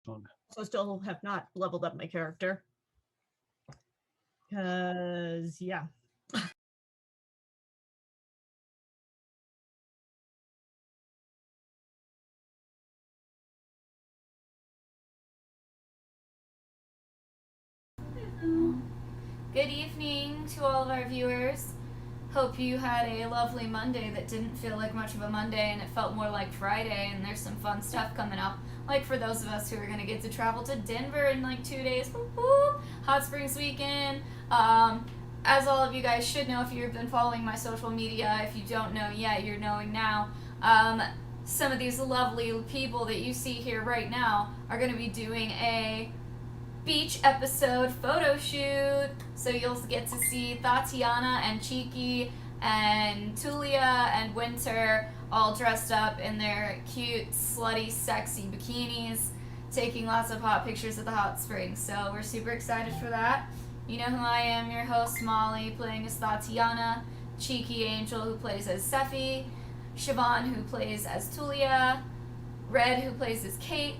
So I still have not leveled up my character. Because, yeah. Good evening to all of our viewers. Hope you had a lovely Monday that didn't feel like much of a Monday and it felt more like Friday, and there's some fun stuff coming up. Like for those of us who are going to get to travel to Denver in like 2 days. Whoop, whoop. Hot Springs weekend. As all of you guys should know if you've been following my social media. If you don't know yet, you're knowing now. Some of these lovely people that you see here right now are going to be doing a beach episode photo shoot, so you'll get to see Tatiana and Cheeky and Tulia and Winter all dressed up in their cute, slutty, sexy bikinis, taking lots of hot pictures at the hot springs. So we're super excited for that. You know who I am, your host Molly, playing as Tatiana, Cheeky Angel, who plays as Sephi, Siobhan, who plays as Tulia, Red, who plays as Kate.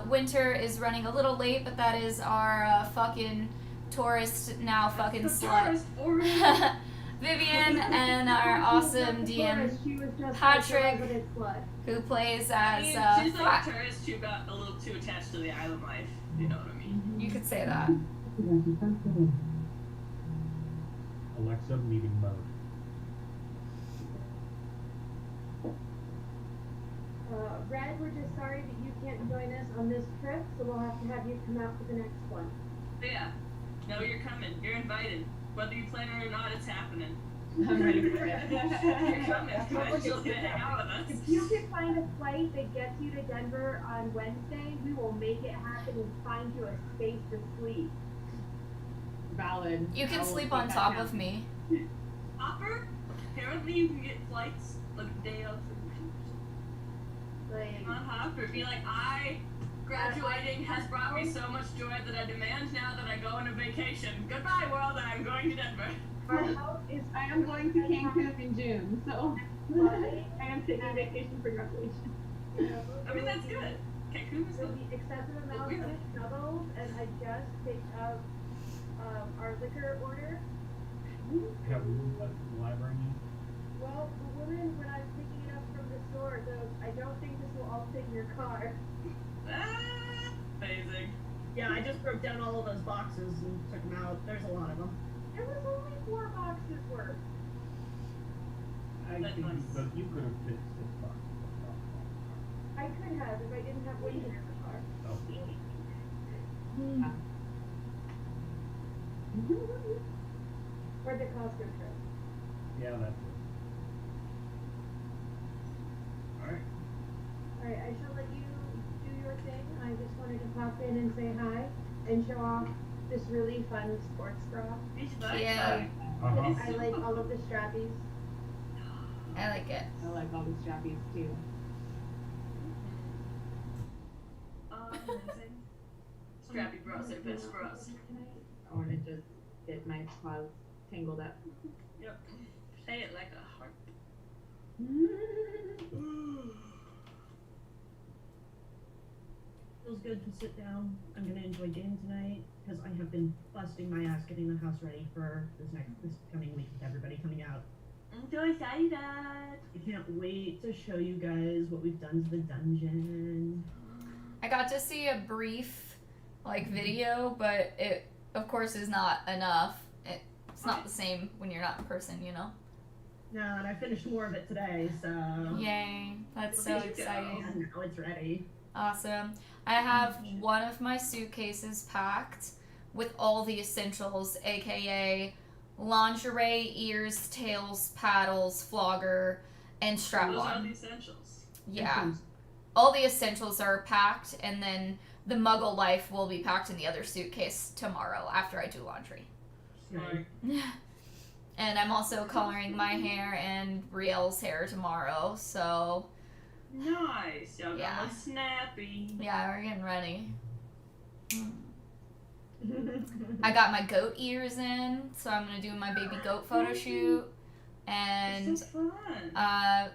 Winter is running a little late, but that is our fucking tourist now fucking slut. Vivian and our awesome DM Patrick, who plays as she's like a tourist who got a little too attached to the island life. You know what I mean? You could say that. Alexa, meeting mode. Red, we're just sorry that you can't join us on this trip, so we'll have to have you come out for the next one. Yeah. No, you're coming. You're invited. Whether you plan it or not, it's happening. I'm ready for it. You're coming. Eventually to hang out with us. If you can find a flight that gets you to Denver on Wednesday, we will make it happen and find you a space to sleep. Valid. You can sleep on top of me. Hopper? Apparently you can get flights like a day of. Like, Come on, Hopper. Be like, graduating has brought me so much joy that I demand now that I go on a vacation. Goodbye, world. I'm going to Denver. our house is. I am going to Cancun in June, so I am taking vacation for graduation. I mean, that's good. Cancun is With good. the excessive amount of shuttles, and I just picked up our liquor order. Have you left the library yet? Well, the woman, when I was picking it up from the store, goes, I don't think this will all fit in your car. Amazing. Yeah, I just broke down all of those boxes and took them out. There's a lot of them. There was only 4 boxes worth. I think but you could have fit 6 boxes. I could have if I didn't have weight in the car. Okay. Or the Costco trip. Yeah, that's it. Alright. Alright, I shall let you do your thing. I just wanted to pop in and say hi and show off this really fun sports bra. Yeah. Uh-huh. I like all of the strappies. I like it. I like all the strappies too. Amazing. Strappy bras are best for us. I want to just get my claws tangled up. Yep. Say it like a heart. Feels good to sit down. I'm gonna enjoy game tonight because I have been busting my ass getting the house ready for this coming week with everybody coming out. I'm so excited. I can't wait to show you guys what we've done to the dungeon. I got to see a brief video, but it of course is not enough. It's not the same when you're not in person, you know? No, and I finished more of it today, so Yay. That's so exciting. and now it's ready. Awesome. I have one of my suitcases packed with all the essentials, aka lingerie, ears, tails, paddles, flogger, and strap Those are on. the essentials. Yeah. All the essentials are packed, and then the Muggle life will be packed in the other suitcase tomorrow after I do laundry. Smart. And I'm also coloring my hair and Riel's hair tomorrow, so Nice. Y'all Yeah. got look snappy. yeah, we're getting ready. I got my goat ears in, so I'm gonna do my baby goat photo shoot. And It's so fun.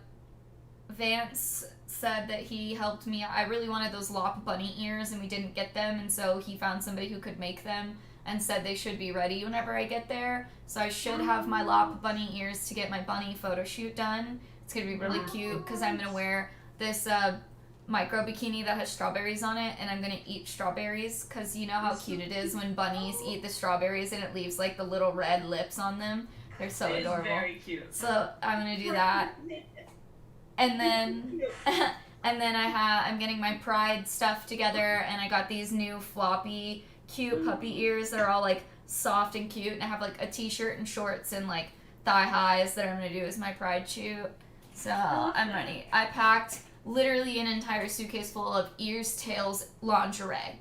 Vance said that he helped me. I really wanted those lop bunny ears and we didn't get them, and so he found somebody who could make them and said they should be ready whenever I get there. So I should have my lop bunny ears to get my bunny photo shoot done. It's gonna be really cute because I'm gonna wear this micro bikini that has strawberries on it, and I'm gonna eat strawberries because you know how cute it is when bunnies eat the strawberries and it leaves like the little red lips on them. They're so adorable. Very cute. So I'm gonna do that, and then I'm getting my Pride stuff together, and I got these new floppy, cute puppy ears that are all like soft and cute, and I have like a t-shirt and shorts and like thigh highs that I'm gonna do as my Pride shoot. So I'm ready. I packed literally an entire suitcase full of ears, tails, lingerie.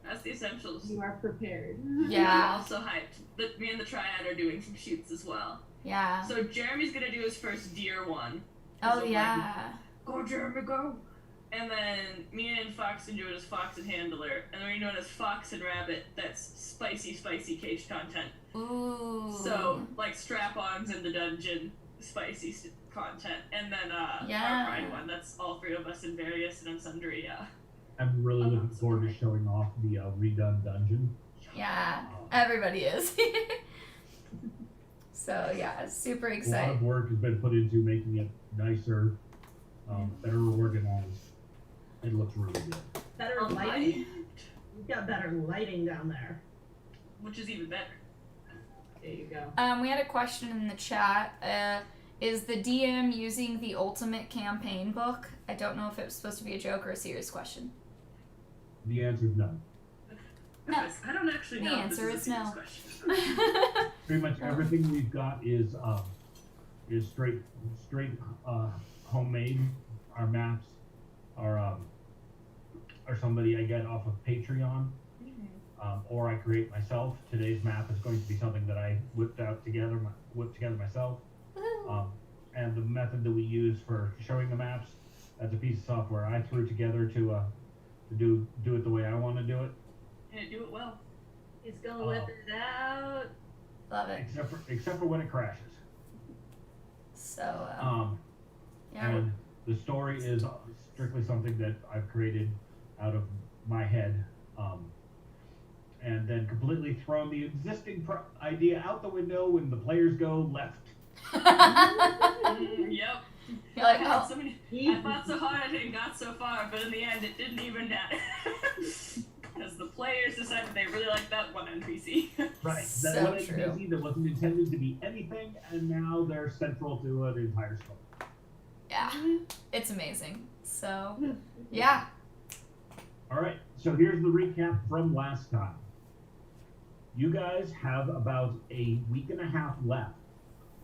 That's the essentials. You are prepared. Yeah. I'm also hyped that me and the Triad are doing some shoots as well. Yeah. So Jeremy's gonna do his first deer one. Oh yeah. Go Jeremy, go! And then me and Fox and Joe as Fox and Handler, and then we're known as Fox and Rabbit. That's spicy cage content. Ooh. So like strap-ons in the dungeon, spicy content, and then our Pride one. That's all three of us in various and sundry. I'm really looking forward to showing off the redone dungeon. Yeah, everybody is. So yeah, super A lot excited. of work has been put into making it nicer, better organized. It looks really good. Better lighting. You've got better lighting down there. Which is even better. There you go. We had a question in the chat. Is the DM using the Ultimate Campaign book? I don't know if it was supposed to be a joke or a serious question. The answer is no. No. I don't actually The know. answer if this is is a no. serious question. Pretty much everything we've got is straight homemade. Our maps are somebody I get off of Patreon, or I create myself. Today's map is going to be something that I whipped together myself. And the method that we use for showing the maps, that's a piece of software I threw together to do it the way I want to do it. And do it well. He's gonna whip it out. Love it. Except for when it crashes. So, yeah. And the story is strictly something that I've created out of my head, and then completely thrown the existing idea out the window when the players go left. Yep. You're like, I oh. fought so hard and got so far, but in the end it didn't even matter. Because the players decided they really liked that one NPC. Right. So That one true. NPC that wasn't intended to be anything, and now they're central to an entire story. Yeah, it's amazing. So, yeah. All right, so here's the recap from last time. You guys have about a week and a half left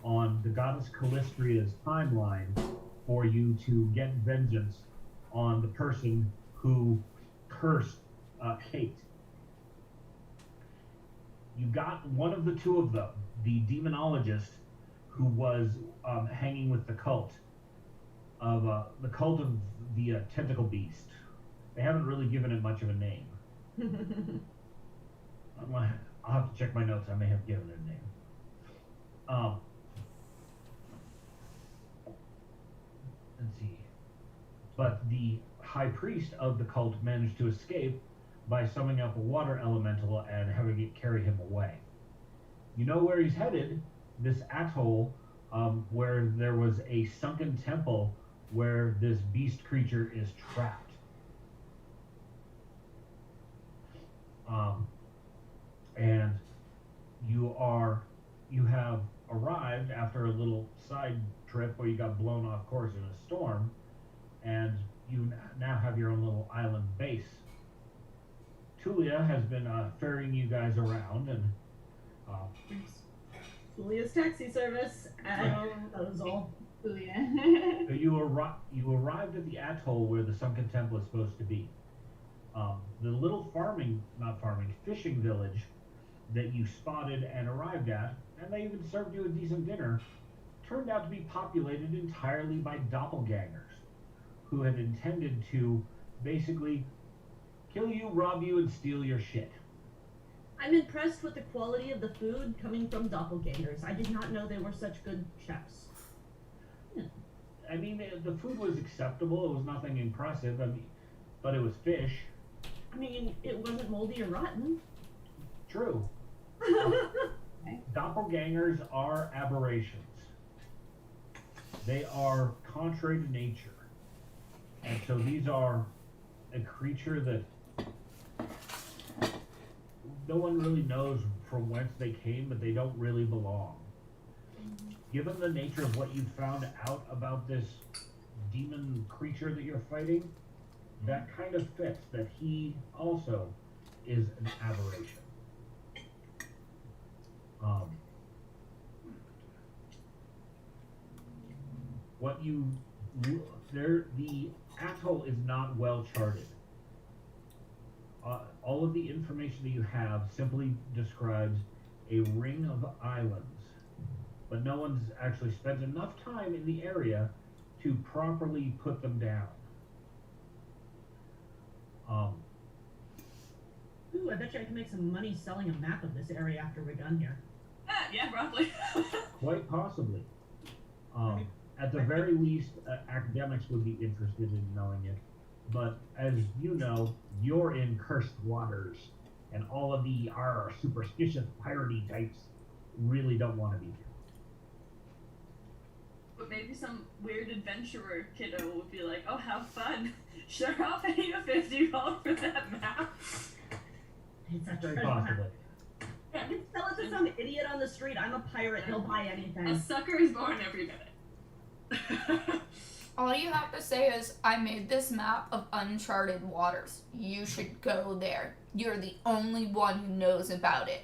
on the goddess Callistria's timeline for you to get vengeance on the person who cursed Kate. You got one of the two of them, the demonologist who was hanging with the cult of the tentacle beast. They haven't really given it much of a name. I'll have to check my notes. I may have given it a name. Let's see. But the high priest of the cult managed to escape by summoning up a water elemental and having it carry him away. You know where he's headed? This atoll, where there was a sunken temple where this beast creature is trapped. And you have arrived after a little side trip where you got blown off course in a storm, and you now have your own little island base. Tulia has been ferrying you guys around, and Julia's taxi service and disposal. Oh, yeah. so you arrived at the atoll where the sunken temple is supposed to be. The little fishing village that you spotted and arrived at, and they even served you a decent dinner, turned out to be populated entirely by doppelgangers who had intended to basically kill you, rob you, and steal your shit. I'm impressed with the quality of the food coming from doppelgangers. I did not know they were such good chefs. I mean, the food was acceptable. It was nothing impressive. I mean, but it was fish. I mean, it wasn't moldy or rotten. True. Doppelgangers are aberrations. They are contrary to nature. And so these are a creature that no one really knows from whence they came, but they don't really belong. Given the nature of what you found out about this demon creature that you're fighting, that kind of fits that he also is an aberration. The atoll is not well charted. All of the information that you have simply describes a ring of islands, but no one's actually spent enough time in the area to properly put them down. Ooh, I bet you I can make some money selling a map of this area after we're done here. Yeah, probably. Quite possibly. At the very least, academics would be interested in knowing it. But as you know, you're in cursed waters, and all of the superstitious piratey types really don't want to be here. But maybe some weird adventurer kiddo would be like, oh, how fun. Sure, I'll pay you $50 for that map. It's a Very treasure possibly. map. You can sell it to some idiot on the street. I'm a pirate. He'll buy A anything. sucker is born every minute. All you have to say is, I made this map of uncharted waters. You should go there. You're the only one who knows about it.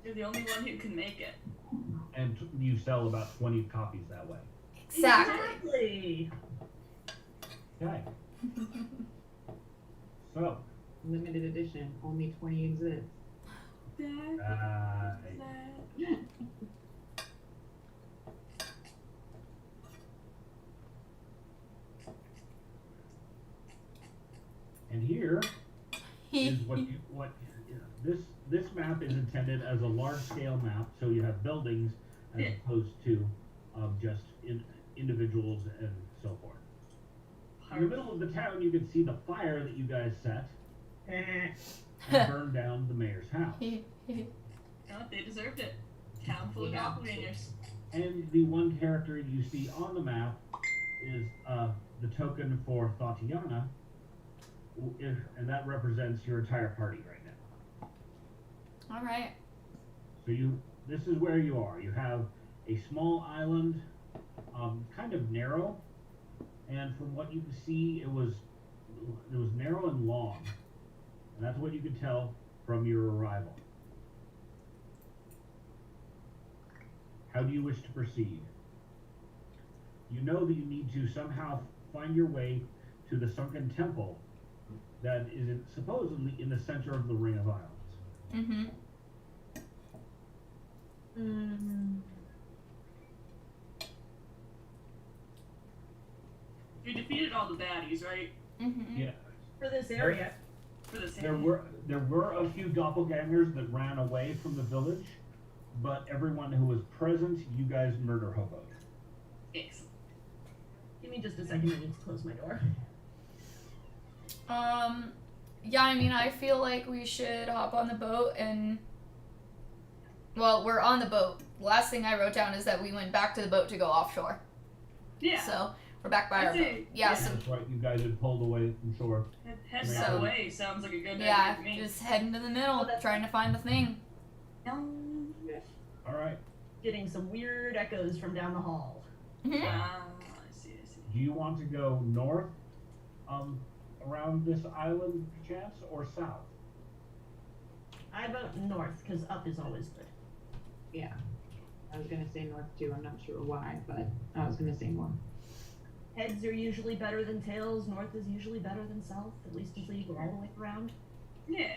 You're the only one who can make it. And you sell about 20 copies that way. Exactly. Okay. So, Limited edition, only 20 exist. and here is this map is intended as a large-scale map, so you have buildings as opposed to just individuals and so forth. In the middle of the town, you can see the fire that you guys set and burned down the mayor's house. Oh, they deserved it. Town full of doppelgangers. And the one character you see on the map is the token for Tatiana, and that represents your entire party right now. All right. So this is where you are. You have a small island, kind of narrow, and from what you can see, it was narrow and long, and that's what you could tell from your arrival. How do you wish to proceed? You know that you need to somehow find your way to the sunken temple that is supposedly in the center of the Ring of Islands. You defeated all the baddies, right? Yeah. For this area. For the There were a few doppelgangers that ran away from the village, but everyone who was present, you guys murder hoboed. Excellent. Give me just a second. I need to close my door. Yeah, I mean, I feel like we should hop on the boat and... Well, we're on the boat. The last thing I wrote down is that we went back to the boat to go offshore. Yeah. So, we're back by our boat. Yeah, so... That's right, you guys had pulled away from shore. Head So- that way sounds like a good idea Yeah, to me. just heading to the middle, trying to find the thing. Alright, Getting some weird echoes from down the hall. I see. do you want to go north around this island, perchance, or south? I vote north, because up is always good. Yeah. I was gonna say north too, I'm not sure why, but I was gonna say north. Heads are usually better than tails. North is usually better than south, at least until you go all the way around. Yeah.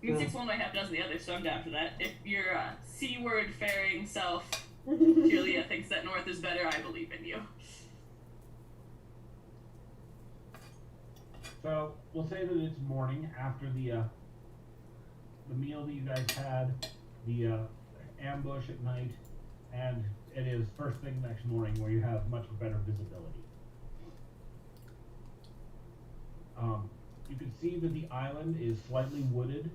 You can 6 one way, half dozen the other, so I'm down for that. If your C-word faring self, Julia, thinks that north is better, I believe in you. So, we'll say that it's morning after the meal that you guys had, the ambush at night, and it is first thing next morning where you have much better visibility. You can see that the island is slightly wooded,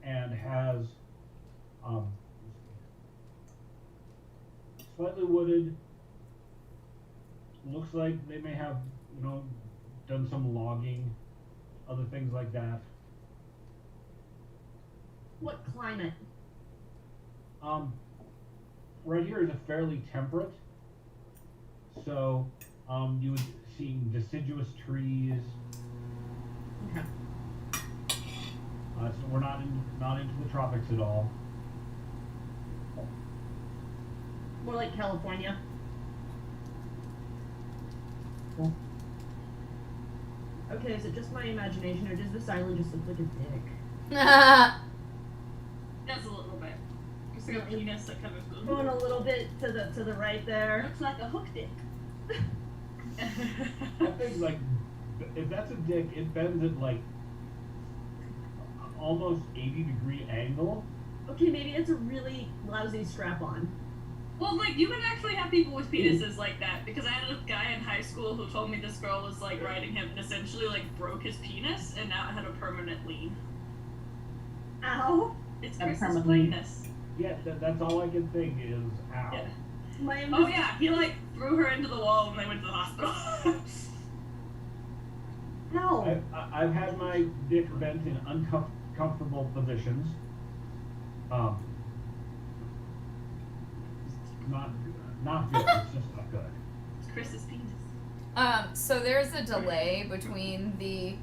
and has slightly wooded. Looks like they may have, done some logging, other things like that. What climate? Right here is a fairly temperate, so you would see deciduous trees. Okay. So we're not into the tropics at all. More like California. Cool. Okay, is it just my imagination, or does this island just look like a dick? That's a little bit. Just like a penis that kind of goes. Going a little bit to the right there. Looks like a hook dick. I think, like, if that's a dick, it bends at like almost 80-degree angle. Okay, maybe it's a really lousy strap-on. Well, like, you can actually have people with penises like that, because I had a guy in high school who told me this girl was, like, riding him and essentially, like, broke his penis, and now it had a permanent lean. Ow! It's A Chris's permanent lean. penis. Yeah, that's all I can think is ow. Yeah. Oh Yeah, he, like, threw her into the wall when they went to the hospital. Ow! I've had my dick bent in uncomfortable positions. Not good. It's just not good. It's Chris's penis. So there's a delay between the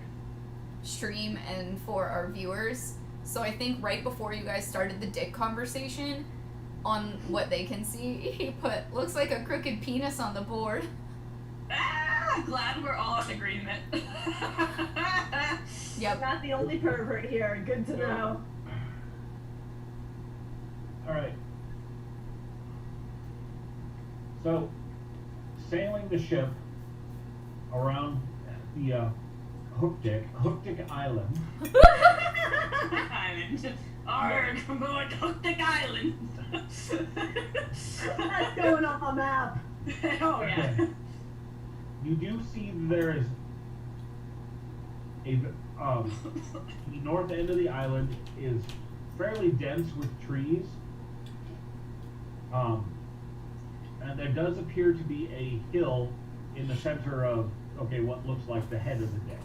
stream and for our viewers. So I think right before you guys started the dick conversation, on what they can see, he put, looks like a crooked penis on the board. Ah, glad we're all in agreement. Yep. Not the only pervert here. Good to know. Alright. So, sailing the ship around the Hook Dick Island. Island. Arrgh, I'm going to Hook Dick Island. That's going up a map. Oh, yeah. Okay. You do see there is a the north end of the island is fairly dense with trees. And there does appear to be a hill in the center of what looks like the head of the deck.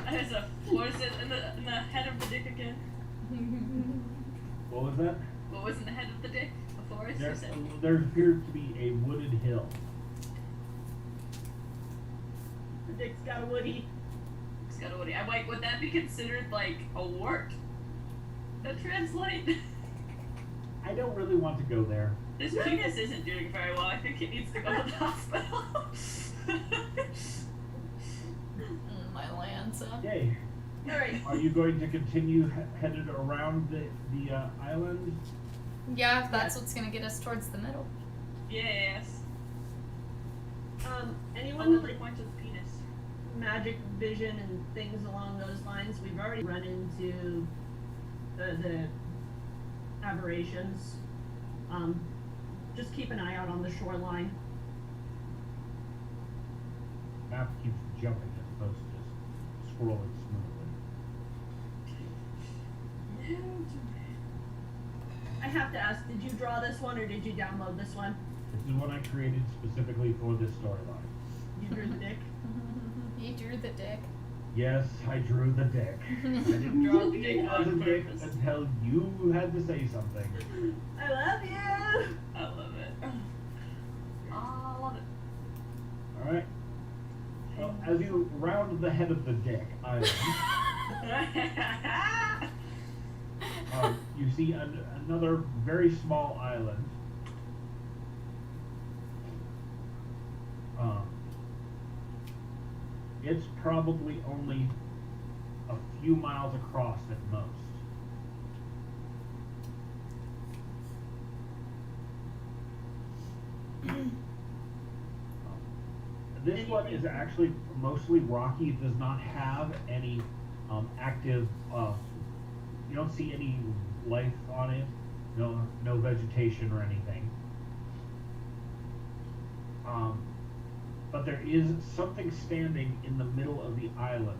There's a what is it in the head of the dick again? What was that? What was in the head of the dick? A forest, you said? There appears to be a wooded hill. The dick's got a woody. It's got a woody. I'm like, would that be considered like a wart? That translate? I don't really want to go there. This penis isn't doing very well. I think it needs to go to the hospital. My Lanza. Yay. Alright. Are you going to continue headed around the island? Yeah, if that's what's gonna get us towards the middle. Yes. Anyone with Only like point of the penis. magic vision and things along those lines? We've already run into the aberrations. Just keep an eye out on the shoreline. Map keeps jumping as opposed to just scrolling smoothly. I have to ask, did you draw this one or did you download this one? This is what I created specifically for this storyline. You drew the dick? He drew the dick. Yes, I drew the dick. I didn't draw the dick On as a dick purpose. until you had to say something. I love you! I love it. I love it. Alright. Well, as you round the head of the dick island, you see another very small island. It's probably only a few miles across at most. This one is actually mostly rocky. It does not have any active. You don't see any life on it, no vegetation or anything. But there is something standing in the middle of the island.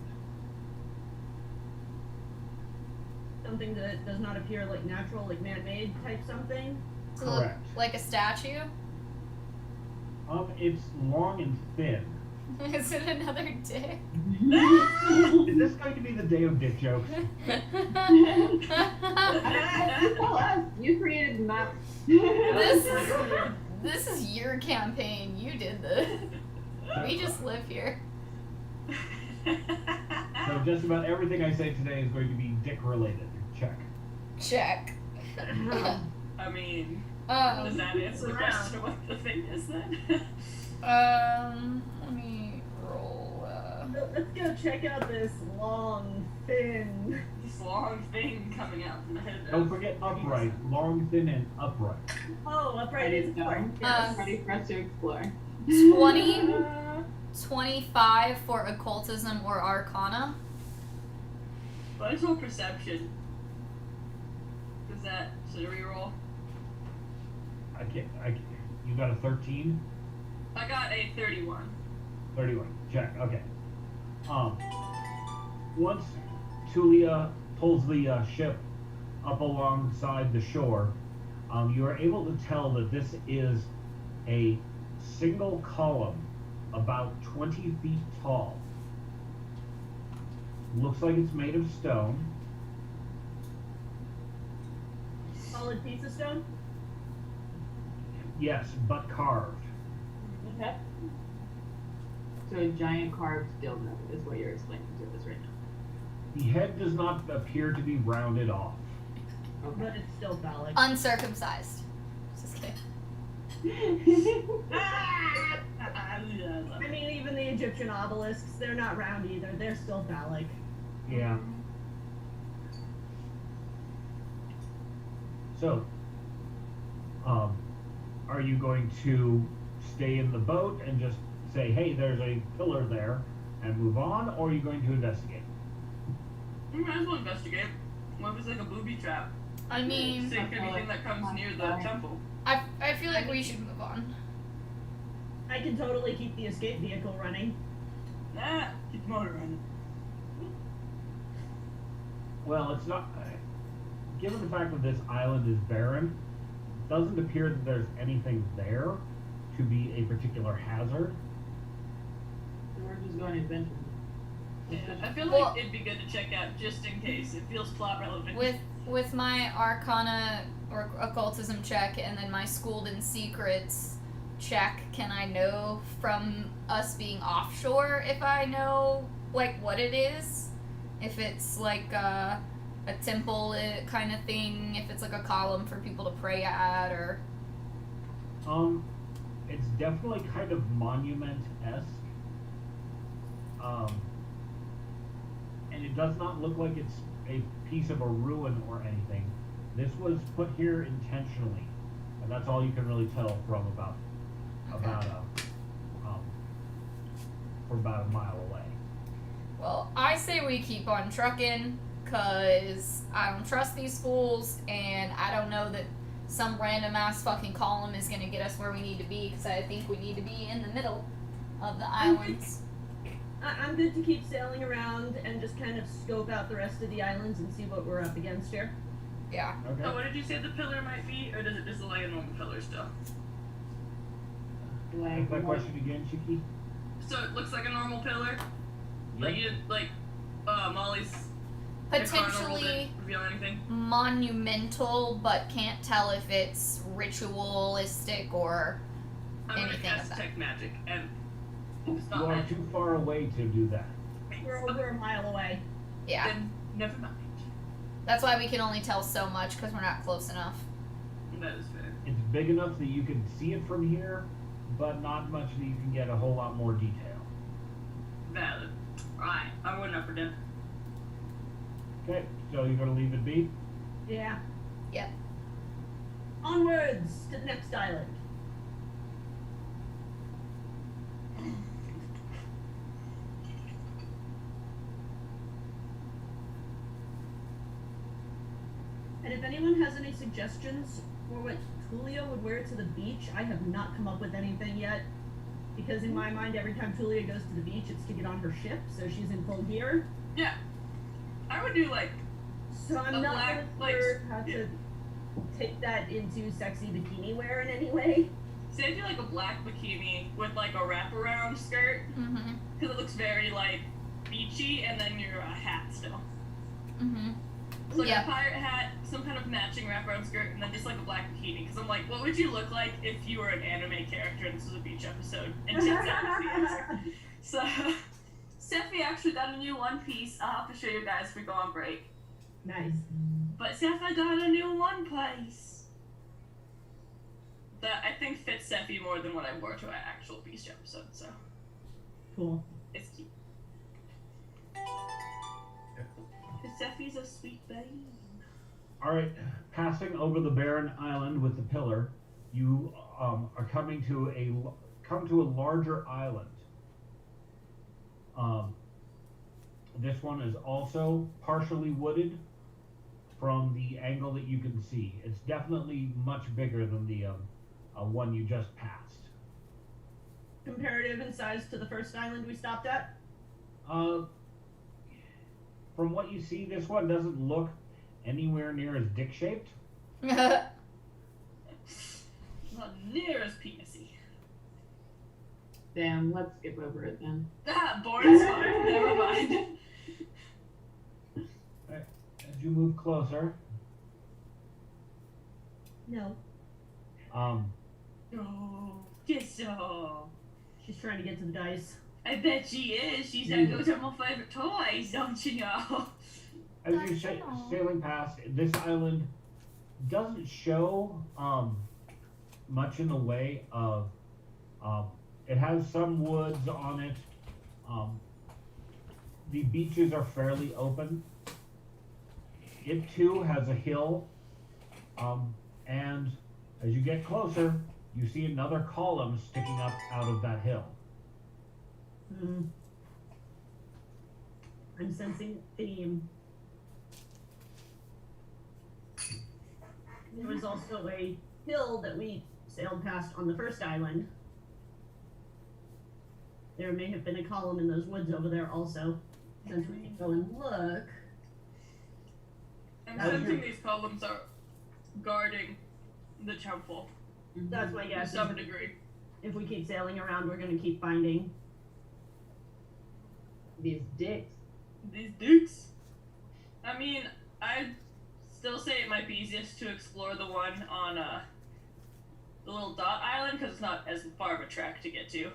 Something that does not appear like natural, like man-made type something. Correct. Like a statue? It's long and thin. Is it another dick? Is this going to be the day of dick jokes? You tell us. You created the map. This is your campaign. You did this. We just live here. So just about everything I say today is going to be dick related. Check. Check. I mean, does that answer the question of what the thing is then? Let me roll. Let's go check out this long, thin. This long thing coming out from the head. Don't forget upright. Long, thin, and upright. Oh, upright Ready is to go. important. Ready for us to explore. 25 for occultism or arcana. What is your perception? Is that should I reroll? You got a 13? I got a 31. 31. Check. Okay. Once Tulia pulls the ship up alongside the shore, you are able to tell that this is a single column about 20 feet tall. Looks like it's made of stone. Solid piece of stone. Yes, but carved. Okay. So a giant carved dildo is what you're explaining to us right now. The head does not appear to be rounded off. Okay. But it's still phallic. Uncircumcised. Just kidding. I mean, even the Egyptian obelisks, they're not round either. They're still phallic. Yeah. So, are you going to stay in the boat and just say, hey, there's a pillar there, and move on, or are you going to investigate? We might as well investigate. What if it's like a booby trap? I mean, Sink anything that comes near the temple. I feel like we should move on. I can totally keep the escape vehicle running. Nah, keep the motor running. Well, it's not. Given the fact that this island is barren, it doesn't appear that there's anything there to be a particular hazard. So we're just going adventuring. Yeah, I feel Well- like it'd be good to check out just in case. It feels plot relevant. With my arcana or occultism check and then my schooled in secrets check, can I know from us being offshore if I know like what it is? If it's like a temple kind of thing, if it's like a column for people to pray at, or It's definitely kind of monument-esque. And it does not look like it's a piece of a ruin or anything. This was put here intentionally, and that's all you can really tell from about from about a mile away. well, I say we keep on trucking, cause I don't trust these fools, and I don't know that some random ass fucking column is gonna get us where we need to be, cause I think we need to be in the middle of the islands. I'm good to keep sailing around and just kind of scope out the rest of the islands and see what we're up against here. Yeah. Okay. Oh, what did you say the pillar might be? Or does it just look like a normal pillar still? Ask that question again, Chicky. So it looks like a normal pillar? Like Yep. you like Molly's arcana roll Potentially didn't reveal anything? monumental, but can't tell if it's ritualistic or I'm gonna anything cast of that. detect magic and it's You not are magic. too far away to do that. We're over a mile away. Yeah. Then never mind. That's why we can only tell so much because we're not close enough. That is fair. It's big enough that you can see it from here, but not much that you can get a whole lot more detail. Valid. Alright, I'm going up for dinner. Okay, so you're gonna leave it be? Yeah. Yep. Onwards to the next island. And if anyone has any suggestions for what Tulia would wear to the beach, I have not come up with anything yet. Because in my mind, every time Tulia goes to the beach, it's to get on her ship, so she's in full gear. Yeah. I would do like So I'm a not black, really sure how yeah. to take that into sexy bikini wear in any way. Say I do like a black bikini with like a wraparound skirt, Mm-hmm. because it looks very like beachy, and then your hat still. Mm-hmm. So like Yeah. a pirate hat, some kind of matching wraparound skirt, and then just like a black bikini. Because I'm like, what would you look like if you were an anime character and this was a beach episode? And tits out is the answer. So, Steffi actually got a new One Piece. I'll have to show you guys if we go on break. Nice. But Steffi got a new One Piece that I think fits Steffi more than what I wore to an actual beach episode. So, Cool. it's cute. Steffi's a sweet babe. All right, passing over the barren island with the pillar, you are coming to a larger island. This one is also partially wooded from the angle that you can see. It's definitely much bigger than the one you just passed. Comparative in size to the first island we stopped at? From what you see, this one doesn't look anywhere near as dick-shaped. Not near as penisy. Damn, let's skip over it then. Ah, boring spot. Never mind. As you move closer, No. Oh, yes, so. She's trying to get to the dice. I bet she is. She's like, those are my favorite toys, don't you know? as you're sailing past, this island doesn't show much in the way of it has some woods on it. The beaches are fairly open. It too has a hill, and as you get closer, you see another column sticking up out of that hill. I'm sensing theme. There was also a hill that we sailed past on the first island. There may have been a column in those woods over there also. Since we can go and look. I'm Oh, sensing you're- these columns are guarding the temple That's my to guess. some degree. If we keep sailing around, we're gonna keep finding. These dicks. These dukes. I mean, I'd still say it might be easiest to explore the one on the little dot island, because it's not as far of a trek to get to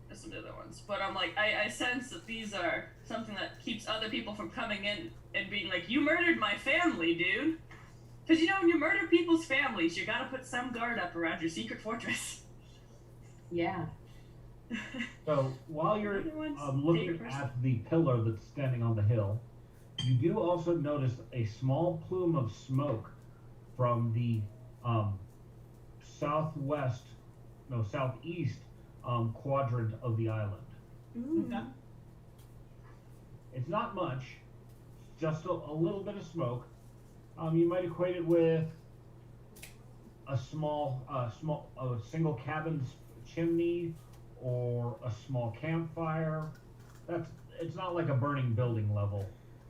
as some of the other ones. But I'm like, I sense that these are something that keeps other people from coming in and being like, you murdered my family, dude. Because you know, when you murder people's families, you gotta put some guard up around your secret fortress. Yeah. So while you're Everyone's looking favorite person. at the pillar that's standing on the hill, you do also notice a small plume of smoke from the southeast quadrant of the island. Okay. It's not much, just a little bit of smoke. You might equate it with a single cabin's chimney or a small campfire. It's not like a burning building level,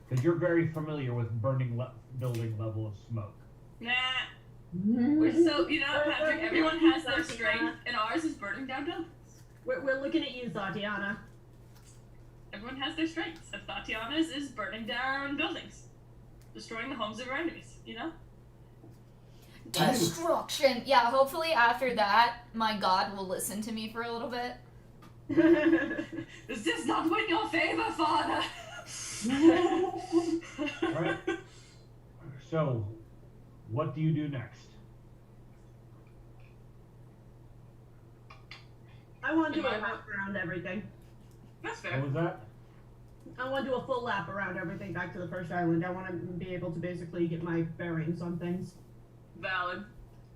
because you're very familiar with burning building level of smoke. Nah. We're so, you know, Patrick, everyone has their strength, and ours is burning down buildings. We're looking at you, Tatiana. Everyone has their strengths, and Tatiana's is burning down buildings, destroying the homes of our enemies, you know? Destruction. Yeah, hopefully after that, my god will listen to me for a little bit. This does not win your favor, Father! Alright. So, what do you do next? I want to do a lap around everything. That's What fair. was that? I want to do a full lap around everything back to the first island. I want to be able to basically get my bearings on things. Valid.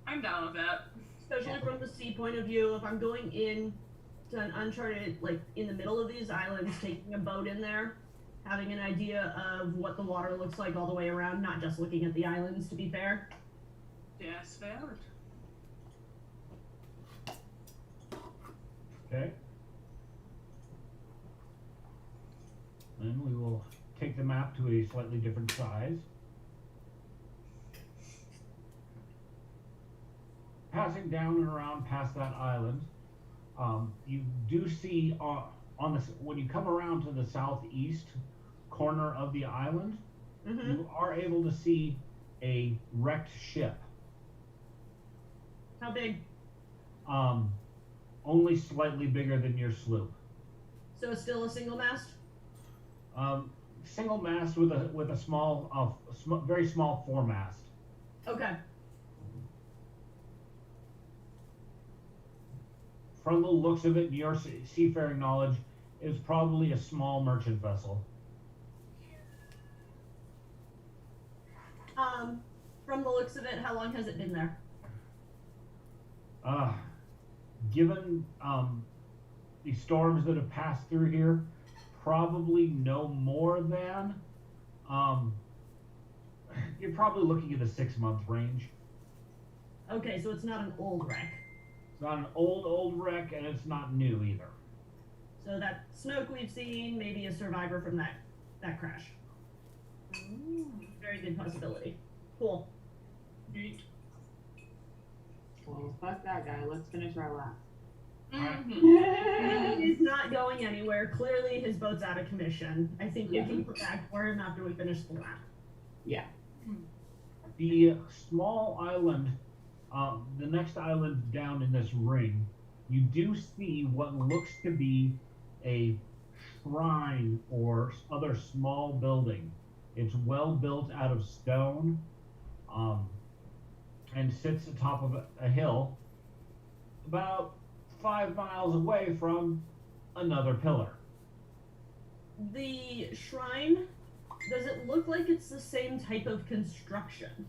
I'm down with that. Especially from the sea point of view, if I'm going in to an uncharted, like in the middle of these islands, taking a boat in there, having an idea of what the water looks like all the way around, not just looking at the islands, to be fair. Yes, valid. Okay. Then we will take the map to a slightly different size. Passing down and around past that island, you do see on this when you come around to the southeast corner of the island, Mm-hmm. you are able to see a wrecked ship. How big? Only slightly bigger than your sloop. So still a single mast? Single mast with a small, very small foremast. Okay. From the looks of it, your seafaring knowledge is probably a small merchant vessel. From the looks of it, how long has it been there? Given the storms that have passed through here, probably no more than you're probably looking at a 6-month range. Okay, so it's not an old wreck. It's not an old wreck, and it's not new either. So that smoke we've seen, maybe a survivor from that crash. Very good possibility. Cool. Neat. Well, fuck that guy. Let's finish our lap. Mm-hmm. He's not going anywhere. Clearly, his boat's out of commission. I think we can put back for him after we finish the lap. Yeah. The small island, the next island down in this ring, you do see what looks to be a shrine or other small building. It's well built out of stone, and sits atop of a hill about 5 miles away from another pillar. The shrine, does it look like it's the same type of construction?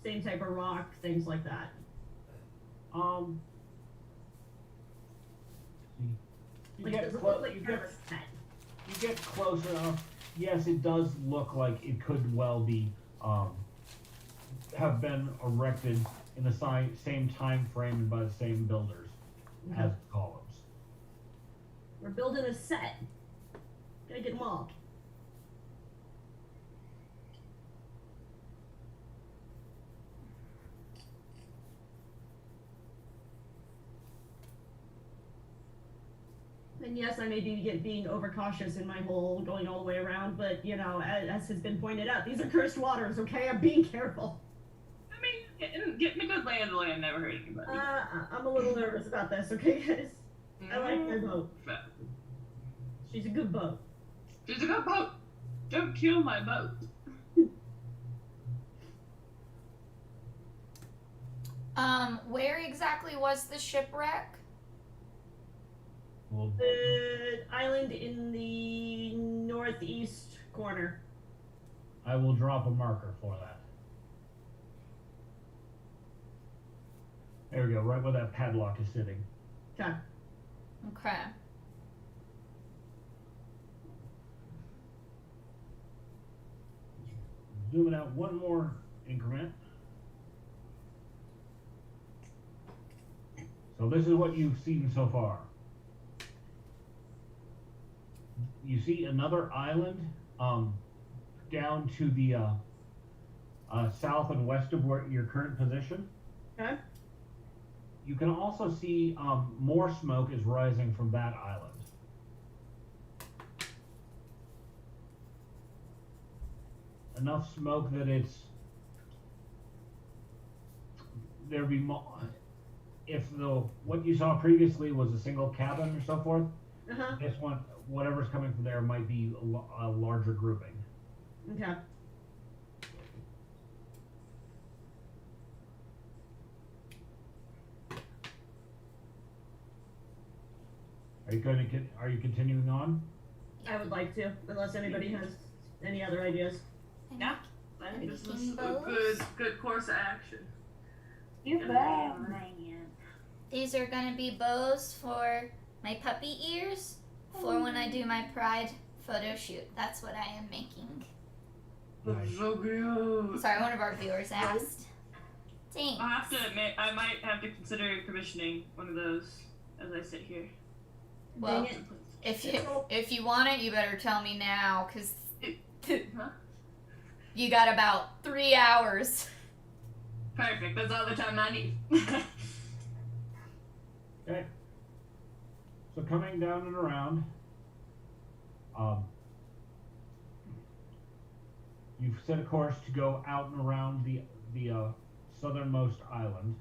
Same type of rock, things like that? You Like, get does it close. look like part of a set? You get close enough. Yes, it does look like it could well be have been erected in the same time frame and by the same builders as the columns. We're building a set. Gotta get them all. And yes, I may be being overcautious in my whole going all the way around, but you know, as has been pointed out, these are cursed waters. Okay, I'm being careful. I mean, getting a good lay of the land never hurt anybody. I'm a little nervous about this. Okay, guys. I like my boat. She's a good boat. She's a good boat. Don't kill my boat. Where exactly was the shipwreck? Well, The island in the northeast corner. I will drop a marker for that. There we go, right where that padlock is sitting. Okay. Okay. Zooming out one more increment. So this is what you've seen so far. You see another island down to the south and west of where your current position. Okay. You can also see more smoke is rising from that island. Enough smoke that it's there'd be if what you saw previously was a single cabin or so forth. Uh-huh. This one, whatever's coming from there, might be a larger grouping. Okay. Are you continuing on? I would like to, unless anybody has any other ideas. Yeah. I think this was Making a bows? good course of action. These are gonna be bows for my puppy ears, for when I do my pride Photo shoot. That's what I am making. Nice. So cute. Sorry, one of our viewers asked. Thanks. I have to admit, I might have to consider commissioning one of those as I sit here. Well, Dang it. if you want it, you better tell me now, cause Huh? you got about 3 hours. Perfect. That's all the time I need. Okay. So coming down and around, you've set a course to go out and around the southernmost island.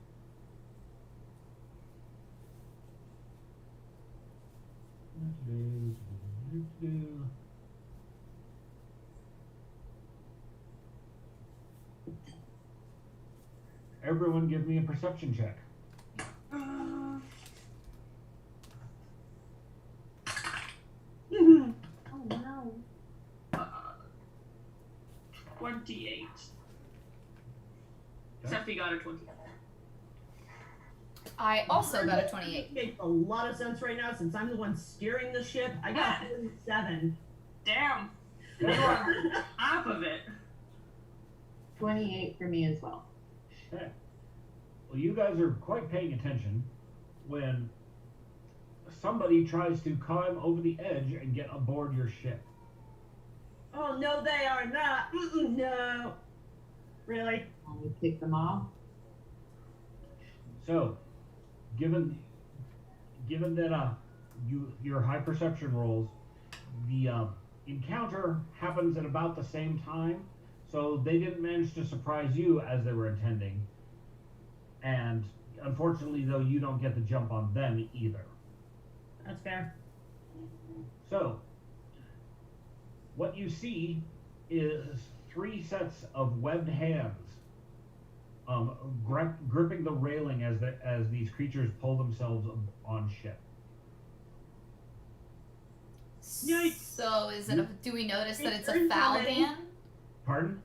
Everyone give me a perception check. Oh wow. 28. Okay. Steffi got a 20. I also got a 28. Makes a lot of sense right now since I'm the one steering the ship. I got 47. Damn. Okay. Half of it. 28 for me as well. Okay. Well, you guys are quite paying attention when somebody tries to climb over the edge and get aboard your ship. Oh, no, they are not. No. Really? We kick them off. So, given that your high perception rolls, the encounter happens at about the same time, so they didn't manage to surprise you as they were intending. And unfortunately, though, you don't get the jump on them either. That's fair. So, what you see is 3 sets of webbed hands gripping the railing as these creatures pull themselves on ship. Yikes. So is it? Do we notice that it's a Creatures, how foul many? hand? Pardon?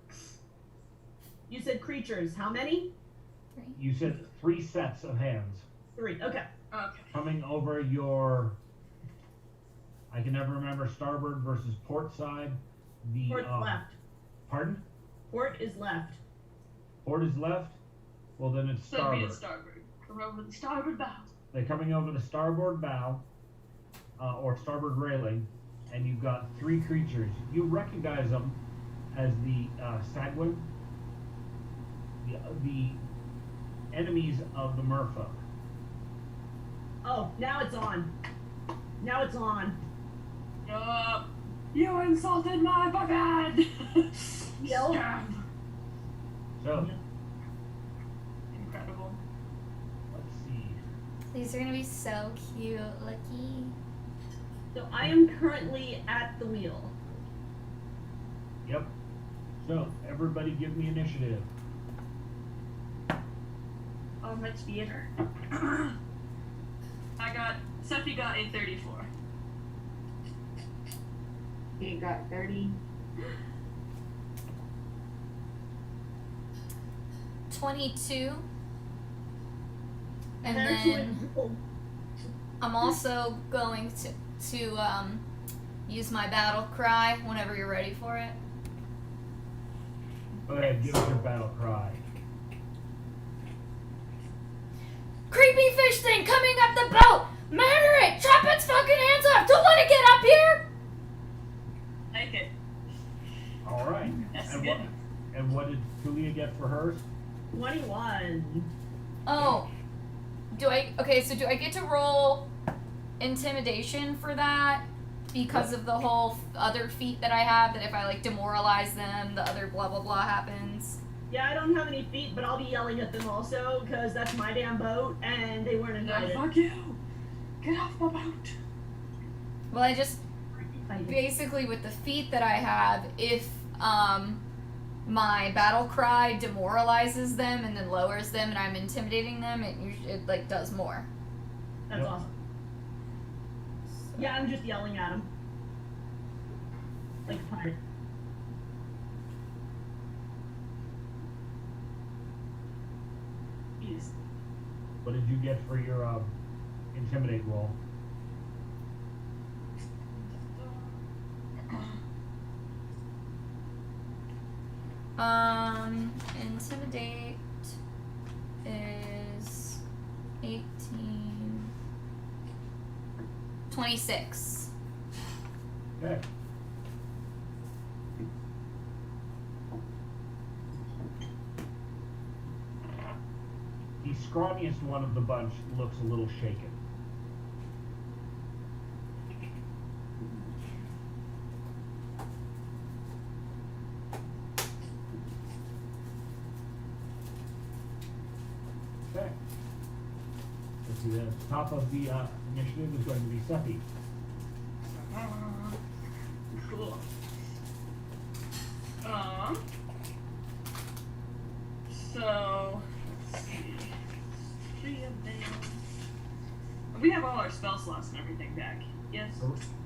You said creatures. How many? You said 3 sets of hands 3. Okay. Okay. coming over your. I can never remember starboard versus port side. The Port's left. Pardon? Port is left. Port is left. Well, then it's So it'd be starboard. a starboard. Come over the starboard bow. They're coming over the starboard bow, or starboard railing, and you've got 3 creatures. You recognize them as the Sagwin, the enemies of the merfolk. Oh, now it's on. Now it's on. You insulted my bucket! Yell. Stab. So, Incredible. let's see. These are gonna be so cute. Lucky. So I am currently at the wheel. Yep. So, everybody give me initiative. Oh, much theater. Steffi got a 34. Kate got 30. 22. And Actually, then I'm also going to use my battle cry whenever you're ready for it. Go ahead, give us your battle cry. Creepy fish thing coming up the boat! Murder it! Chop its fucking hands off! Don't let it get up here! Like it. Alright. That's And good. what did Tulia get for hers? 21. Oh. Do I get to roll intimidation for that? Because of the whole other feat that I have, that if I like demoralize them, the other blah blah blah happens. Yeah, I don't have any feet, but I'll be yelling at them also, because that's my damn boat, and they weren't No, invited. fuck you! Get off my boat! Well, I just basically with the feat that I have, if my battle cry demoralizes them and then lowers them, and I'm intimidating them, it like does more. That's Yep. awesome. Yeah, I'm just yelling at them. Like a pirate. Yes. What did you get for your intimidate roll? Intimidate is 18. 26. Okay. The scrawniest one of the bunch looks a little shaken. Okay. Let's see, the top of the initiative is going to be Seppi. Cool. So let's see. 3 of them. We have all our spell slots and everything back. Yes.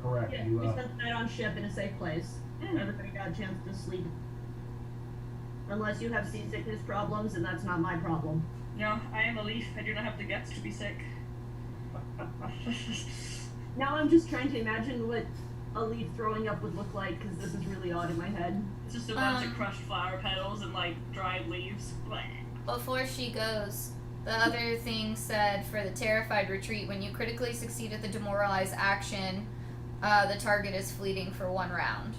Correct. Yeah, You we spent the night on ship in a safe place. Everybody got a chance to sleep. Unless you have seasickness problems, and that's not my problem. No, I am a leaf. I do not have the guts to be sick. Now I'm just trying to imagine what a leaf throwing up would look like, because this is really odd in my head. It's just a bunch of crushed flower petals and like dried leaves. Blech. Before she goes, the other thing said for the terrified retreat, when you critically succeed at the demoralize action, the target is fleeting for 1 round.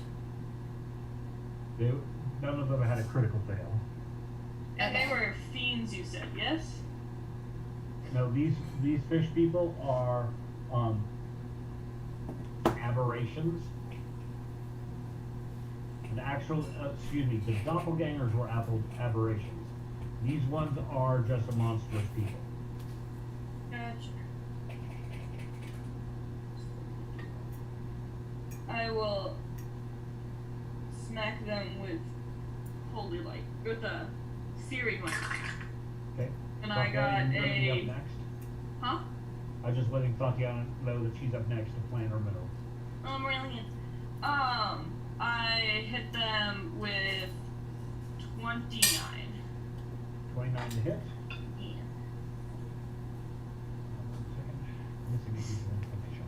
None of them had a critical fail. And they were fiends, you said, yes? No, these fish people are aberrations. The actual, the doppelgangers were aberrations. These ones are just a monstrous people. Gotcha. I will smack them with holy light, with a searing light. Okay. And I got Up a. next. Huh? I was just letting Tatiana know that she's up next to plan her middle. Oh, brilliant. I hit them with 29. 29 to hit. Yeah. 1 second. Missing a piece of information.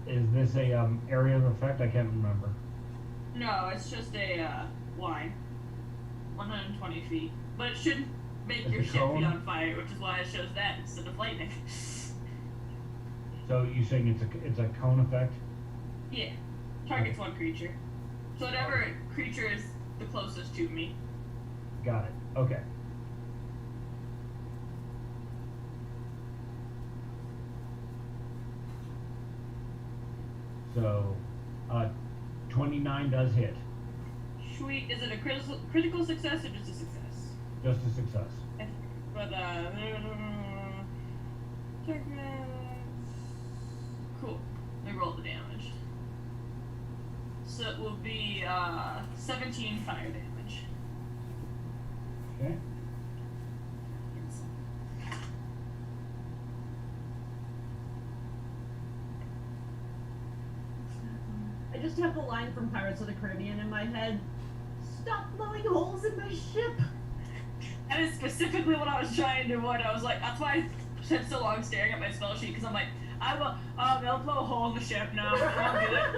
Is this a area of effect? I can't remember. No, it's just a line. 120 feet. But it shouldn't make It's your a ship cone? be on fire, which is why it shows that instead of lightning. So you saying it's a cone effect? Yeah. Targets one creature. So whatever creature is the closest to me. Got it. Okay. So, 29 does hit. Sweet. Is it a critical success or just a success? Just a success. But cool. Let me roll the damage. So it will be 17 fire damage. Okay. I just have the line from Pirates of the Caribbean in my head. Stop blowing holes in my ship! That is specifically what I was trying to avoid. I was like, that's why I spent so long staring at my spell sheet, because I'm like, I will, they'll blow a hole in the ship. No, I won't do that.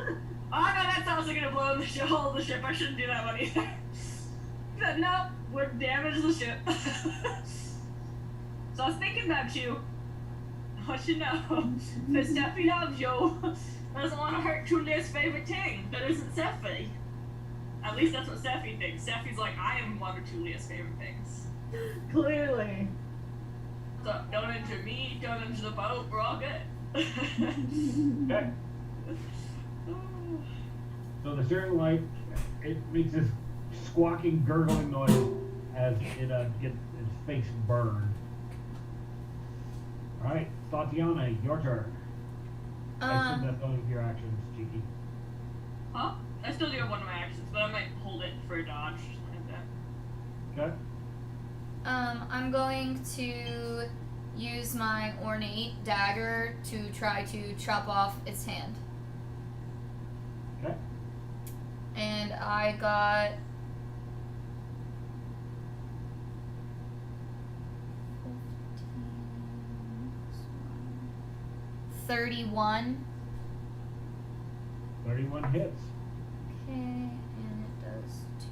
Oh no, that's also gonna blow in the hole in the ship. I shouldn't do that one either. Said, no, we're damage the ship. So I was thinking about you. I want you to know that Steffi loves you. Doesn't want to hurt Julia's favorite thing. That isn't Steffi. At least that's what Steffi thinks. Steffi's like, I am one of Julia's favorite things. Clearly. So don't injure me, don't injure the boat, we're all good. Okay. So the searing light, it makes this squawking, gurgling noise as it gets its face burned. All right, Tatiana, your turn. I assume that's only of your actions, Cheeky. Huh? I still do have one of my actions, but I might hold it for a dodge. Like that. Okay. I'm going to use my ornate dagger to try to chop off its hand. Okay. And I got 31. 31 hits. Okay, and it does 2,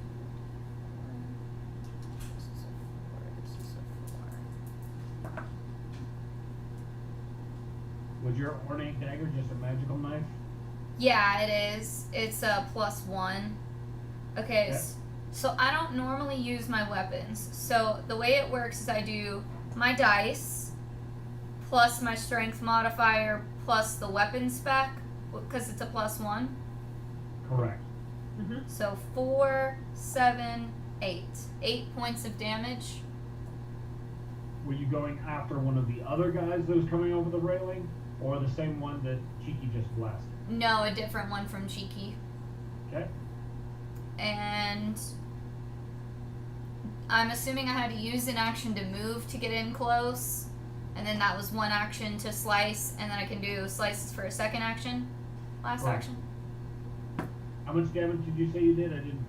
4. This is a 4. This is a 4. Was your ornate dagger just a magical knife? Yeah, it is. It's a +1. Okay, Okay. so I don't normally use my weapons. So the way it works is I do my dice plus my strength modifier plus the weapon spec because it's a +1. Correct. Mm-hmm. So 4, 7, 8. 8 points of damage. Were you going after one of the other guys that was coming over the railing, or the same one that Cheeky just blasted? No, a different one from Cheeky. Okay. And I'm assuming I had to use an action to move to get in close. And then that was one action to slice, and then I can do slices for a second action. Last Right. action. How much damage did you say you did? I didn't.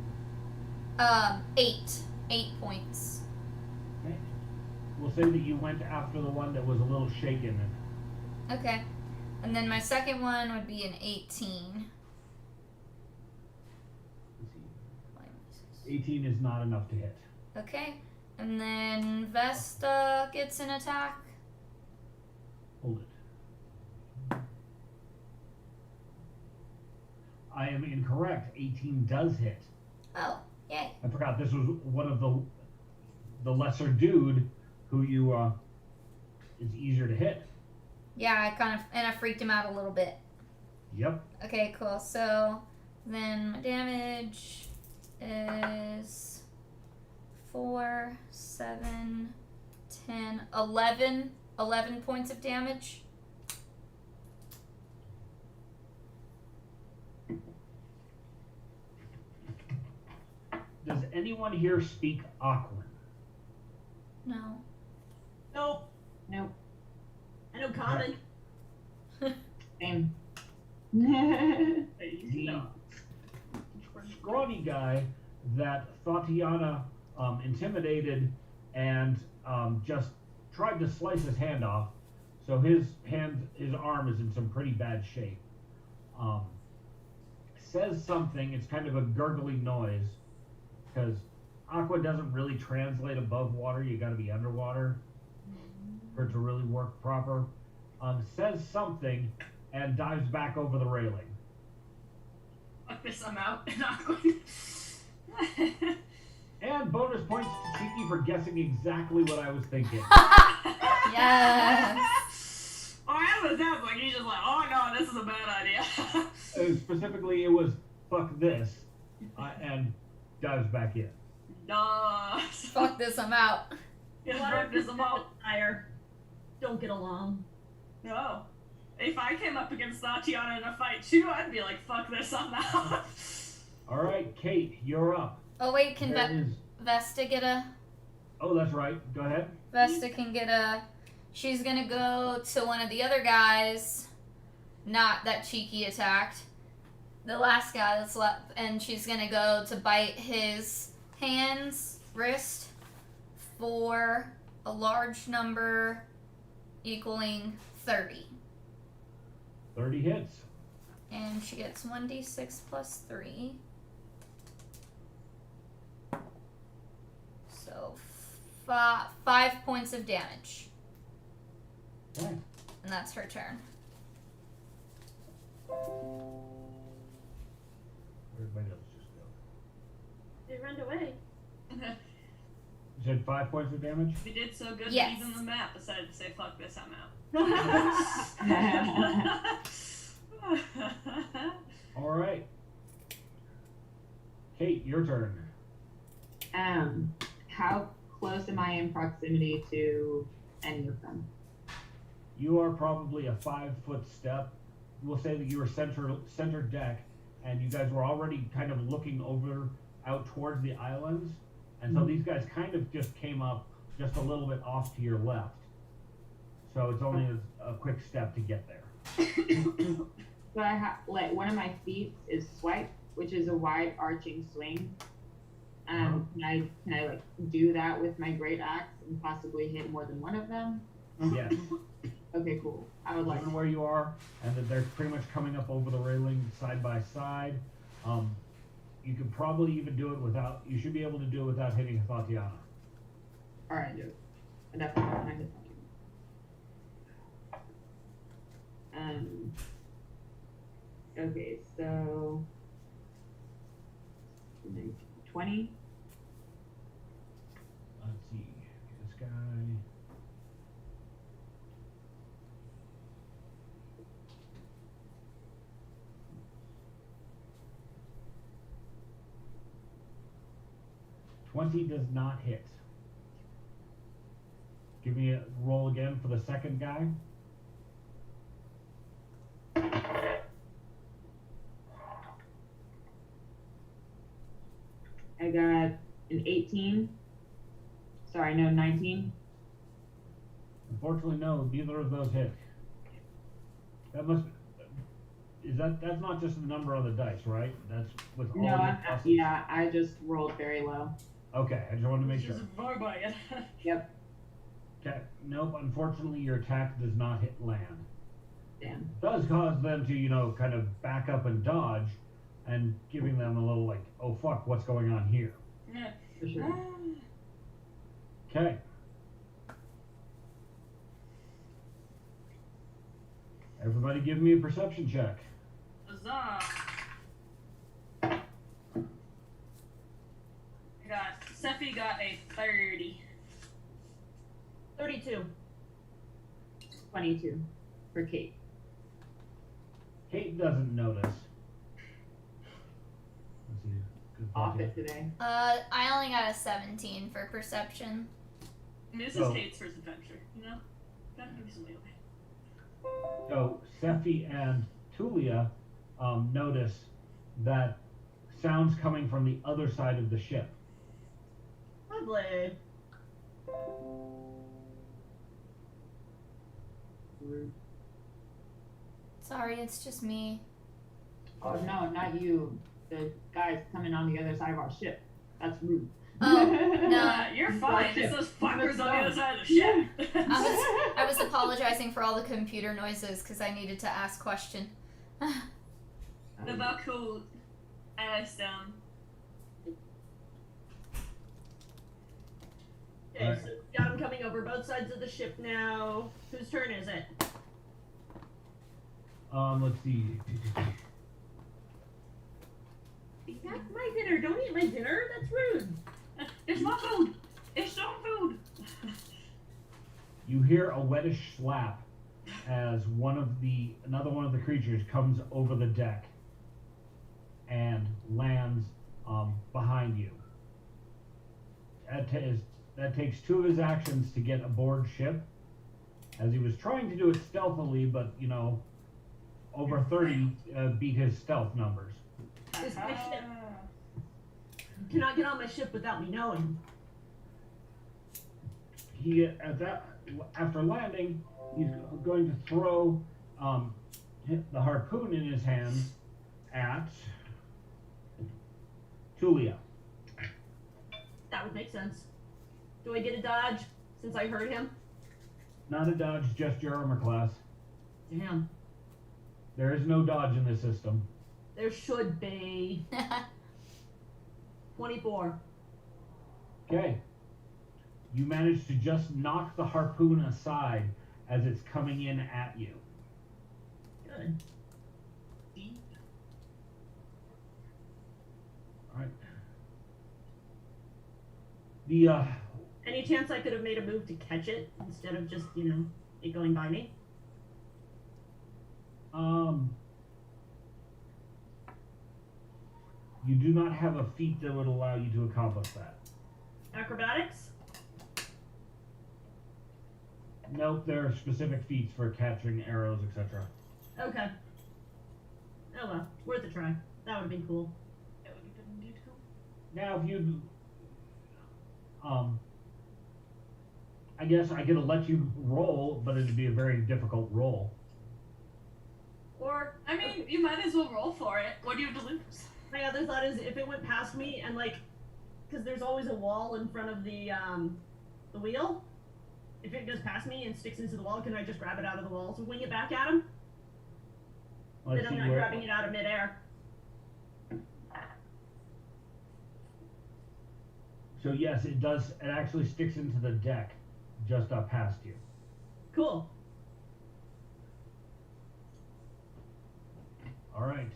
8. 8 points. Okay. We'll say that you went after the one that was a little shaken. Okay. And then my second one would be an 18. 18 is not enough to hit. Okay. And then Vesta gets an attack. Hold it. I am incorrect. 18 does hit. Oh, yay. I forgot this was one of the lesser dude who you is easier to hit. Yeah, I freaked him out a little bit. Yep. Okay, cool. So then my damage is 4, 7, 10, 11. 11 points of damage. Does anyone here speak Aquan? No. Nope. Nope. I know common. Same. The scrawny guy that Tatiana intimidated and just tried to slice his hand off, so his arm is in some pretty bad shape. Says something. It's kind of a gurgling noise because aqua doesn't really translate above water. You got to be underwater for it to really work proper. Says something and dives back over the railing. Fuck this, I'm out. Awkward. And bonus points to Cheeky for guessing exactly what I was thinking. Yes. Oh, I was that like he's just like, oh no, this is a bad idea. Specifically, it was fuck this, and dives back in. No. Fuck this, I'm out. Yeah, What fuck this, I'm out. Fire. Don't get along. No. If I came up against Tatiana in a fight too, I'd be like, fuck this, I'm out. All right, Kate, you're up. Oh wait, can There is- Vesta get a? Oh, that's right. Go ahead. Vesta can get a. She's gonna go to one of the other guys, not that Cheeky attacked. The last guy that's left, and she's gonna go to bite his wrist, for a large number equaling 30. 30 hits. And she gets 1d6 plus 3. So 5 points of damage. Okay. And that's her turn. Where'd my notes just go? They run away. You said 5 points of damage? We did so good Yes. that even the map decided to say, fuck this, I'm out. All right. Kate, your turn. How close am I in proximity to any of them? You are probably a 5-foot step. We'll say that you are center deck, and you guys were already kind of looking over out towards the islands, and so these guys kind of just came up just a little bit off to your left. So it's only a quick step to get there. So I have like one of my feats is swipe, which is a wide arching swing. Can I like do that with my great axe and possibly hit more than one of them? Yes. Okay, cool. I would like. Given where you are, and that they're pretty much coming up over the railing side by side, you could probably even do it without. You should be able to do it without hitting Tatiana. All right, do it. I definitely don't want to hit that. Okay, so 20. Let's see. This guy. $20 does not hit. Give me a roll again for the second guy. I got an 18. Sorry, no, 19. Unfortunately, no, neither of those hit. That must. That's not just the number on the dice, right? That's with all No, your pluses. yeah, I just rolled very low. Okay, I just wanted to make sure. This is barbarian. Yep. Okay, nope. Unfortunately, your attack does not hit land. Damn. It does cause them to, kind of back up and dodge, and giving them a little like, oh fuck, what's going on here? Yeah. For sure. Okay. Everybody, give me a perception check. Huzzah! Sephi got a 30. 32. 22 for Kate. Kate doesn't notice. Let's see. Good Off luck. it today. I only got a 17 for perception. I mean, this So- is Kate's first adventure, you know? Gotta give some leeway. So Sephi and Tulia notice that sounds coming from the other side of the ship. Lovely. Sorry, it's just me. Oh no, not you. The guys coming on the other side of our ship. That's rude. Oh, no. You're fine. Watch It's it. those fuckers on the Let's other side of the ship. I was apologizing for all the computer noises because I needed to ask question. About cool ass down. Okay, Right. so we've got them coming over both sides of the ship now. Whose turn is it? Let's see. That's my dinner. Don't eat my dinner. That's rude. It's my food. It's some food. You hear a wettish slap as another one of the creatures comes over the deck and lands behind you. That takes two of his actions to get aboard ship, as he was trying to do it stealthily, but over 30 beat his stealth numbers. Is my ship? You cannot get on my ship without me knowing. He after landing, he's going to throw the harpoon in his hand at Tulia. That would make sense. Do I get a dodge since I heard him? Not a dodge, just your armor class. Damn. There is no dodge in this system. There should be. 24. Okay. You manage to just knock the harpoon aside as it's coming in at you. Good. Alright. The Any chance I could have made a move to catch it instead of just, it going by me? you do not have a feat that would allow you to accomplish that. Acrobatics? Nope, there are specific feats for catching arrows, etc. Okay. Oh well, worth a try. That would have been cool. That would have been indeed cool. Now, if you, I guess I could let you roll, but it'd be a very difficult roll. Or, I mean, you might as well roll for it. What do you have to lose? my other thought is if it went past me and like, because there's always a wall in front of the wheel. If it goes past me and sticks into the wall, can I just grab it out of the wall to wing it back at him? Let's Then I'm see not where. grabbing it out of midair. So yes, it does. It actually sticks into the deck, just up past you. Cool. All right.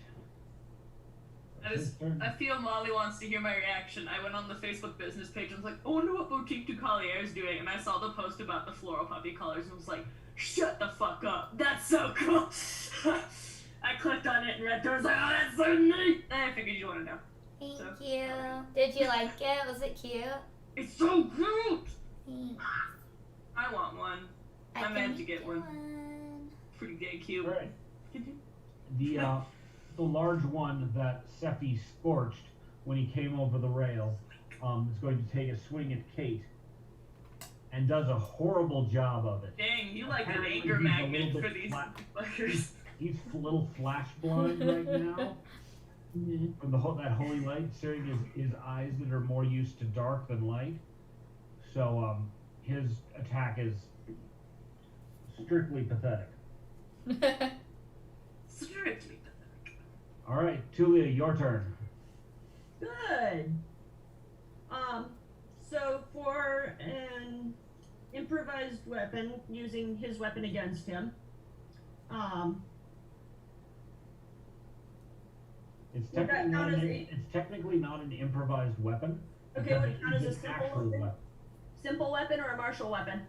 I feel Molly wants to hear my reaction. I went on the Facebook business page and was like, I wonder what Boutique du Collier is doing. And I saw the post about the floral puppy colors and was like, shut the fuck up. That's so cool. I clicked on it and read through. I was like, oh, that's so neat. And I figured you want to know. Thank So, you. Did you like it? Was it cute? It's so cute. Thanks. I want one. I can meant to make get you one. Pretty gay cute. All right. The large one that Sephi scorched when he came over the rail is going to take a swing at Kate and does a horrible job of it. Dang, you like an Apparently anger he's a magnet little for bit these flat. fuckers. He's a little flash blind right now from that holy light staring his eyes that are more used to dark than light. So his attack is strictly pathetic. Strictly pathetic. All right, Tulia, your turn. Good. So for an improvised weapon, using his weapon against him, It's Would that technically count as it's technically not an improvised weapon. Okay, because would it count as a it's an simple actual weapon? Simple weapon or a martial weapon?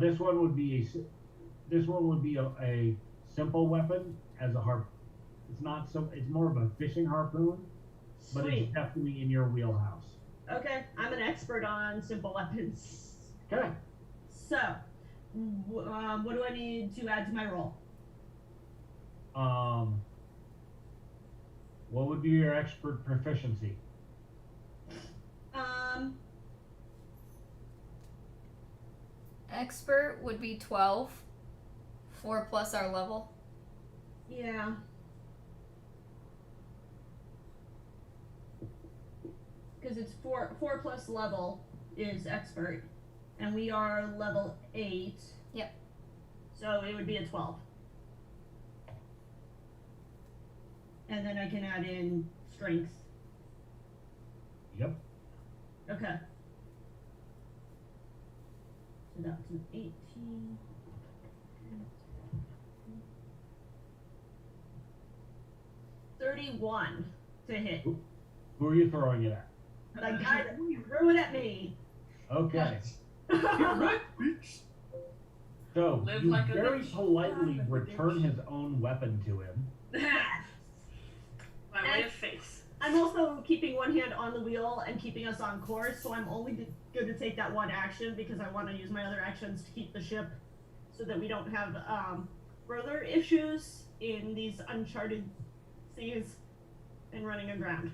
This one would be a simple weapon as a harp. It's not so. It's more of a fishing harpoon, but Sweet. it's definitely in your wheelhouse. Okay, I'm an expert on simple weapons. Okay. So, what do I need to add to my roll? What would be your expert proficiency? Expert would be 12. 4 plus our level. Yeah. Because it's four plus level is expert, and we are level 8. Yep. So it would be a 12. And then I can add in strength. Yep. Okay. So that's an 18. $31 to hit. Who are you throwing it at? The guy that threw it at me. Okay. Right, bitch. So Live you like a very bitch. politely Live like a return bitch. his own weapon to him. My way of face. I'm also keeping one hand on the wheel and keeping us on course, so I'm only going to take that one action because I want to use my other actions to keep the ship so that we don't have further issues in these uncharted seas and running aground.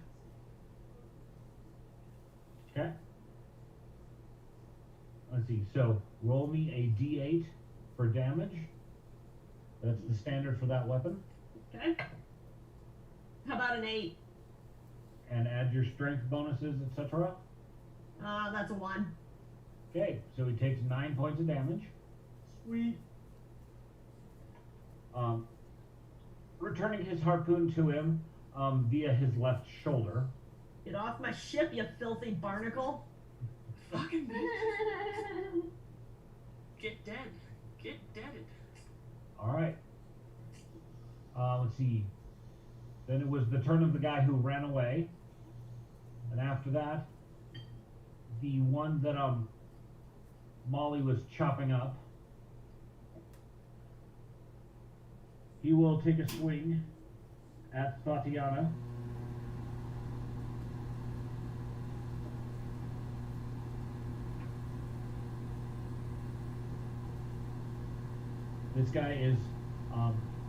Okay. Let's see. So roll me a D8 for damage. That's the standard for that weapon. Okay? How about an 8? And add your strength bonuses, etc. That's a 1. Okay, so he takes 9 points of damage. Sweet. Returning his harpoon to him via his left shoulder. Get off my ship, you filthy barnacle. Fucking bitch. Get dead. Get deaded. All right. Let's see. Then it was the turn of the guy who ran away. And after that, the one that Molly was chopping up. He will take a swing at Tatiana. This guy is,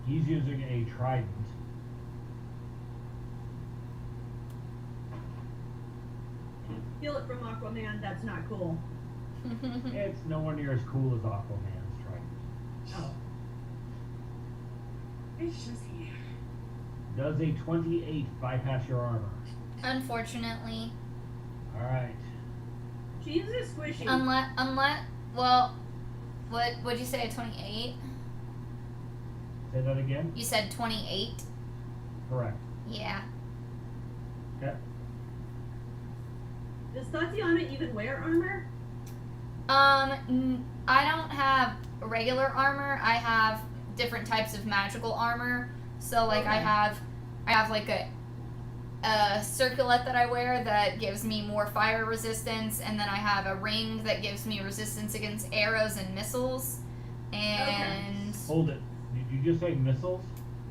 he's using a trident. steal it from Aquaman, that's not cool. It's nowhere near as cool as Aquaman's trident. Oh. It's just here. Does a 28 bypass your armor? Unfortunately. Alright. Jesus squishy. Well, what'd you say, 28? Say that again? You said 28? Correct. Yeah. Okay. Does Tatiana even wear armor? I don't have regular armor. I have different types of magical armor. So, like, Okay. I have like a circlet that I wear that gives me more fire resistance, and then I have a ring that gives me resistance against arrows and missiles. And Hold it. Did you just say missiles?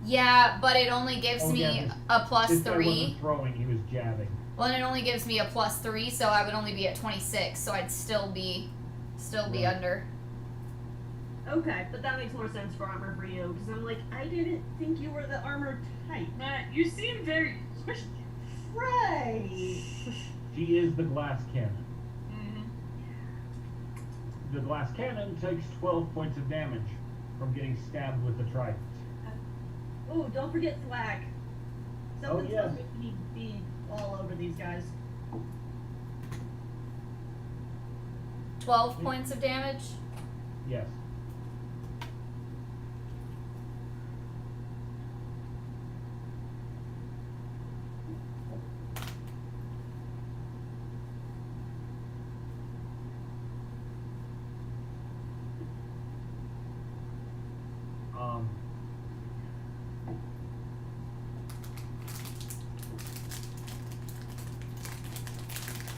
yeah, but it only gives Oh, me yeah, a plus This guy 3. wasn't throwing, he was jabbing. Well, and it only gives me a plus 3, so I would only be at 26, so I'd still be Right. under. Okay, but that makes more sense for armor for you, because I'm like, I didn't think you were the armor type. You seem very squishy. Right. She is the glass cannon. Mm-hmm. The glass cannon takes 12 points of damage from getting stabbed with the trident. Oh, don't forget thwack. Something yes. tells me he'd be all over these guys. 12 points of damage? Yes.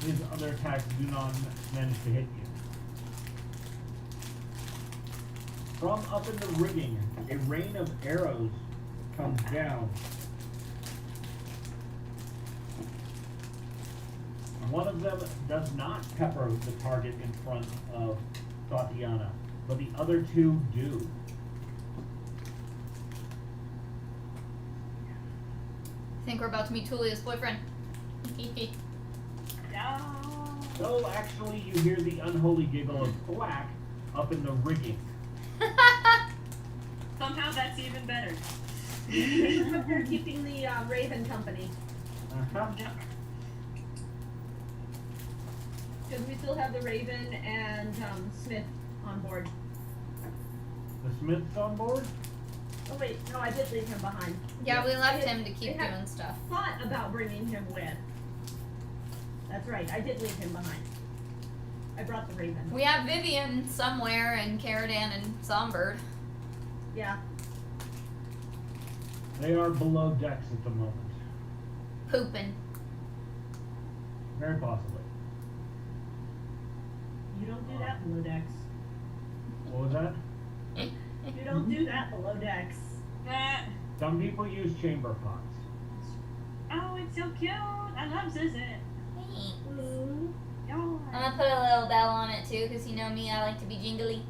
His other attacks do not manage to hit you. From up in the rigging, a rain of arrows comes down. One of them does not pepper the target in front of Tatiana, but the other two do. I think we're about to meet Tulia's boyfriend. No. So actually you hear the unholy giggle of thwack up in the rigging. Somehow that's even better. They're keeping the Raven company, Uh-huh. Yeah. because we still have the Raven and Smith on board. The Smith's on board? Oh wait, no, I did leave him behind. Yeah, we left They- him to keep they have doing stuff. Thought about bringing him with. That's right, I did leave him behind. I brought the Raven. We have Vivian somewhere, and Caradan and Songbird. Yeah. They are below decks at the moment. Pooping. Very possibly. You don't do that below decks. What was that? You don't do that below decks. Some people use chamber pots. Oh, it's so cute. I love Zizit. Mm. Yo. I'm gonna put a little bell on it too, because you know me, I like to be jingly.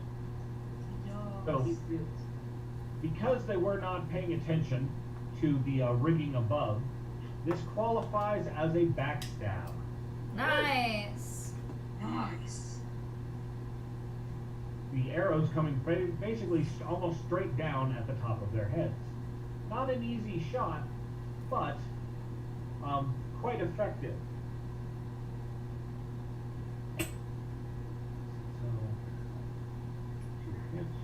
So, because they were not paying attention to the rigging above, this qualifies as a backstab. Nice. Nice. The arrows coming basically almost straight down at the top of their heads. Not an easy shot, but quite effective. So, 2 hits.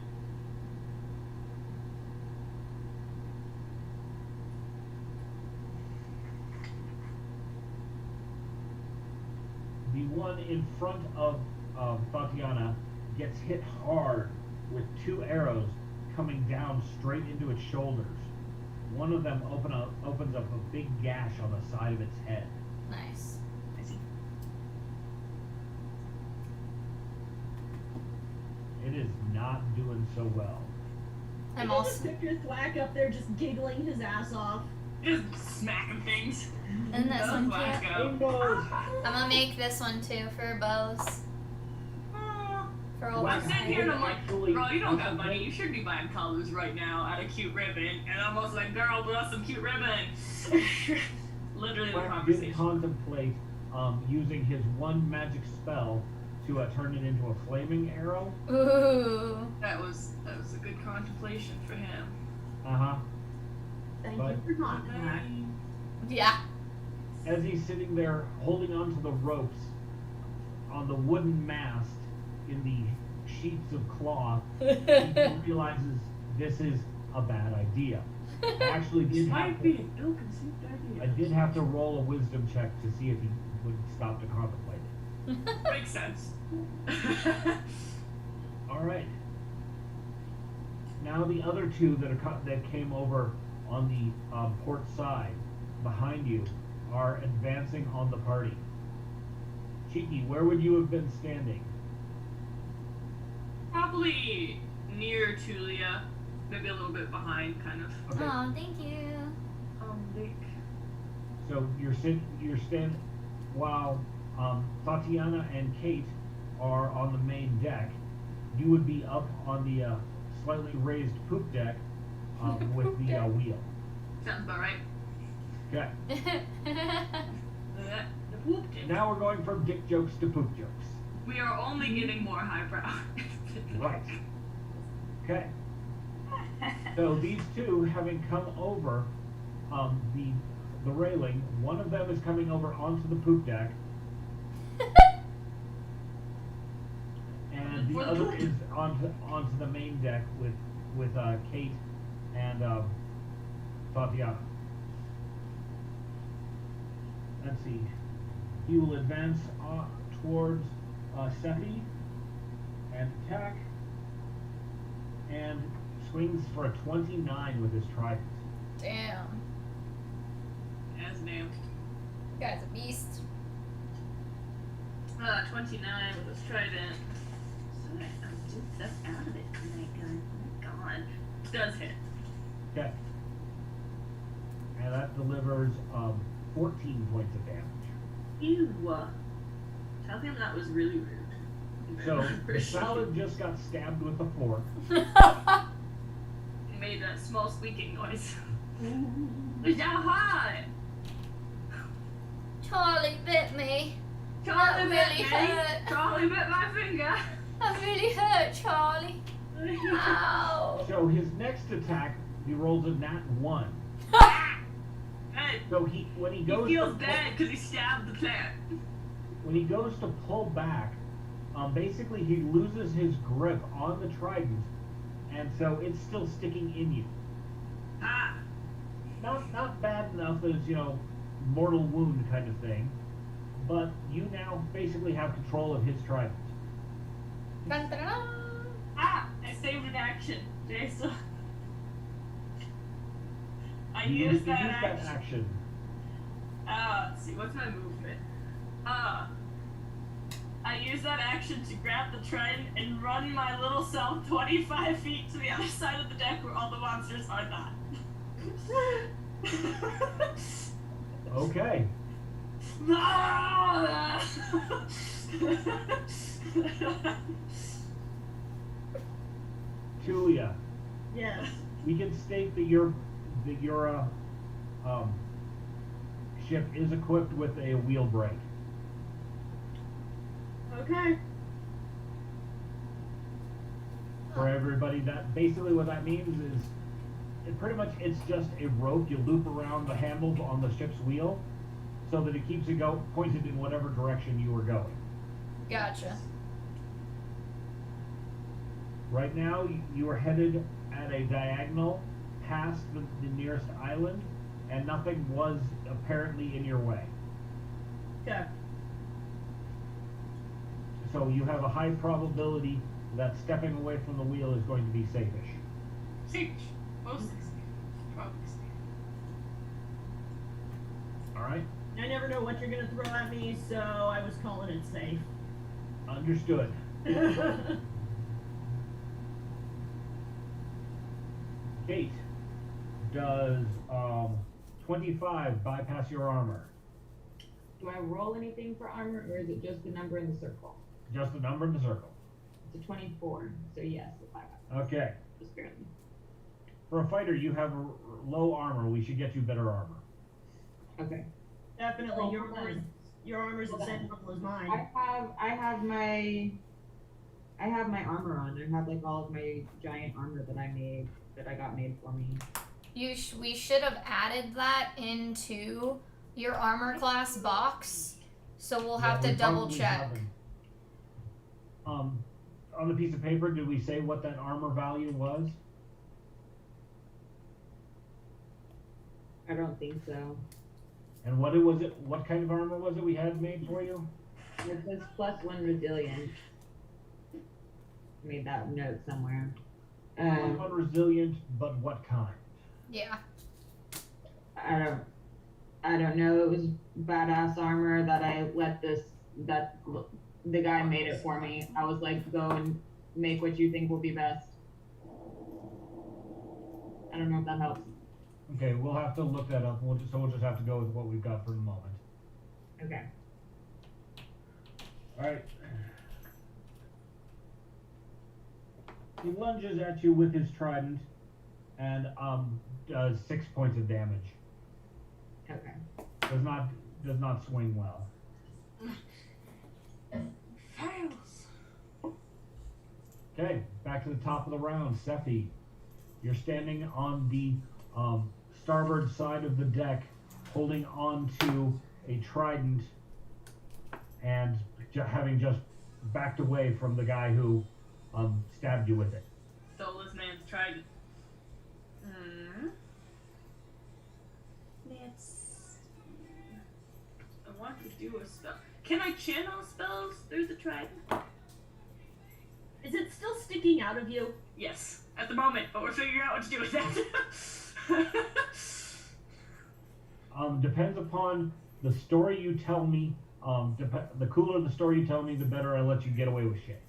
The one in front of Tatiana gets hit hard with 2 arrows coming down straight into its shoulders. One of them opens up a big gash on the side of its head. Nice. I see. It is not doing so well. I'm I also. just picture Thwack up there just giggling his ass off. Just smacking things. And this one Black too. out. Windows! I'm gonna make this one too for bows. For old Wow. I'm sitting here and I'm like, Actually, bro, you don't got money. You should be buying colors right now at a cute ribbon. And I'm almost like, girl, bro, some cute ribbon. Literally the Black did conversation. contemplate using his one magic spell to turn it into a flaming arrow. Ooh. That was a good contemplation for him. Uh-huh. Thank But- you for not that. Yeah. As he's sitting there holding onto the ropes on the wooden mast in the sheets of cloth, he realizes this is a bad idea. I actually did have Might to, be an ill-conceived idea. I did have to roll a wisdom check to see if he would stop to contemplate it. Makes sense. All right. Now the other two that came over on the port side behind you are advancing on the party. Cheeky, where would you have been standing? Probably near Tulia, maybe a little bit behind, kind of. Okay. Oh, thank you. Nick. So you're standing while Tatiana and Kate are on the main deck. You would be up on the slightly raised poop deck with the wheel. Sounds about right. Okay. The poop dick. Now we're going from dick jokes to poop jokes. We are only getting more highbrow. Right. Okay. So these two, having come over the railing, one of them is coming over onto the poop deck, and the other is onto the main deck with Kate and Tatiana. Let's see. He will advance towards Seppi and attack, and swings for a 29 with his trident. Damn. As named. Guy's a beast. 29 with his trident. So I did stuff out of it tonight, guys. Oh my god. Does hit. Okay. And that delivers 14 points of damage. Ew. Tell him that was really rude. So the salad just got stabbed with a fork. It made a small squeaking noise. It's now high! Charlie bit me. Charlie That bit really me! hurt. Charlie bit my finger! That really hurt, Charlie. Ow. So his next attack, he rolls a nat 1. Hey, So when he goes he feels to bad because he stabbed the plant. when he goes to pull back, basically he loses his grip on the trident, and so it's still sticking in you. Ah! Not bad enough that it's, mortal wound kind of thing, but you now basically have control of his trident. Dun, dun, dun. Ah! I saved an action, Jason. I You used that that action. action. Let's see, what's my movement? I use that action to grab the trident and run my little self 25 feet to the other side of the deck where all the monsters are not. Okay. Julia, Yes. we can state that your ship is equipped with a wheel brake. Okay. For everybody, that basically what that means is it's just a rope you loop around the handles on the ship's wheel so that it keeps it pointed in whatever direction you are going. Gotcha. Right now you are headed at a diagonal past the nearest island, and nothing was apparently in your way. Okay. So you have a high probability that stepping away from the wheel is going to be safe-ish. Safe. Mostly safe. Probably safe. Alright? I never know what you're gonna throw at me, so I was calling it safe. Understood. Kate, does 25 bypass your armor? Do I roll anything for armor, or is it just the number in the circle? Just the number in the circle. It's a 24, so yes, if I Okay. just barely. For a fighter, you have low armor. We should get you better armor. Okay. Definitely, Roll you're for worth one. Your armor's the same level as mine. I have my armor on. I have like all of my giant armor that I got made for me. We should have added that into your armor class box. So we'll have to we double probably check. haven't. On the piece of paper, did we say what that armor value was? I don't think so. And what was it? What kind of armor was it we had made for you? It says +1 resilient. Made that note somewhere. One resilient, but what kind? Yeah. I don't know. It was badass armor that I let the guy made it for me. I was like, go and make what you think will be best. I don't know if that helps. Okay, we'll have to look that up. We'll just have to go with what we've got for the moment. Okay. All right. He lunges at you with his trident and does 6 points of damage. Okay. Does not swing well. Fails. Okay, back to the top of the round. Sephi, you're standing on the starboard side of the deck, holding on to a trident and having just backed away from the guy who stabbed you with it. Stole this man's trident. Let's. I want to do a spell. Can I channel spells through the trident? Is it still sticking out of you? Yes, at the moment, but we're figuring out what to do with that. Depends upon the story you tell me. The cooler the story you tell me, the better I let you get away with shit.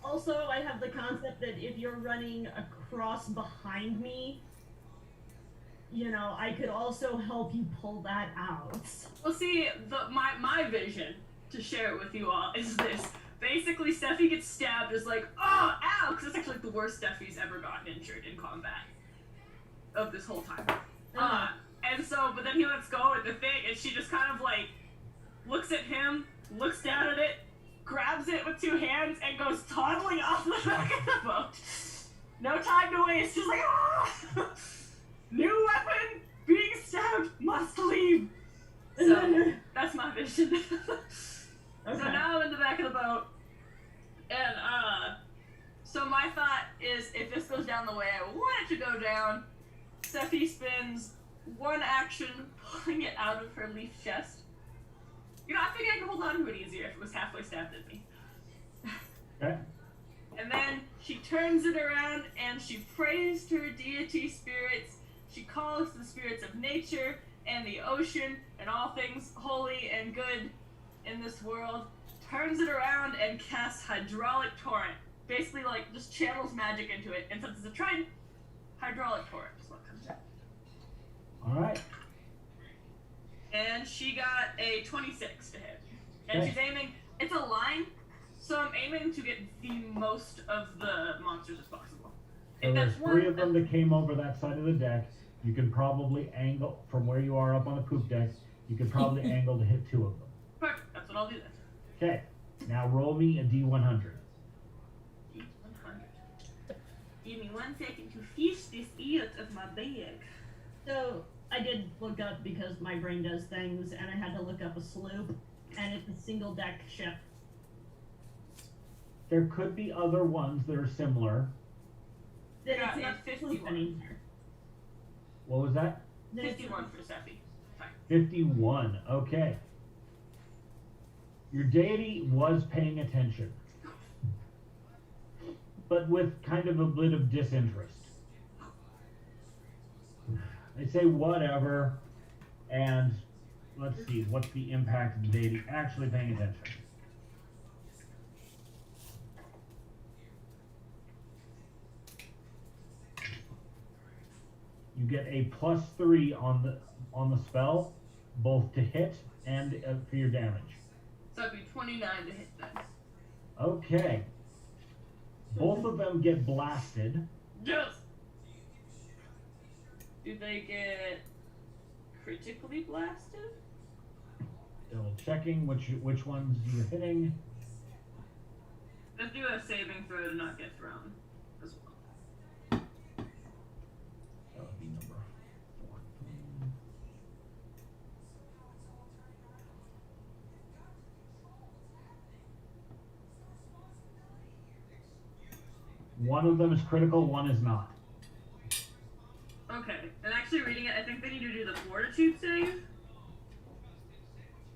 Also, I have the concept that if you're running across behind me, you know, I could also help you pull that out. Well, see, my vision to share it with you all is this. Basically, Steffi gets stabbed, is like, oh, ow, because that's actually like the worst Steffi's ever gotten injured in combat of this whole time. And so, but then he lets go at the thing, and she just kind of like looks at him, looks down at it, grabs it with 2 hands, and goes toddling off the back of the boat. No time to waste, just like, ah! New weapon, being stabbed, must leave. So, that's my vision. Okay. So now I'm in the back of the boat, and so my thought is, if this goes down the way I want it to go down, Steffi spends 1 action pulling it out of her leaf chest. You know, I think I could hold on to it easier if it was halfway stabbed at me. Okay. And then she turns it around and she prays to her deity spirits. She calls the spirits of nature and the ocean and all things holy and good in this world. Turns it around and casts hydraulic torrent. Basically, like, just channels magic into it. And since it's a trident, hydraulic torrent is what comes out. All right. And she got a 26 to hit. And Okay. she's aiming, it's a line, so I'm aiming to get the most of the monsters as possible. So If there's that's 3 one, of them that came over that side of the deck. You can probably angle from where you are up on the poop deck. You can probably angle to hit 2 of them. perfect, that's what I'll do then. Okay. Now roll me a D100. D100. Give me 1 second to fish this out of my bag. So I did look up because my brain does things, and I had to look up a sloop, and it's a single deck ship. There could be other ones that are similar. That Yeah, it's not it's 51. sloop anymore. What was that? That it's- 51 for Steffi. Fine. 51. Okay. Your deity was paying attention, but with kind of a bit of disinterest. They say whatever, and let's see, what's the impact of the deity actually paying attention? You get a +3 on the spell, both to hit and for your damage. So it'd be 29 to hit then. Okay. Both of them get blasted. Yes! Do they get critically blasted. Still checking which ones you're hitting. Let's do a saving throw to not get thrown as well. That would be number 14. One of them is critical, one is not. Okay, and actually reading it, I think they need to do the fortitude save.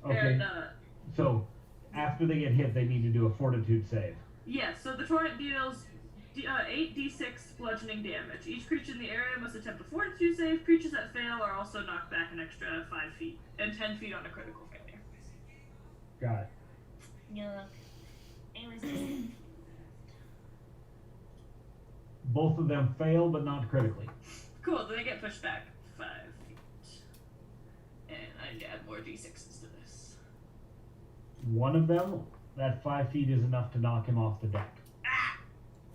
Okay, And, so after they get hit, they need to do a fortitude save. yes, so the torrent deals 8d6 bludgeoning damage. Each creature in the area must attempt a fortitude save. Creatures that fail are also knocked back an extra 5 feet and 10 feet on a critical failure. Got it. Yeah. Both of them fail, but not critically. Cool, then they get pushed back 5 feet. And I need to add more d6s to this. One of them, that 5 feet is enough to knock him off the deck.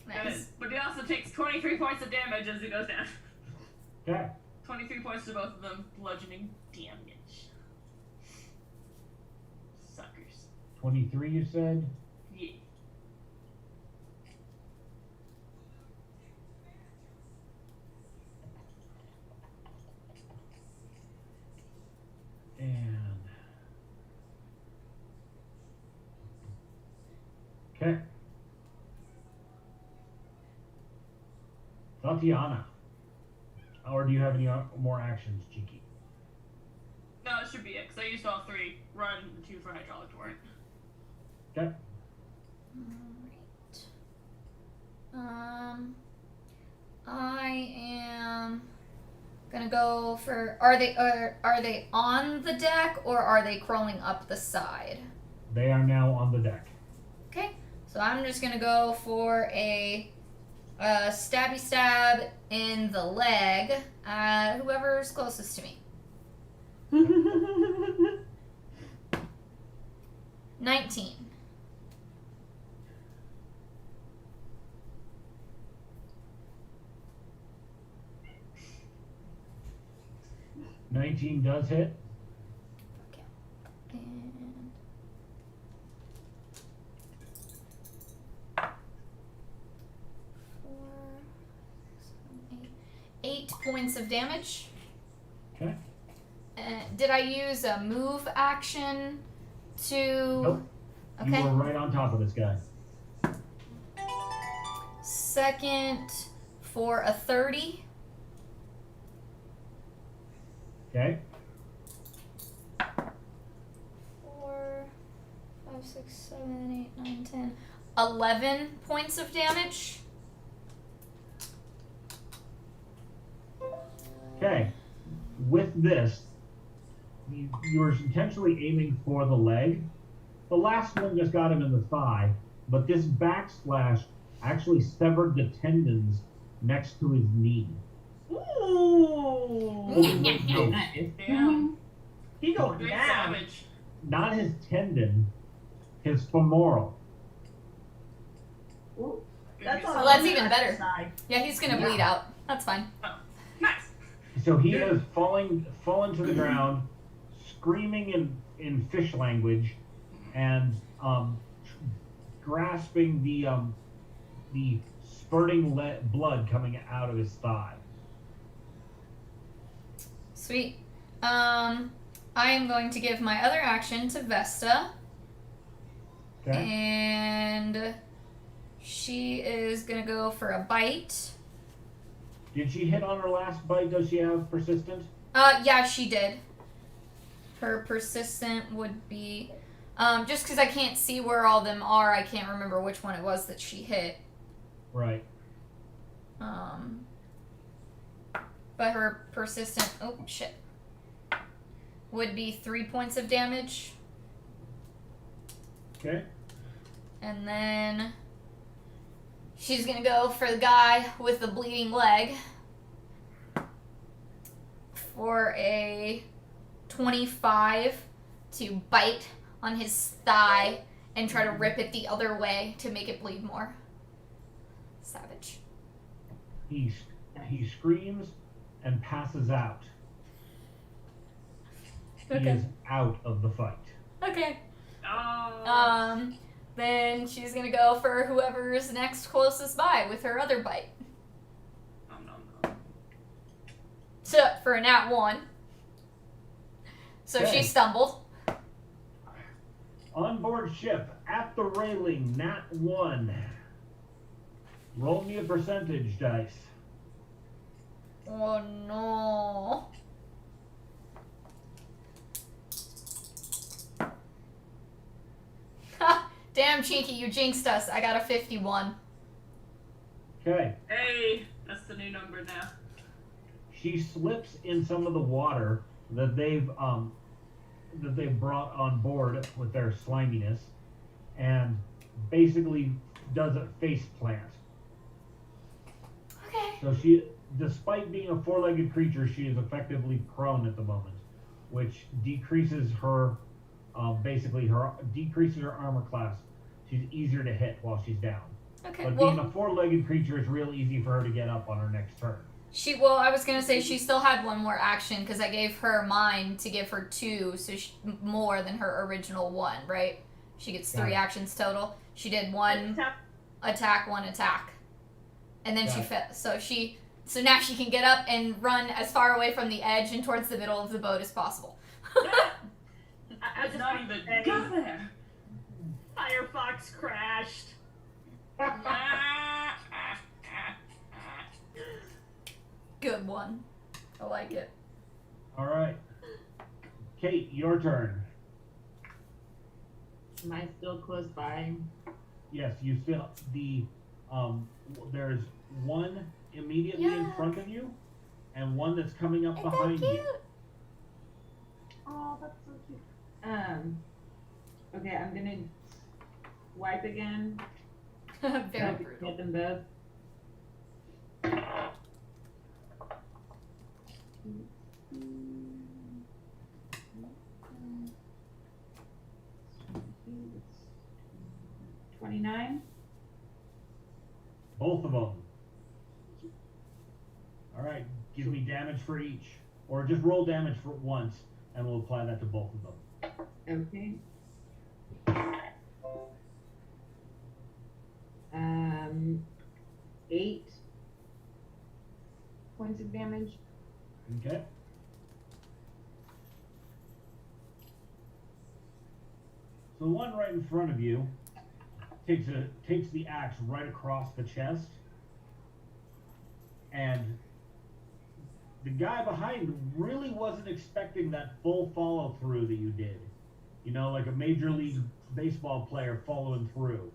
Good. Nice. But he also takes 23 points of damage as he goes down. Okay. 23 points to both of them, bludgeoning damage. Suckers. 23, you said? Yeah. And... okay. Tatiana. Or do you have any more actions, Cheeky? No, it should be it, because I used all 3. Run, 2 for hydraulic torrent. Okay. Alright. I am gonna go for. Are they on the deck or are they crawling up the side? They are now on the deck. Okay, so I'm just gonna go for a stabby stab in the leg at whoever's closest to me. 19. $19 does hit. Okay. And 4, 7, 8 points of damage. Okay. Did I use a move action to? Nope. Okay. You were right on top of this guy. Second for a 30. Okay. 4, 5, 6, 7, 8, 9, 10. 11 points of damage. Okay. With this, you were intentionally aiming for the leg. The last one just got him in the thigh, but this backslash actually severed the tendons next to his knee. Ooh. Damn. He going Great down. savage. Not his tendon, his femoral. Ooh. That's Good on Well, that's the even left better. side. Yeah, he's gonna bleed out. That's fine. Nice. So he is fallen to the ground, screaming in fish language, and grasping the spurting blood coming out of his thigh. Sweet. I am going to give my other action to Vesta. Okay. And she is gonna go for a bite. Did she hit on her last bite? Does she have persistent? Yeah, she did. Her persistent would be, just because I can't see where all them are, I can't remember which one it was that she hit. Right. But her persistent, oh shit, would be 3 points of damage. Okay. And then she's gonna go for the guy with the bleeding leg for a 25 to bite on his thigh and try to rip it the other way to make it bleed more. Savage. He screams and passes out. He Okay. is out of the fight. Okay. Oh. Then she's gonna go for whoever's next closest by with her other bite. Nom, nom, nom. So for a nat 1. So Okay. she stumbled. On board ship, at the railing, nat 1. Roll me a percentage dice. Oh no. Ha! Damn, Cheeky, you jinxed us. I got a 51. Okay. Hey, that's the new number now. She slips in some of the water that they've brought on board with their sliminess, and basically does a face plant. Okay. So she, despite being a 4-legged creature, she is effectively prone at the moment, which decreases her, decreases her armor class. She's easier to hit while she's down. Okay. But Well, being a 4-legged creature is real easy for her to get up on her next turn. I was gonna say she still had one more action because I gave her mine to give her 2, so more than her original 1, right? She gets 3 Got it. actions total. She did 1 attack, 1 attack, and then Got she it. fell. So now she can get up and run as far away from the edge and towards the middle of the boat as possible. I I've just not want to even say, got there. Firefox crashed. Good one. I like it. All right. Kate, your turn. Am I still close by? Yes, you still there's one immediately in Yeah. front of you, and one that's coming up It's so behind cute. you. Oh, that's so cute. Okay, I'm gonna wipe again. so I Very can brutal. Get them both. $29. Both of them. All right, give me damage for each, or just roll damage for once, and we'll apply that to both of them. Okay. 8 points of damage. Okay. So the one right in front of you takes the axe right across the chest, and the guy behind really wasn't expecting that full follow through that you did. You know, like a Major League Baseball player following through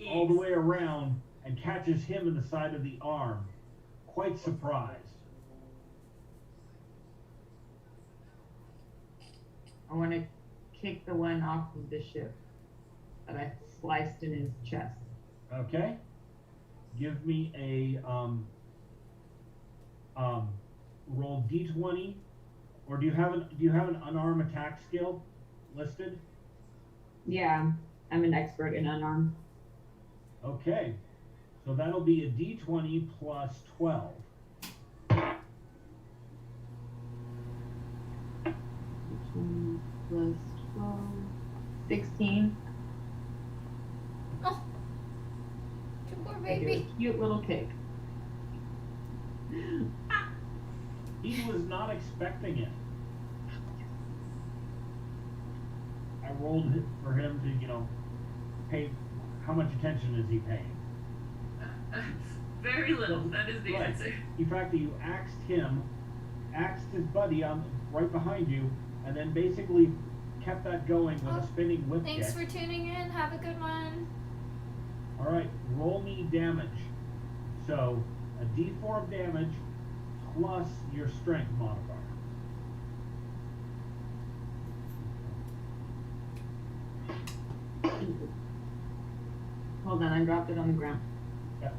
all the way around, and catches him in the side of the arm. Quite surprised. I want to kick the one off of the ship that I sliced in his chest. Okay. Give me a roll d20, or do you have an unarmed attack skill listed? Yeah, I'm an expert in unarmed. Okay. So that'll be a d20 plus 12. Plus 12. 16. Oh, you poor I do baby. a cute little kick. He was not expecting it. I rolled for him to, pay. How much attention is he paying? Very little. That is the Right. answer. In fact, you axed his buddy on right behind you, and then basically kept that going with Oh, a spinning whip Thanks kick. for tuning in. Have a good one. All right, roll me damage. So a d4 of damage plus your strength modifier. Hold on, I dropped it on the ground. Yeah.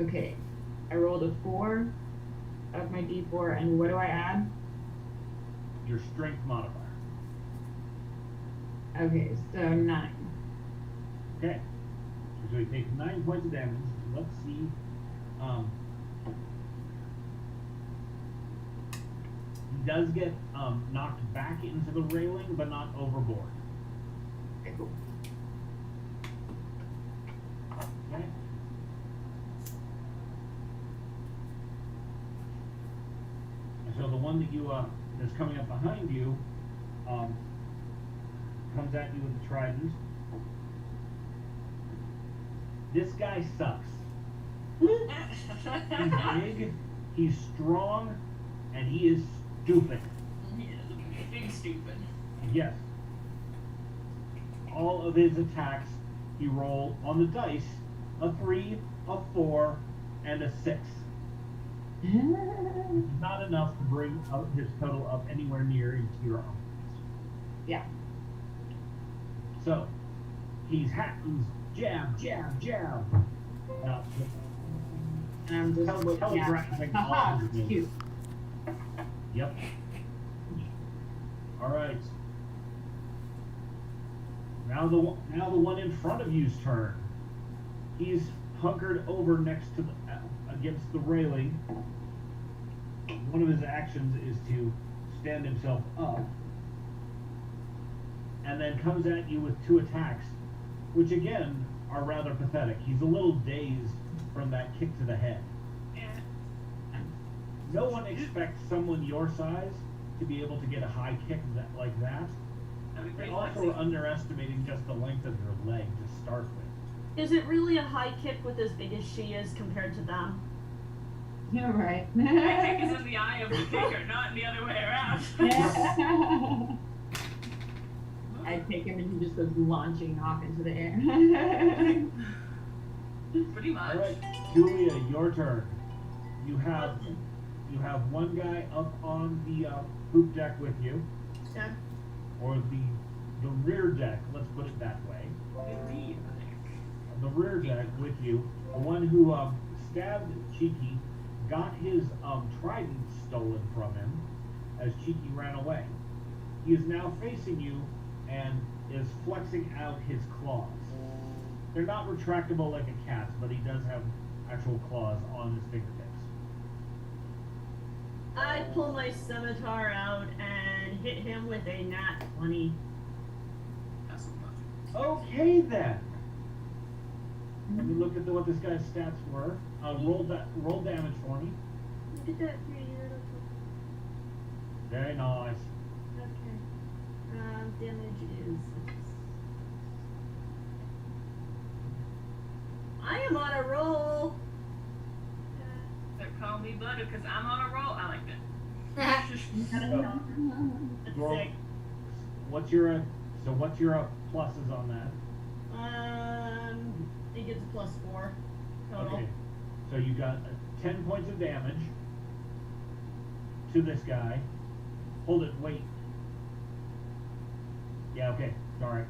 Okay, I rolled a 4 of my d4, and what do I add? Your strength modifier. Okay, so 9. Okay. So he takes 9 points of damage. Let's see. He does get knocked back into the railing, but not overboard. Okay, cool. Okay. And so the one that you that's coming up behind you comes at you with the trident. This guy sucks. He's big, he's strong, and he is stupid. He is big stupid. Yes. All of his attacks, he rolled on the dice a 3, a 4, and a 6. Not enough to bring up his total up anywhere near into your own. Yeah. So, he's jab, jab, jab. Not And I'm just looking at. telegraphing all Haha, his moves. cute. Yep. All right. Now the one in front of you's turn. He's hunkered over next to against the railing. One of his actions is to stand himself up, and then comes at you with 2 attacks, which again are rather pathetic. He's a little dazed from that kick to the head. Yeah. No one expects someone your size to be able to get a high kick like that. That'd be They pretty also flexy. are underestimating just the length of your leg to start with. Is it really a high kick with as big as she is compared to them? You're right. My kick is in the eye of the kicker, not the other way around. I take him and he just goes launching off into the air. Pretty much. All right, Julia, your turn. You have one guy up on the poop deck with you, Okay. or the rear deck. Let's put it that way. The rear deck with you. The one who stabbed Cheeky got his trident stolen from him as Cheeky ran away. He is now facing you and is flexing out his claws. They're not retractable like a cat's, but he does have actual claws on his fingertips. I pull my scimitar out and hit him with a nat 20. That's so much. Okay then. Let me look at what this guy's stats were. Roll damage for me. Look at that beautiful. Very nice. Okay. Damage is 6. I am on a roll. They're calling me butter because I'm on a roll. I like that. That's Roll. 6. What's your pluses on that? He gets a +4 total. Okay. So you got 10 points of damage to this guy. Hold it, wait. Yeah, okay. Sorry.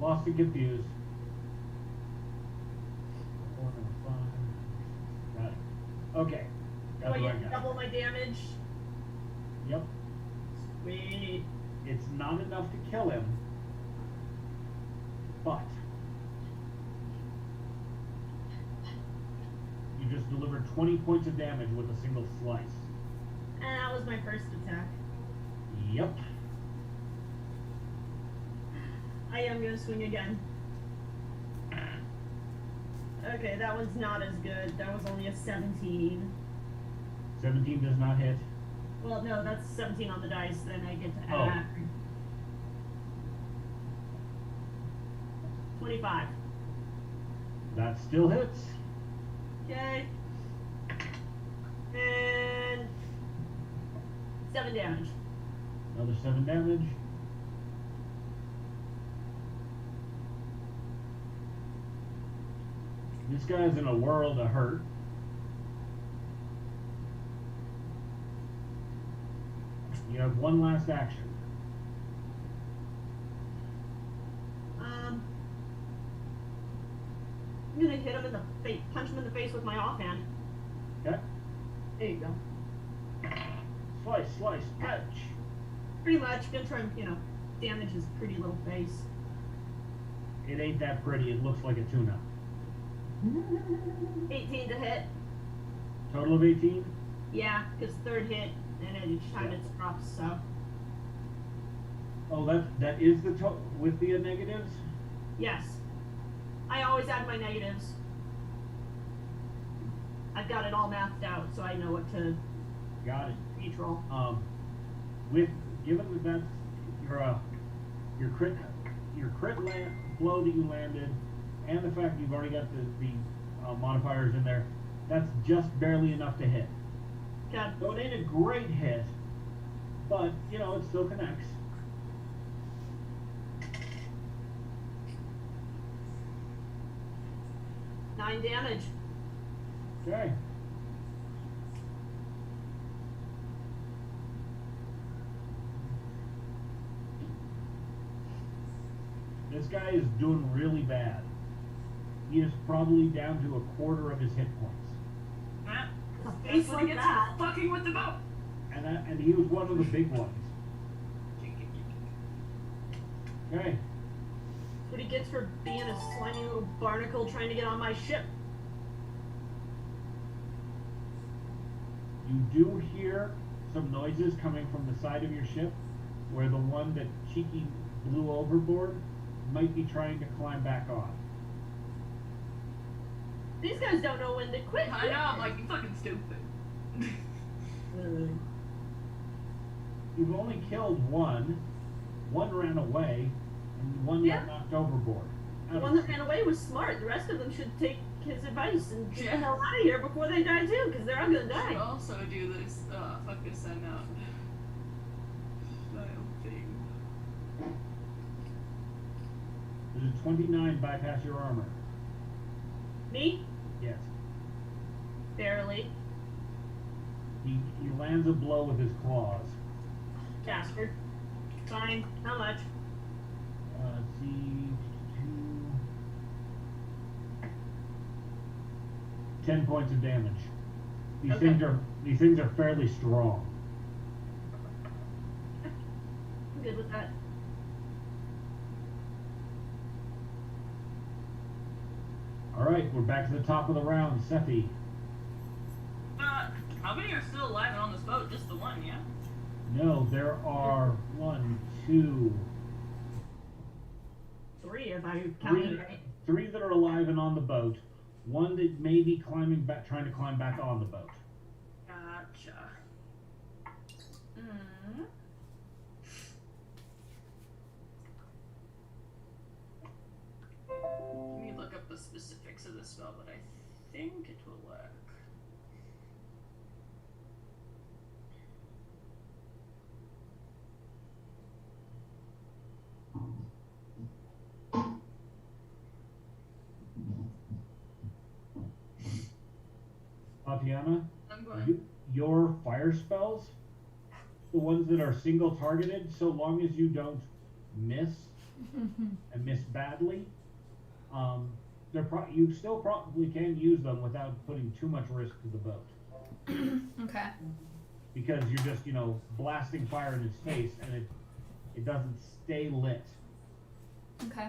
Lost and confused. 4, 5. Got it. Okay. Do Got I the right get guy. double my damage? Yep. Sweet. It's not enough to kill him, but you just delivered 20 points of damage with a single slice. And that was my first attack. Yep. I am gonna swing again. Okay, that one's not as good. That was only a 17. 17 does not hit. Well, no, that's 17 on the dice, then I get to Oh. add 25. That still hits. Okay. And 7 damage. Another 7 damage. This guy's in a world of hurt. You have one last action. I'm gonna hit him in the face, punch him in the face with my offhand. Okay? There you go. Slice, slice, punch. Pretty much, gonna try and, damage his pretty little face. It ain't that pretty. It looks like a tuna. 18 to hit. Total of 18? Yeah, because third hit, and then each time Yeah. it drops, so. Oh, that is the with the negatives? Yes. I always add my negatives. I've got it all mapped out, so I know what to Got it. each roll. Given that that's your crit blow that you landed, and the fact you've already got the modifiers in there, that's just barely enough to hit. Okay. So it ain't a great hit, but you know it still connects. Nine damage. Okay. This guy is doing really bad. He is probably down to a quarter of his hit points. Matt, Face that's what like he gets that. for fucking with the boat. And he was one of the big ones. Okay. That's what he gets for being a slimy little barnacle trying to get on my ship. You do hear some noises coming from the side of your ship, where the one that Cheeky blew overboard might be trying to climb back on. These guys don't know when to quit. I know, I'm like, you fucking stupid. You've only killed one. One ran away, and one Yeah. got knocked overboard. The one that ran away was smart. The rest of them should take his advice and get the hell out of here before they die too, because they're all gonna Should die. also do this, fuck this sign out. Style thing. There's a 29 bypass your armor. Me? Yes. Barely. He lands a blow with his claws. Bastard. Fine. How much? Let's see. 10 points of damage. These Okay. things are fairly strong. I'm good with that. All right, we're back to the top of the round. Sephi. How many are still alive and on this boat? Just the one, yeah? No, there are 1, 2, 3 if I counted right. 3 that are alive and on the boat. One that may be trying to climb back on the boat. Gotcha. Let me look up the specifics of the spell, but I think it will work. Tatiana, I'm going. your fire spells, the ones that are single targeted, so long as you don't miss and miss badly, you still probably can use them without putting too much risk to the boat. Okay. Because you're just, blasting fire in its face and it doesn't stay lit. Okay.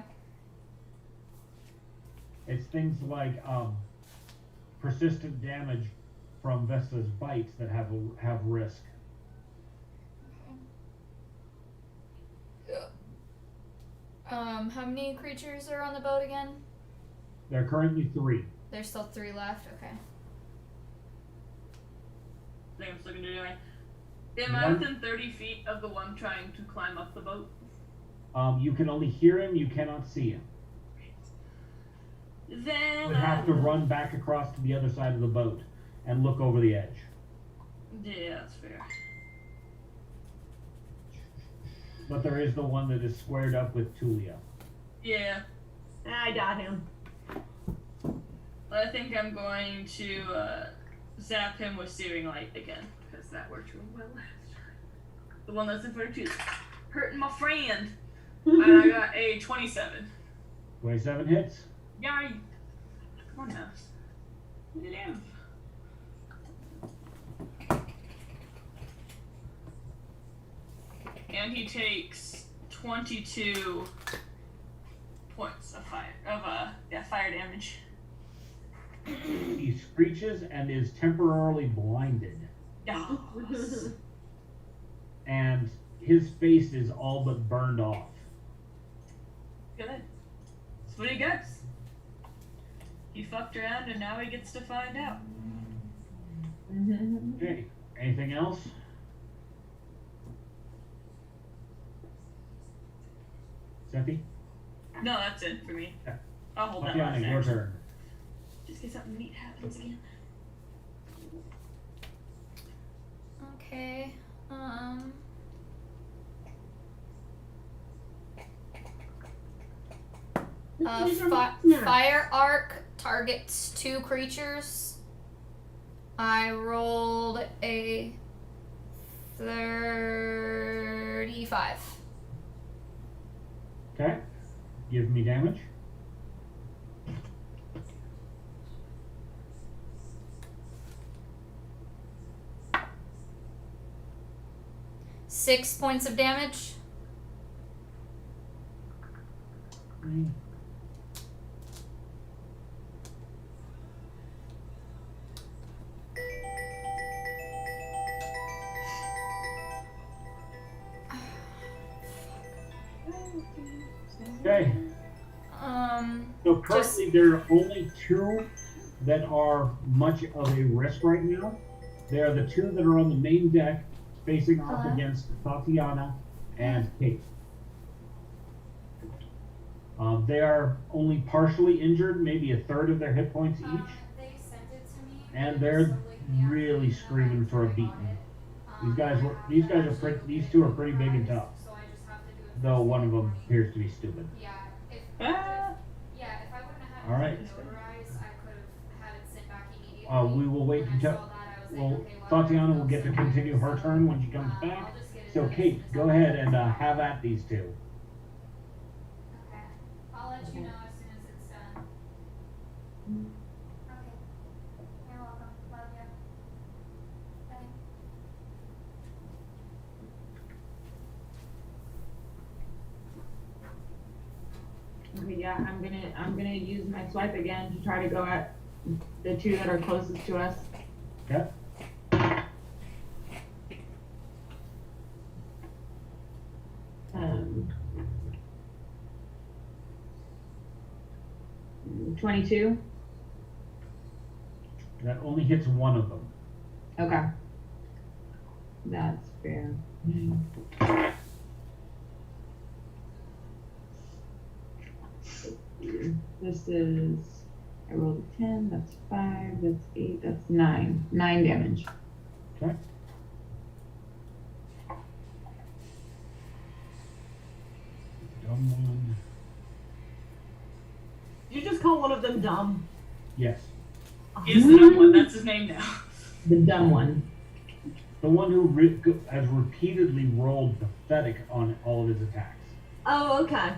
It's things like persistent damage from Vesta's bites that have risk. How many creatures are on the boat again? There are currently 3. There's still 3 left. Okay. I think I'm still gonna do anyway. Am I within 30 feet of the one trying to climb up the boat? You can only hear him, you cannot see him. Then You would have to run back across to the other side of the boat and look over the edge. Yeah, that's fair. But there is the one that is squared up with Tulia. Yeah. I got him. I think I'm going to zap him with Searing Light again, because that worked really well last time. The one that's in front of you. Hurting my friend. And I got a 27. 27 hits. Yay! Come on now. Live. And he takes 22 points of fire damage. He screeches and is temporarily blinded, Yes. and his face is all but burned off. Good. That's what he gets. He fucked around and now he gets to find out. Okay. Anything else? Seppi? No, that's it for me. Yeah. I'll hold that Tatiana, last your action. turn. Just in case something neat happens again. Okay. Fire arc targets 2 creatures. I rolled a 35. Okay. Give me damage. Six points of damage. Okay. So currently there are only 2 that are much of a risk right now. They are the 2 that are on the main deck facing off against Tatiana and Kate. They are only partially injured, maybe a third of their hit points each, They sent it to me. and they're really screaming for a beating. These 2 are pretty big and tough, though one of them appears to be stupid. Yeah, if I wouldn't have had All right. it notarized, I could have had it sent back immediately. We will wait When I until saw that, I was like, okay, well, Tatiana will I'll get to send continue her so, turn when she comes back. I'll just get it So done as Kate, soon as go I'm ahead done. and have at these 2. Okay. I'll let you know as soon as it's done. Okay. You're welcome. Love you. Bye. Okay, yeah, I'm gonna use my swipe again to try to go at the 2 that are closest to us. Okay. Um, 22. That only hits one of them. Okay. That's fair. This is, I rolled a 10, that's 5, that's 8, that's 9. 9 damage. Okay. Dumb one. You just call one of them dumb. Yes. He's the dumb one. That's his name now. The dumb one. The one who has repeatedly rolled pathetic on all of his attacks. Oh, okay.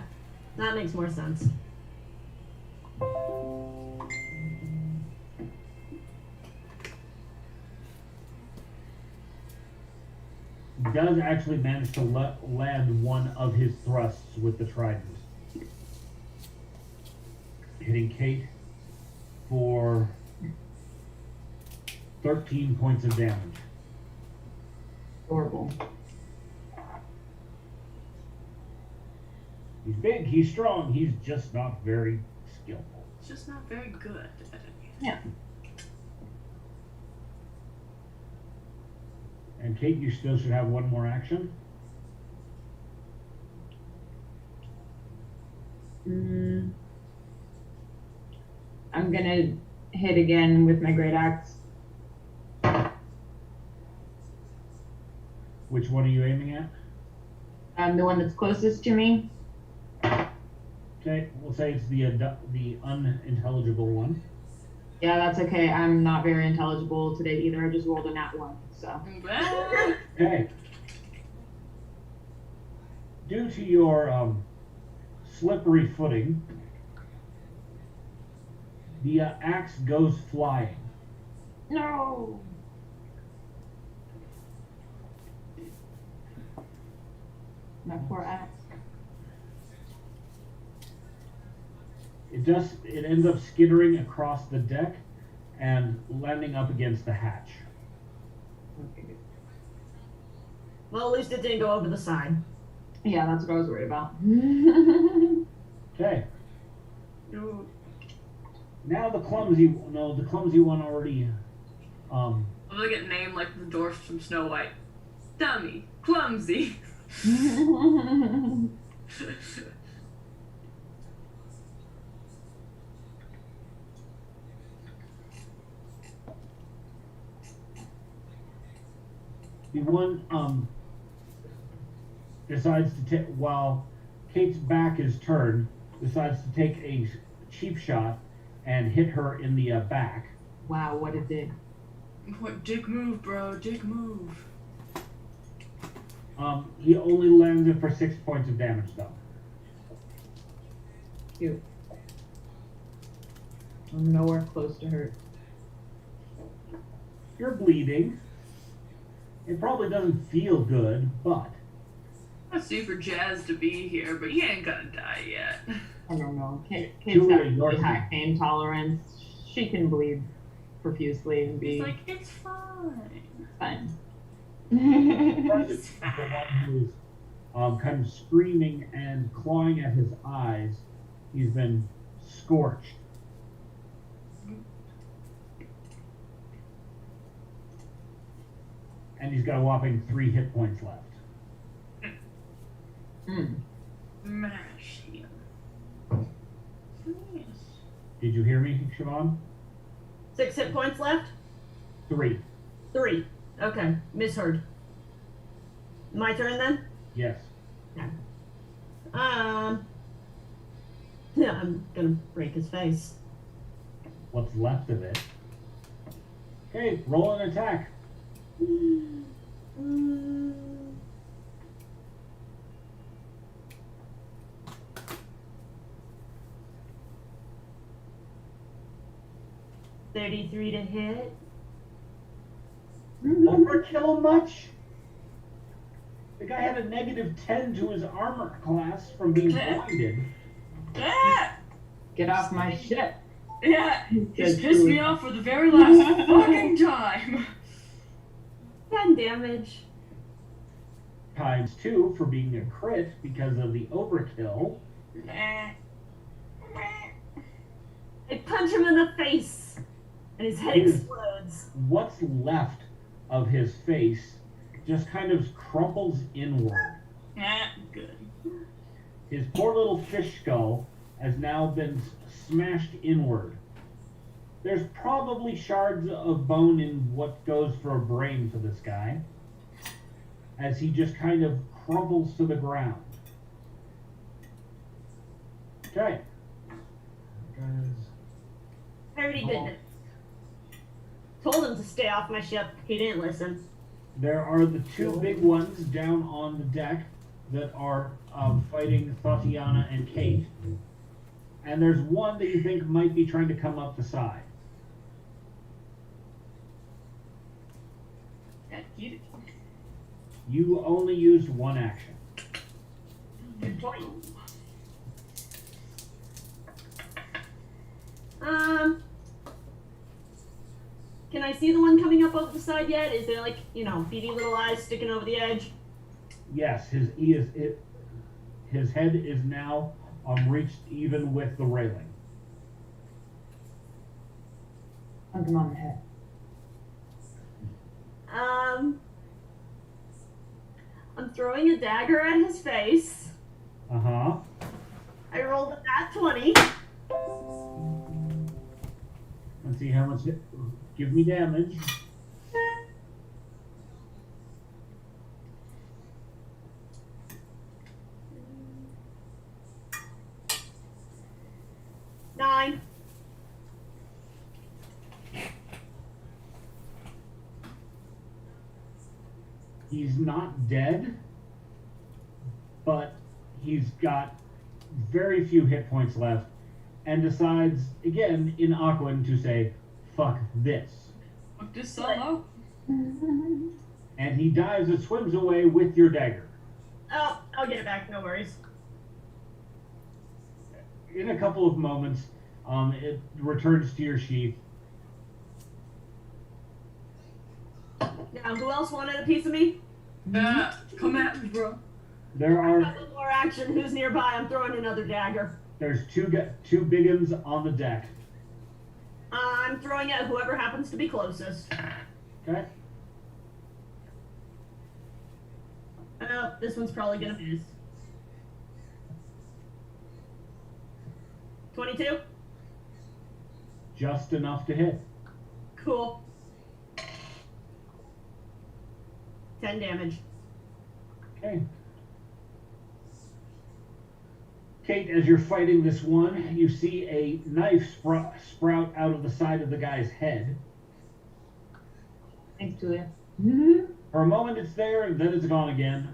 That makes more sense. He does actually manage to land one of his thrusts with the trident, hitting Kate for 13 points of damage. Horrible. He's big, he's strong, he's just not very skillful. It's just not very good at it. Yeah. And Kate, you still should have one more action. I'm gonna hit again with my great axe. Which one are you aiming at? The one that's closest to me. Okay, we'll say it's the unintelligible one. Yeah, that's okay. I'm not very intelligible today either. I just rolled a nat 1, so. Okay. Due to your slippery footing, the axe goes flying. No! My poor axe. It ends up skittering across the deck and landing up against the hatch. Okay, good. Well, at least it didn't go over the side. Yeah, that's what I was worried about. Okay. Now the clumsy one already I'm gonna get named like the dwarf from Snow White. Dummy. Clumsy. the one decides to take, while Kate's back is turned, decides to take a cheap shot and hit her in the back. Wow, what a dick. What dick move, bro? Dick move. He only lands it for 6 points of damage though. Cute. I'm nowhere close to hurt. You're bleeding. It probably doesn't feel good, but I'm super jazzed to be here, but you ain't gonna die yet. I don't know. Kate's Julia, got a your really high turn. pain tolerance. She can bleed profusely and be He's like, it's fine. fine. the one who is kind of screaming and clawing at his eyes, he's been scorched. And he's got a whopping 3 hit points left. Smash him. Yes. Did you hear me, Siobhan? 6 hit points left? 3. 3. Okay, misheard. My turn then? Yes. Yeah, I'm gonna break his face. What's left of it. Okay, roll an attack. Mm. 33 to hit. Overkill much? The guy had a -10 to his armor class from being blinded. Ah! Get off my ship. Yeah, he's That's pissed true. me off for the very last fucking time. 10 damage. ×2 for being a crit because of the overkill. Eh. I punch him in the face, and his head Ew. explodes. What's left of his face just kind of crumples inward. Good. His poor little fish skull has now been smashed inward. There's probably shards of bone in what goes for a brain for this guy, as he just kind of crumples to the ground. Okay. Guys. I already did it. Told him to stay off my ship. He didn't listen. There are the 2 big ones down on the deck that are fighting Tatiana and Kate. And there's one that you think might be trying to come up the side. Get it. You only used 1 action. Good point. Can I see the one coming up over the side yet? Is there like, beady little eyes sticking over the edge? Yes, his head is now reached even with the railing. Hug him on the head. I'm throwing a dagger at his face. Uh-huh. I rolled a nat 20. Let's see how much give me damage. Nine. He's not dead, but he's got very few hit points left and decides, again, in Aquan, to say, fuck this. Fuck this solo. And he dives and swims away with your dagger. Oh, I'll get it back. No worries. in a couple of moments, it returns to your sheath. Now, who else wanted a piece of me? Come at me, bro. There I are got one more action. Who's nearby? I'm throwing another dagger. there's two big uns on the deck. I'm throwing at whoever happens to be closest. Okay. Oh, this one's probably gonna miss. 22? Just enough to hit. Cool. 10 damage. Okay. Kate, as you're fighting this one, you see a knife sprout out of the side of the guy's head. Thanks, Julia. For a moment it's there, and then it's gone again.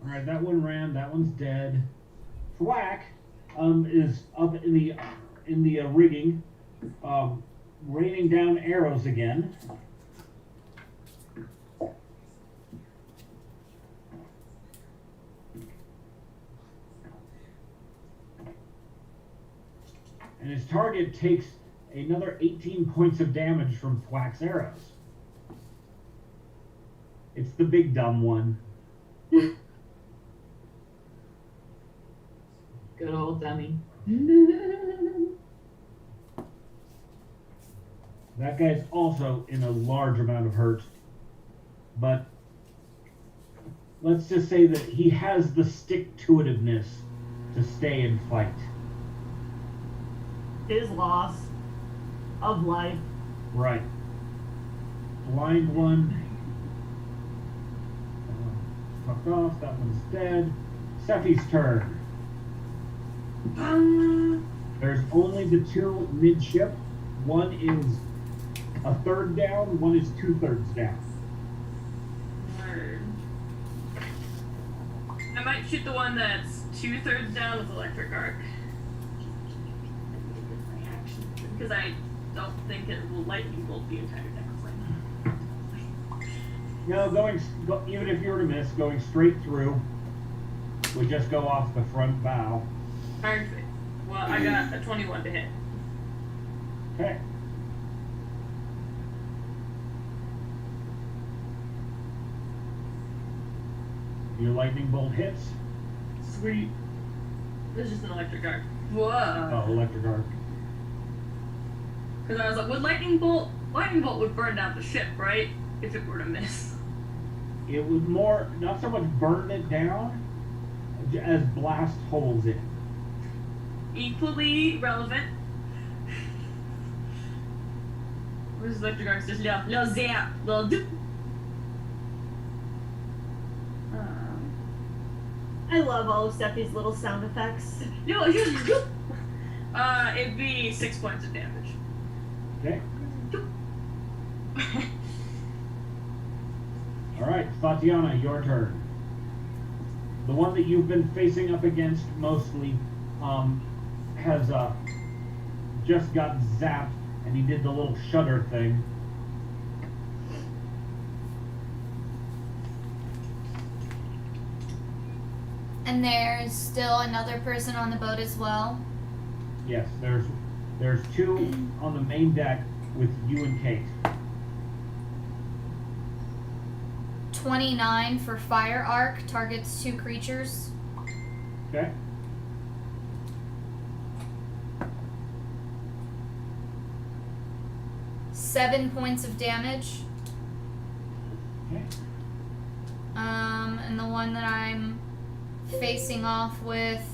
Alright, that one ran, that one's dead. Thwack is up in the rigging, raining down arrows again. And his target takes another 18 points of damage from Thwack's arrows. It's the big dumb one. Good old dummy. That guy's also in a large amount of hurt. But let's just say that he has the stick-to-itiveness to stay and fight. His loss of life. Right. Blind one. Fucked off. That one's dead. Sephi's turn. There's only the two midship. One is a third down. One is 2/3 down. Word. I might shoot the one that's 2/3 down with electric arc. Because I don't think it will lightning bolt the entire deck. No, even if you were to miss, going straight through would just go off the front bow. Perfect. Well, I got a 21 to hit. Okay. Your lightning bolt hits. Sweet. This is just an electric arc. Whoa. Oh, electric arc. Because I was like, lightning bolt would burn down the ship, right? If it were to miss. It would more, not so much burn it down, as blast holes in. Equally relevant. Where's electric arcs? Just little zap, little doop. I love all of Steffi's little sound effects. No, just doop. It'd be 6 points of damage. Okay. Alright, Tatiana, your turn. The one that you've been facing up against mostly has just got zapped, and he did the little shudder thing. And there's still another person on the boat as well. Yes, there's two on the main deck with you and Kate. 29 for fire arc, targets 2 creatures. Okay. Seven points of damage. Okay. And the one that I'm facing off with,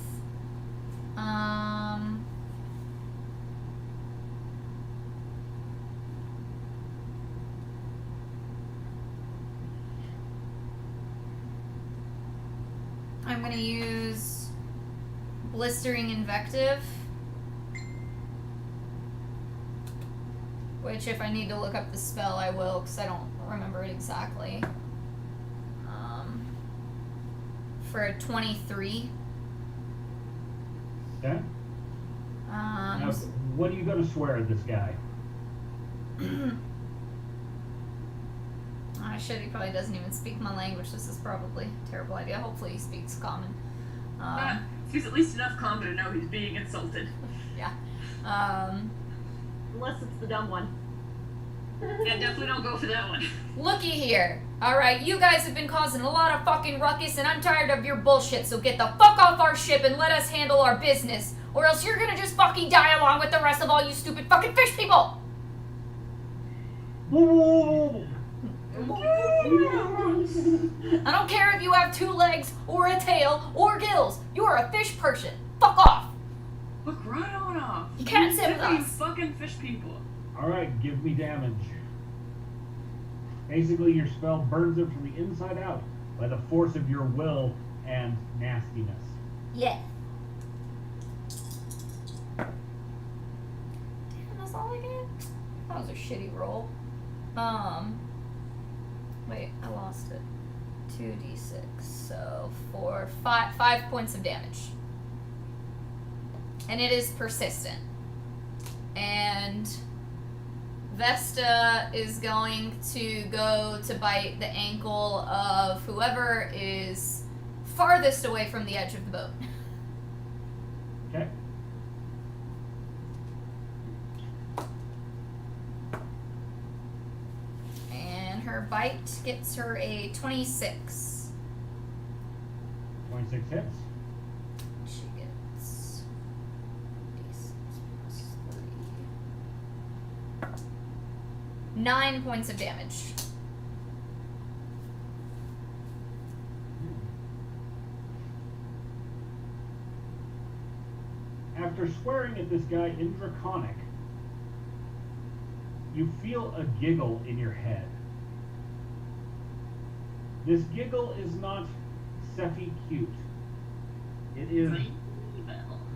I'm gonna use Blistering Invective, which if I need to look up the spell I will, because I don't remember it exactly. For a 23. Okay. Now, what are you going to swear at this guy? I should. He probably doesn't even speak my language. This is probably a terrible idea. Hopefully he speaks common. He's at least enough calm to know he's being insulted. Yeah. Unless it's the dumb one. Yeah, definitely don't go for that one. Looky here. Alright, you guys have been causing a lot of fucking ruckus, and I'm tired of your bullshit, so get the fuck off our ship and let us handle our business. Or else you're gonna just fucking die along with the rest of all you stupid fucking fish people! I don't care if you have 2 legs, or a tail, or gills. You are a fish person. Fuck off! Fuck right on off. You can't sit with Sick of you us. fucking fish people. Alright, give me damage. Basically, your spell burns them from the inside out by the force of your will and nastiness. Yeah. Damn, that's all I get? That was a shitty roll. Wait, I lost it. 2d6, so 5 points of damage. And it is persistent. And Vesta is going to go to bite the ankle of whoever is farthest away from the edge of the boat. Okay. And her bite gets her a 26. 26 hits. She gets d6 plus 3. 9 points of damage. After swearing at this guy in Draconic, you feel a giggle in your head. This giggle is not Sephi cute. It is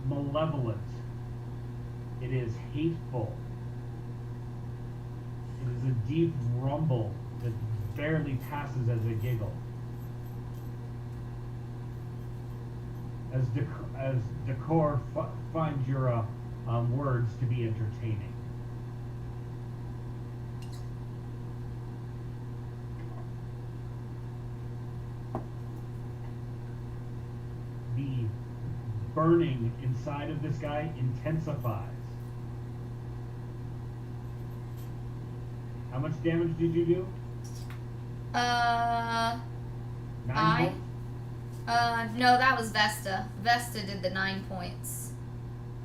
malevolent. It is hateful. It is a deep rumble that barely passes as a giggle. As Decor finds your words to be entertaining. The burning inside of this guy intensifies. How much damage did you do? 9 points? No, that was Vesta. Vesta did the 9 points.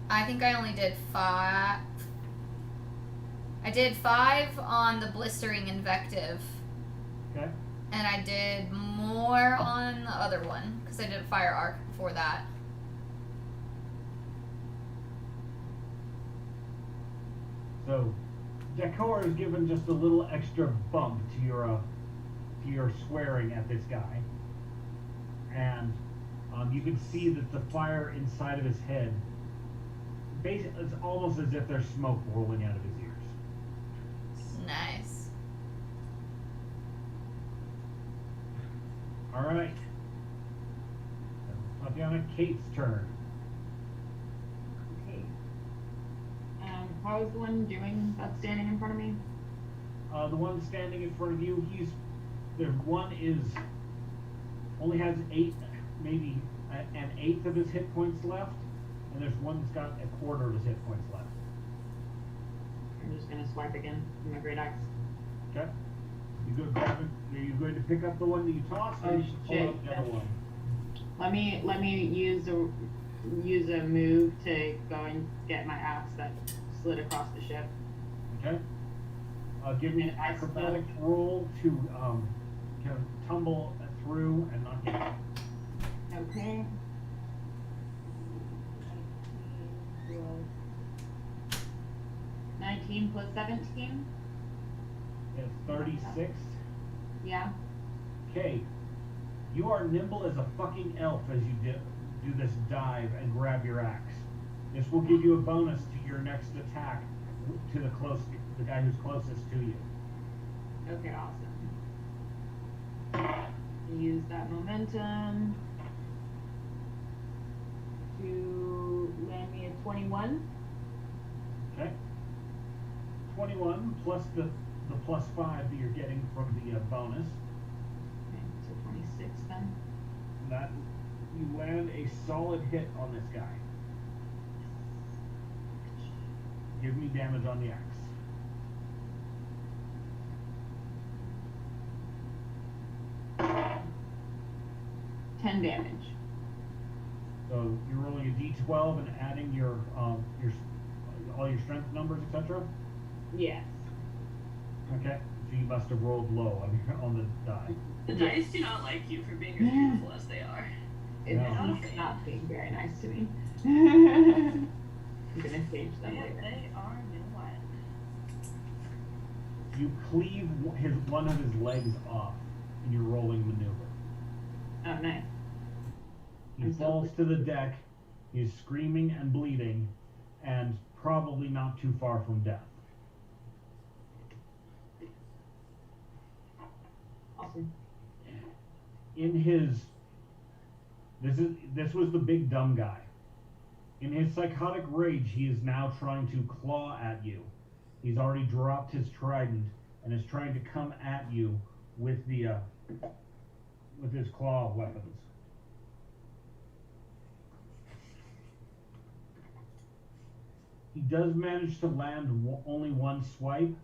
I think I only did 5. I did 5 on the blistering invective. Okay. And I did more on the other one, because I did a fire arc before that. So, Decor is given just a little extra bump to your swearing at this guy, and you can see that the fire inside of his head, basically, it's almost as if there's smoke rolling out of his ears. Nice. All right. Tatiana, Kate's turn. Okay. How is the one doing that's standing in front of me? The one standing in front of you, one only has 8, maybe an eighth of his hit points left, and there's one that's got a quarter of his hit points left. I'm just gonna swipe again with my great axe. Okay. Are you going to pick up the one that you tossed, or Oh, you pull shit. up the other one? Let me use a move to go and get my axe that slid across the ship. Okay. Give me an acrobatics roll to kind of tumble through and not get it. Okay. 19 plus 17? It's 36. Yeah. Okay. You are nimble as a fucking elf as you do this dive and grab your axe. This will give you a bonus to your next attack to the guy who's closest to you. Okay, awesome. Use that momentum to land me a 21. Okay. 21 plus the plus 5 that you're getting from the bonus. Okay, so 26 then. That You land a solid hit on this guy. Give me damage on the axe. Ten damage. So you're rolling a d12 and adding your all your strength numbers, etc. Yes. Okay. So you must have rolled low on the die. The dice do not like you for being as beautiful as they are. It's No. not being very nice to me. I'm gonna stage them Yeah, later. they are new wild. You cleave one of his legs off in your rolling maneuver. Oh, nice. He I'm so falls to the deck. He's screaming and bleeding, and probably not too far from death. Awesome. In his this was the big dumb guy. In his psychotic rage, he is now trying to claw at you. He's already dropped his trident and is trying to come at you with his claw weapons. He does manage to land only one swipe,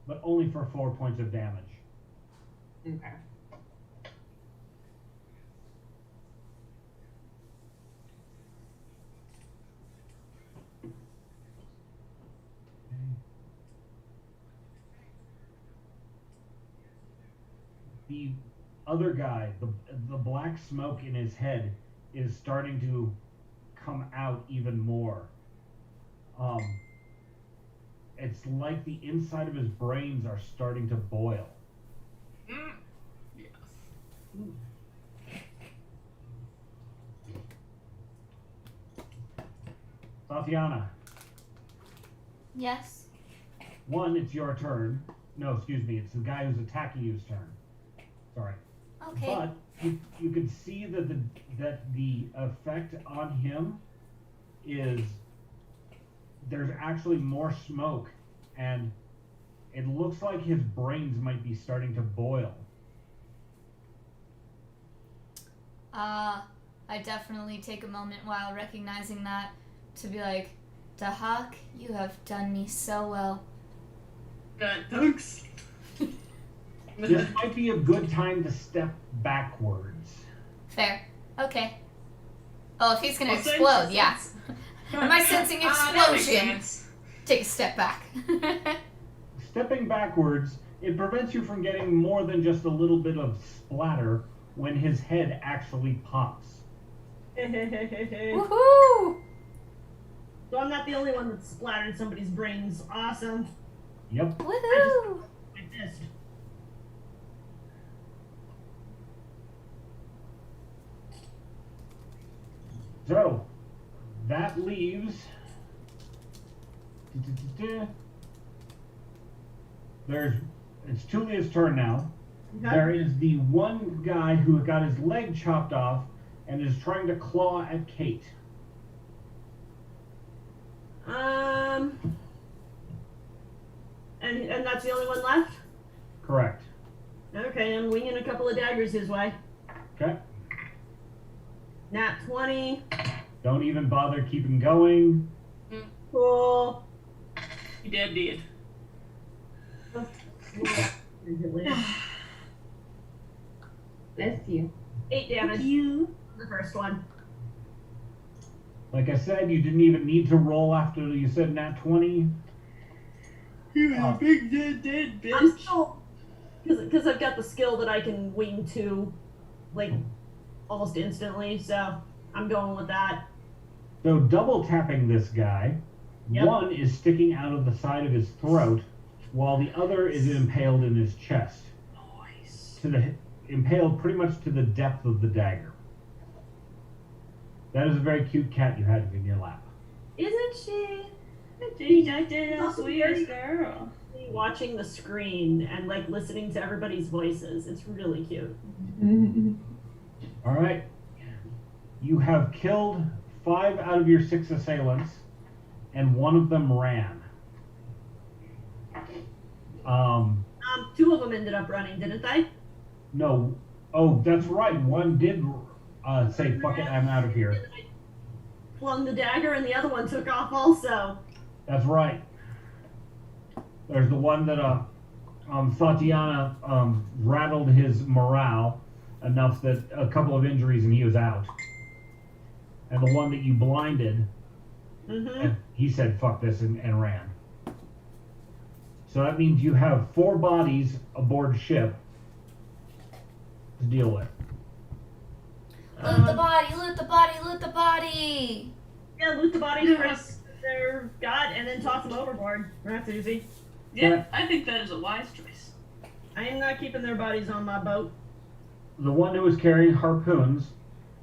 but only for 4 points of damage. Okay. The other guy, the black smoke in his head is starting to come out even more. It's like the inside of his brains are starting to boil. Yes. Tatiana, Yes. one, it's your turn. No, excuse me, it's the guy who's attacking you's turn. Sorry. Okay. But you can see that the effect on him is there's actually more smoke, and it looks like his brains might be starting to boil. I definitely take a moment while recognizing that to be like, Dahak, you have done me so well. Good. Thanks. This might be a good time to step backwards. Fair. Okay. Oh, if he's gonna Well, since- explode, yeah. Am I sensing that makes explosion? sense. Take a step back. Stepping backwards, it prevents you from getting more than just a little bit of splatter when his head actually pops. Woohoo! So I'm not the only one that splattered somebody's brains. Awesome. Yep. Woohoo! My fist. So, that leaves... It's Tulia's turn now. Okay. There is the one guy who got his leg chopped off and is trying to claw at Kate. And that's the only one left? Correct. Okay, I'm winging a couple of daggers his way. Okay. Nat 20. Don't even bother keeping going. Cool. You did. Bless you. 8 damage. You. The first one. Like I said, you didn't even need to roll after you said nat 20. You big dead bitch. I'm still... Because I've got the skill that I can wing 2, like, almost instantly, so I'm going with that. So double tapping this guy, Yep. one is sticking out of the side of his throat, while the other is impaled in his chest. Nice. Impaled pretty much to the depth of the dagger. That is a very cute cat you had in your lap. Isn't she? She's a sweetest girl. Watching the screen and, like, listening to everybody's voices. It's really cute. All right. You have killed 5 out of your 6 assailants, and one of them ran. 2 of them ended up running, didn't they? No. Oh, that's right. One did. say, fuck it, I'm out of here. Flung the dagger, and the other one took off also. That's right. There's the one that Tatiana rattled his morale enough that a couple of injuries and he was out. And the one that you blinded, and he said fuck this and ran. So that means you have 4 bodies aboard ship to deal with. Loot the body, loot the body, loot the body! Yeah, loot the bodies first they're got, and then toss them overboard. That's easy. Yeah, I think that is a wise choice. I am not keeping their bodies on my boat. The one who was carrying harpoons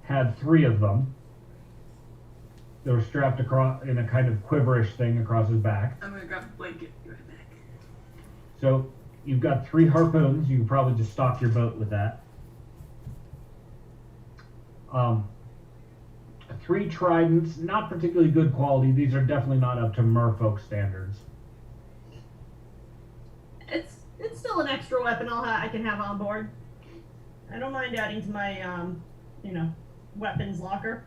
had 3 of them. They were strapped across in a kind of quiverish thing across his back. I'm gonna grab a blanket. Be right back. So you've got 3 harpoons. You can probably just stock your boat with that. 3 tridents, not particularly good quality. These are definitely not up to merfolk standards. It's still an extra weapon I can have on board. I don't mind adding to my weapons locker.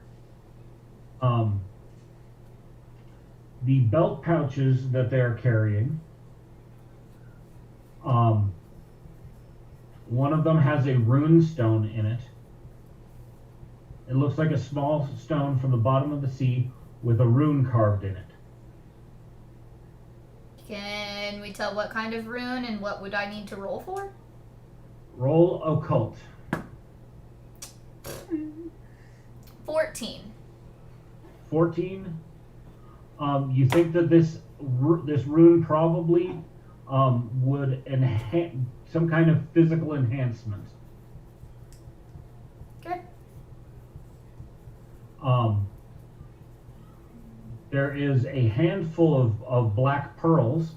The belt pouches that they are carrying. One of them has a rune stone in it. It looks like a small stone from the bottom of the sea with a rune carved in it. Can we tell what kind of rune and what would I need to roll for? Roll occult. 14. 14. You think that this rune probably would enhance some kind of physical enhancement. Okay. There is a handful of black pearls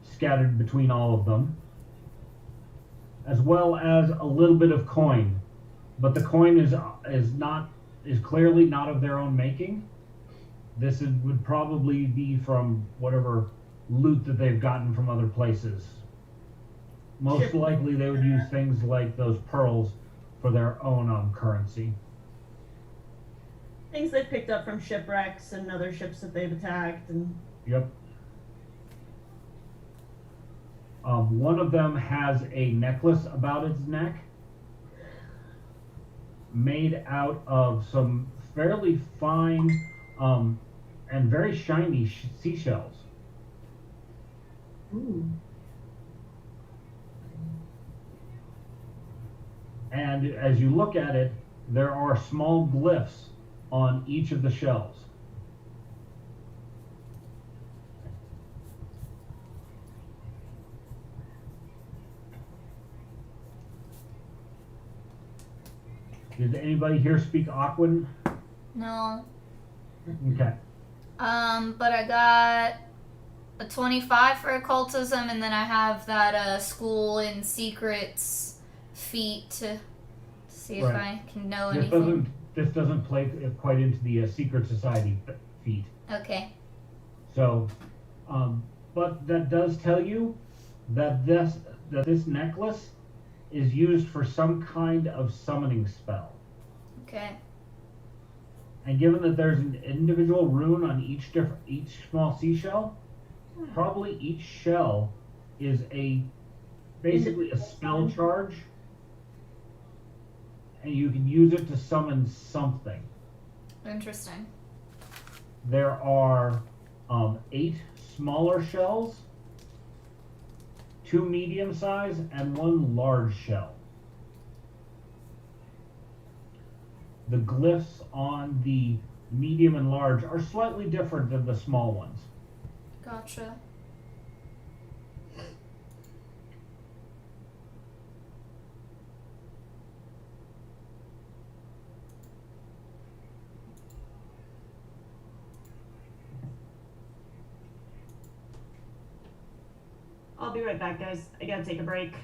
scattered between all of them, as well as a little bit of coin, but the coin is clearly not of their own making. This would probably be from whatever loot that they've gotten from other places. Most likely they would use things like those pearls for their own currency. Things they've picked up from shipwrecks and other ships that they've attacked. And Yep. One of them has a necklace about its neck made out of some fairly fine and very shiny seashells. Ooh. And as you look at it, there are small glyphs on each of the shells. Did anybody here speak Aquan? No. Okay. But I got a 25 for occultism, and then I have that school in secrets feat to see if Right. I can know anything. This doesn't play quite into the secret society feat. Okay. So, but that does tell you that this necklace is used for some kind of summoning spell. Okay. And given that there's an individual rune on each small seashell, probably each shell is basically a spell charge, and you can use it to summon something. Interesting. There are 8 smaller shells, 2 medium size, and 1 large shell. The glyphs on the medium and large are slightly different than the small ones. Gotcha. I'll be right back, guys. I gotta take a break.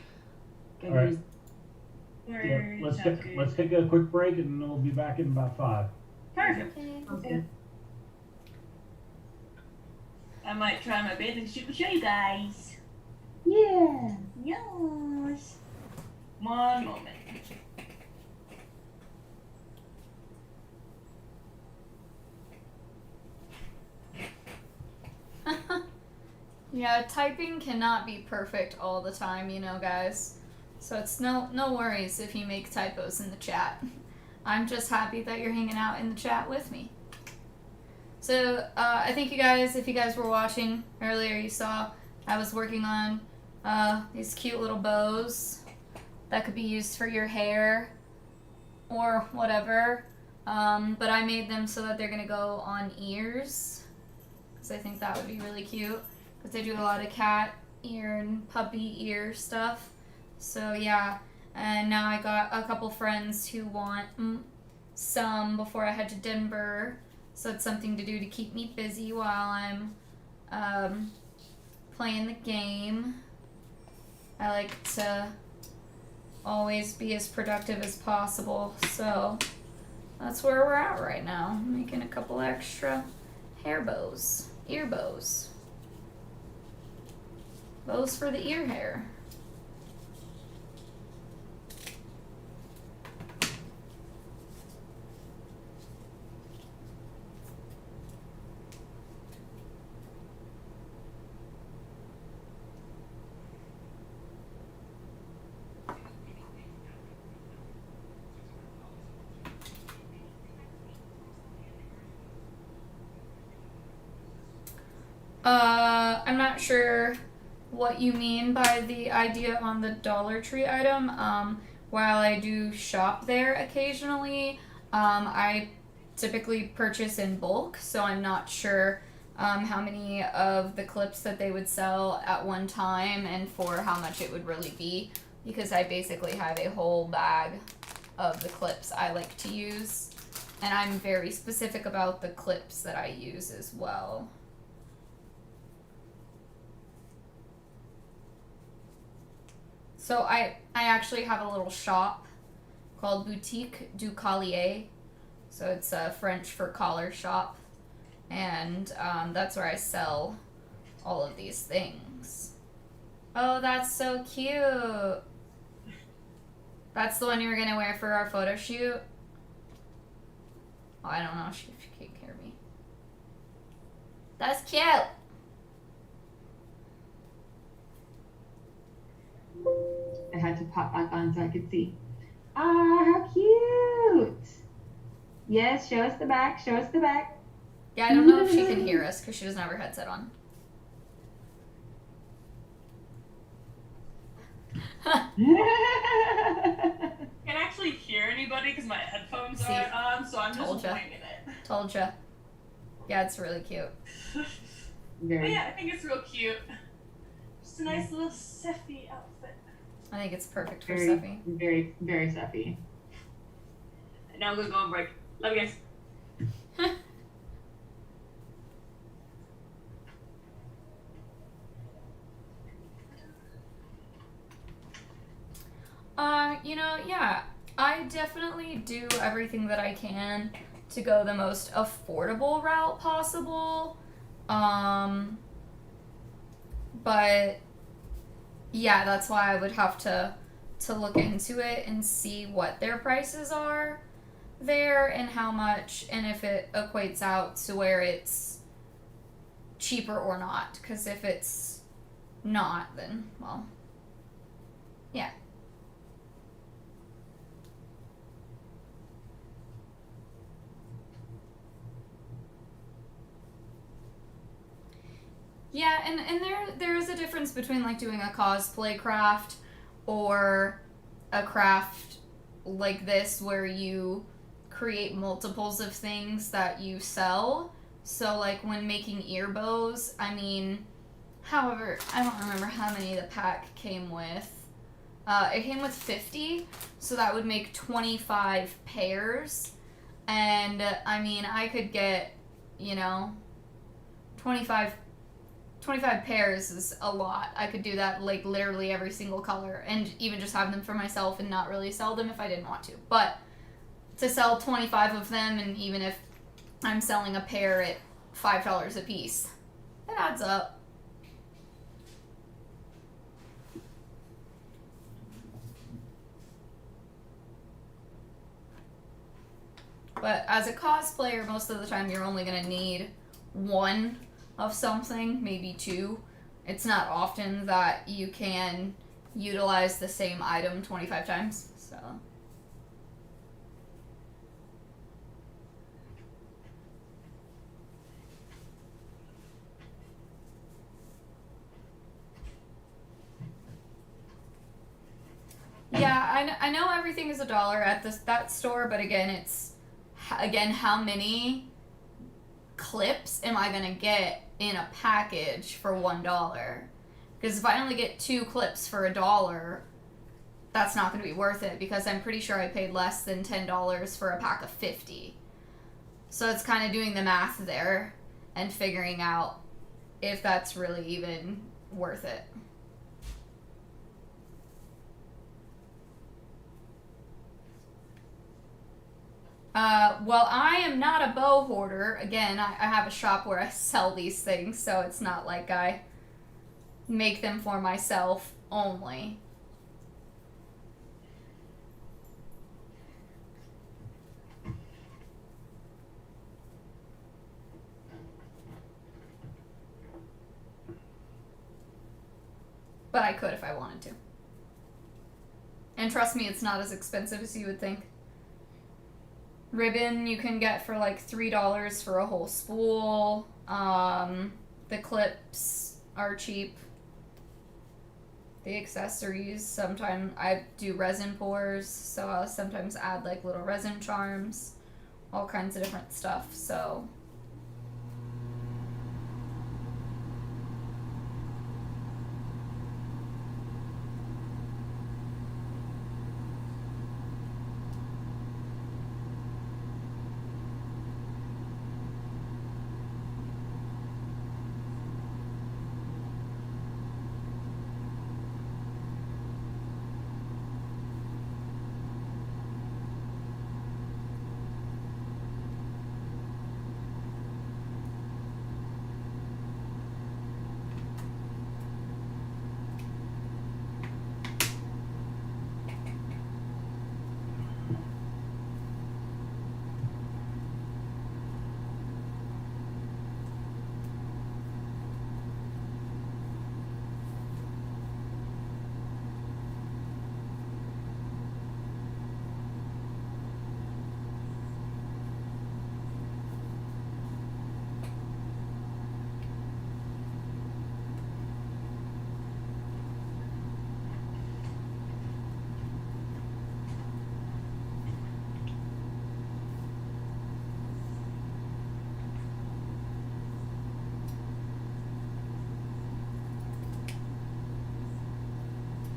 All right. Yeah, let's take a quick break and then we'll be back in about 5. Perfect. Okay. I might try my bathing suit to show you guys. Yeah. Yes. One moment. Yeah, typing cannot be perfect all the time, you know, guys. So it's no worries if you make typos in the chat. I'm just happy that you're hanging out in the chat with me. So I think you guys, if you guys were watching earlier, you saw I was working on these cute little bows that could be used for your hair or whatever. But I made them so that they're gonna go on ears, because I think that would be really cute, because they do a lot of cat ear and puppy ear stuff. So yeah, and now I got a couple friends who want some before I head to Denver, so it's something to do to keep me busy while I'm playing the game. I like to always be as productive as possible, so that's where we're at right now. I'm making a couple extra hair bows, ear bows. Bows for the ear hair. I'm not sure what you mean by the idea on the Dollar Tree item. While I do shop there occasionally, I typically purchase in bulk, so I'm not sure how many of the clips that they would sell at one time and for how much it would really be, because I basically have a whole bag of the clips I like to use, and I'm very specific about the clips that I use as well. So I actually have a little shop called Boutique du Collier. So it's French for collar shop. And that's where I sell all of these things. Oh, that's so cute. That's the one you were going to wear for our photo shoot? Oh, I don't know if she can't hear me. That's cute. I had to pop back on so I could see. Ah, how cute! Yes, show us the back. Show us the back. Yeah, I don't know if she can hear us because she doesn't have her headset on. Can't actually hear anybody because my headphones See? aren't on, so I'm Told just ya. winging it. Told ya. Yeah, it's really cute. But Very. yeah, I think it's real cute. Just a nice little Sephi outfit. I think it's perfect for Very, Steffi. very, very stuffy. Now I'm gonna go on break. Love you guys. Yeah, I definitely do everything that I can to go the most affordable route possible. But yeah, that's why I would have to look into it and see what their prices are there and how much, and if it equates out to where it's cheaper or not. Because if it's not, then, well, yeah. Yeah, and there is a difference between like doing a cosplay craft or a craft like this where you create multiples of things that you sell. So like when making ear bows, I mean, however, I don't remember how many the pack came with. It came with 50, so that would make 25 pairs. And I mean, I could get, 25 pairs is a lot. I could do that like literally every single color and even just have them for myself and not really sell them if I didn't want to. But to sell 25 of them, and even if I'm selling a pair at $5 a piece, it adds up. But as a cosplayer, most of the time you're only going to need one of something, maybe two. It's not often that you can utilize the same item 25 times, so. Yeah, I know everything is $1 at that store, but again, it's how many clips am I gonna get in a package for $1? Because if I only get 2 clips for $1, that's not gonna be worth it, because I'm pretty sure I paid less than $10 for a pack of 50. So it's kind of doing the math there and figuring out if that's really even worth it. Well, I am not a bow hoarder. Again, I have a shop where I sell these things, so it's not like I make them for myself only. But I could if I wanted to. And trust me, it's not as expensive as you would think. Ribbon you can get for like $3 for a whole spool. The clips are cheap. The accessories, sometimes I do resin pours, so I'll sometimes add like little resin charms, all kinds of different stuff, so.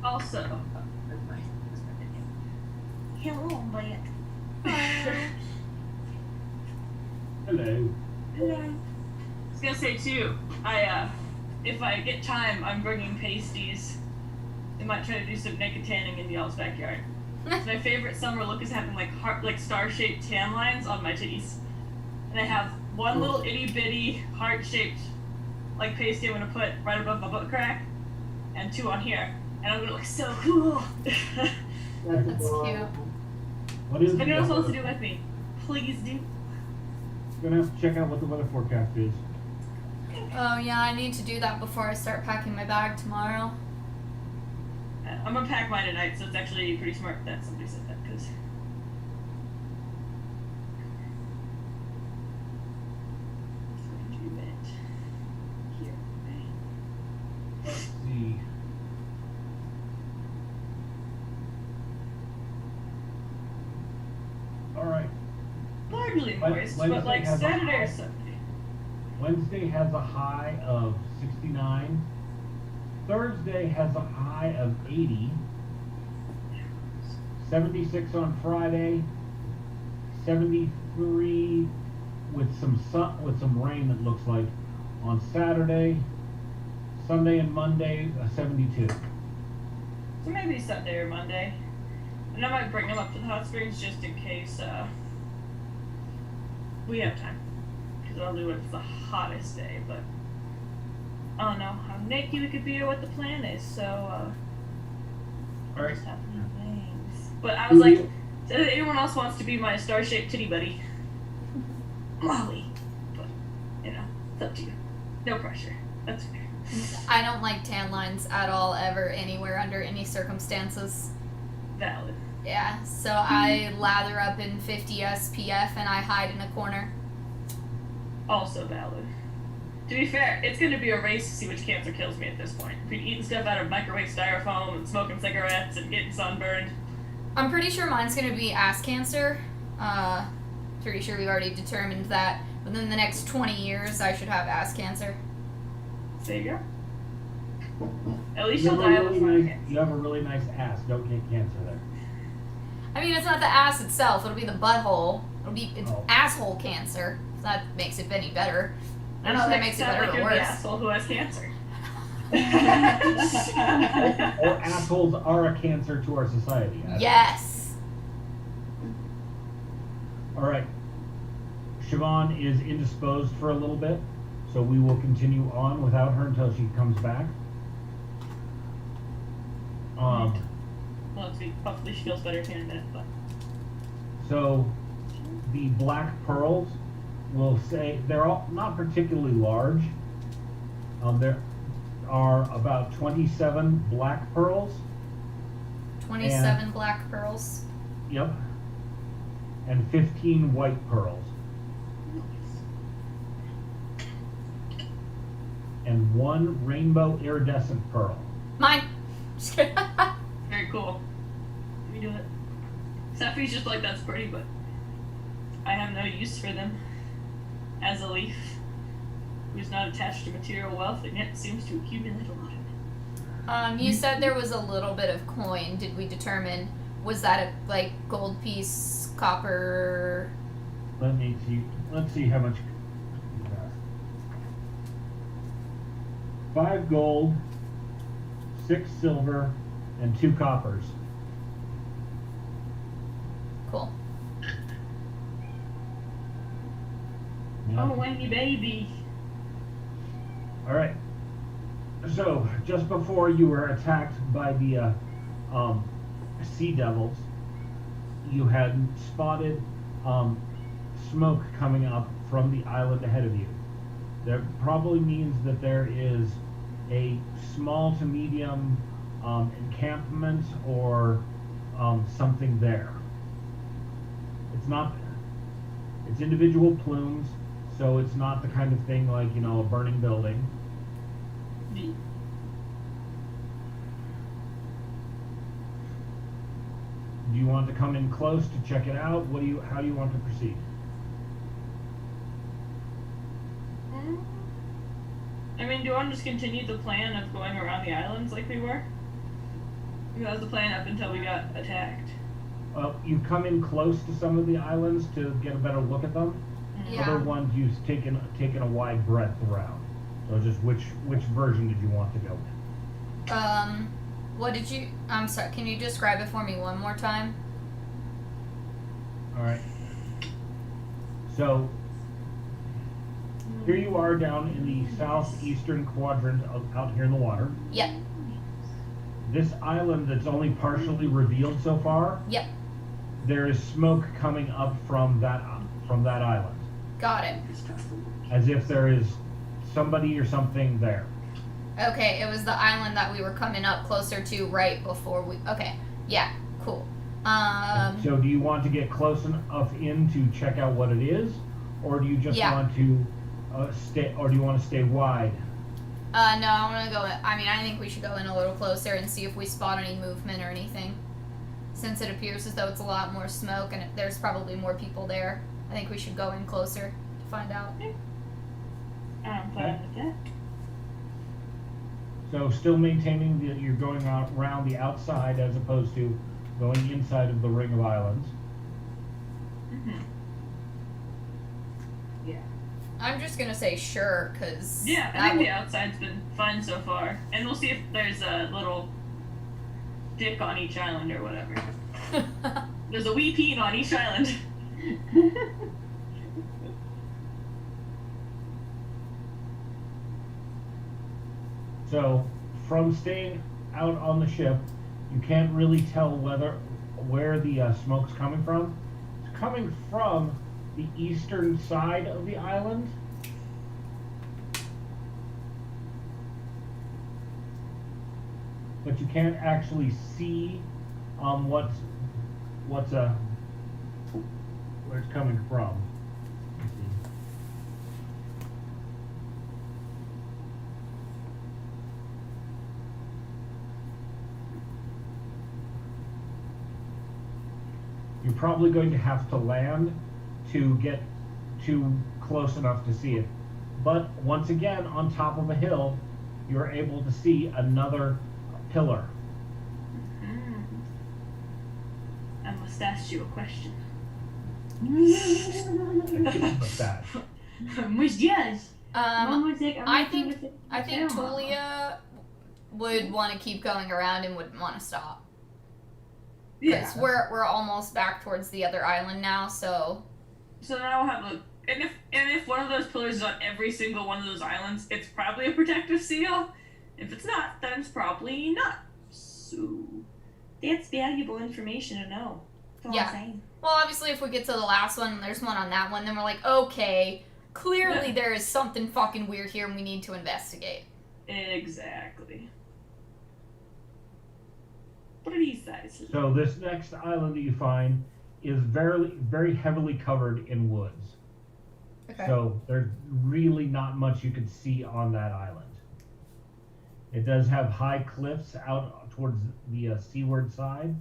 Also, Hello, Mike. Hello. Hello. I was gonna say too, if I get time, I'm bringing pasties. I might try to do some naked tanning in y'all's backyard. My favorite summer look is having like star-shaped tan lines on my titties, and I have one little itty bitty heart-shaped like pasty I'm gonna put right above my butt crack, and 2 on here, and I'm gonna look so cool. That's cute. What is If it? anyone wants to do it with me, please do. Gonna have to check out what the weather forecast is. Oh yeah, I need to do that before I start packing my bag tomorrow. I'm gonna pack mine tonight, so it's actually pretty smart that somebody said that, because here. Let's see. Alright. Largely moist, Wednesday but like has a Saturday high. or Sunday. Wednesday has a high of 69. Thursday has a high of 80. 76 on Friday. 73 with some sun, with some rain, it looks like, on Saturday. Sunday and Monday, a 72. So maybe Sunday or Monday. And I might bring them up to the hot springs just in case we have time. Because I'll do it if it's the hottest day, but I don't know how naked we could be or what the plan is, so Alright. just happening things. But I was like, if anyone else wants to be my star-shaped titty buddy, Molly. But, you know, it's up to you. No pressure. That's fair. I don't like tan lines at all, ever, anywhere, under any circumstances. Valid. Yeah, so I lather up in 50 SPF and I hide in a corner. Also valid. To be fair, it's going to be a race to see which cancer kills me at this point. Between eating stuff out of microwave styrofoam and smoking cigarettes and getting sunburned. I'm pretty sure mine's gonna be ass cancer. Pretty sure we've already determined that within the next 20 years I should have ass cancer. There you go. At least You you'll have, a die really before nice, cancer. you have a really nice ass. Don't get cancer there. I mean, it's not the ass itself, it'll be the butthole. It's Oh. asshole cancer. If that makes it any better. I don't know if that makes it Sound better like or you're the worse. asshole who has cancer. Or assholes are a cancer to our society. Yes. All right. Siobhan is indisposed for a little bit, so we will continue on without her until she comes back. Well, let's see. Hopefully she feels better here in a minute. But So the black pearls will say they're all not particularly large. There are about 27 black pearls. 27 black pearls. Yep. And 15 white pearls. And 1 rainbow iridescent pearl. Mine. Just kidding. very cool. Let me do it. Sapphi's just like, that's pretty, but I have no use for them. As a leaf who's not attached to material wealth and yet seems to accumulate a lot of it. You said there was a little bit of coin. Did we determine, was that a, like, gold piece, copper? Let me see. Let's see how much. 5 gold, 6 silver, and 2 coppers. Cool. Yeah. Oh, Wendy baby. All right. So just before you were attacked by the sea devils, you had spotted smoke coming up from the island ahead of you. That probably means that there is a small to medium encampment or something there. It's not. It's individual plumes, so it's not the kind of thing like, you know, a burning building. Do you want to come in close to check it out? How do you want to proceed? I mean, do you want to just continue the plan of going around the islands like we were? That was the plan up until we got attacked. You come in close to some of the islands to get a better look at them. Yeah. Other ones you've taken a wide breadth around. So just which version did you want to go with? What did you, I'm sorry, can you describe it for me one more time? Alright. So here you are down in the southeastern quadrant out here in the water. Yep. This island that's only partially revealed so far. Yep. There is smoke coming up from that island, Got it. as if there is somebody or something there. Okay, it was the island that we were coming up closer to right before we, okay. Yeah, cool. So do you want to get close enough in to check out what it is, or do you just Yeah. want to stay, or do you want to stay wide? No, I want to go, I mean, I think we should go in a little closer and see if we spot any movement or anything. Since it appears as though it's a lot more smoke and there's probably more people there, I think we should go in closer to find out. I'm fine with that. So still maintaining that you're going around the outside as opposed to going inside of the ring of islands. Mm-hmm. Yeah. I'm just gonna say sure, cause Yeah, I that think the outside's been fun so far. And we'll see if there's a little dick on each island or whatever. There's a wee peen on each island. So from staying out on the ship, you can't really tell where the smoke's coming from. It's coming from the eastern side of the island. but you can't actually see what's where it's coming from. Let's see. You're probably going to have to land to get too close enough to see it. But once again, on top of a hill, you're able to see another pillar. I must ask you a question. Mustache. Which yes. I think Tulia would want to keep going around and wouldn't want to stop. Yeah. Because we're almost back towards the other island now, so. So now we'll have and if one of those pillars is on every single one of those islands, it's probably a protective seal. If it's not, then it's probably not. So that's valuable information to know. That's all I'm saying. Well, obviously, if we get to the last one and there's one on that one, then we're like, okay, clearly there is something fucking weird here and we need to investigate. Exactly. What are these guys? So this next island that you find is very, very heavily covered in woods. Okay. So there's really not much you can see on that island. It does have high cliffs out towards the seaward side.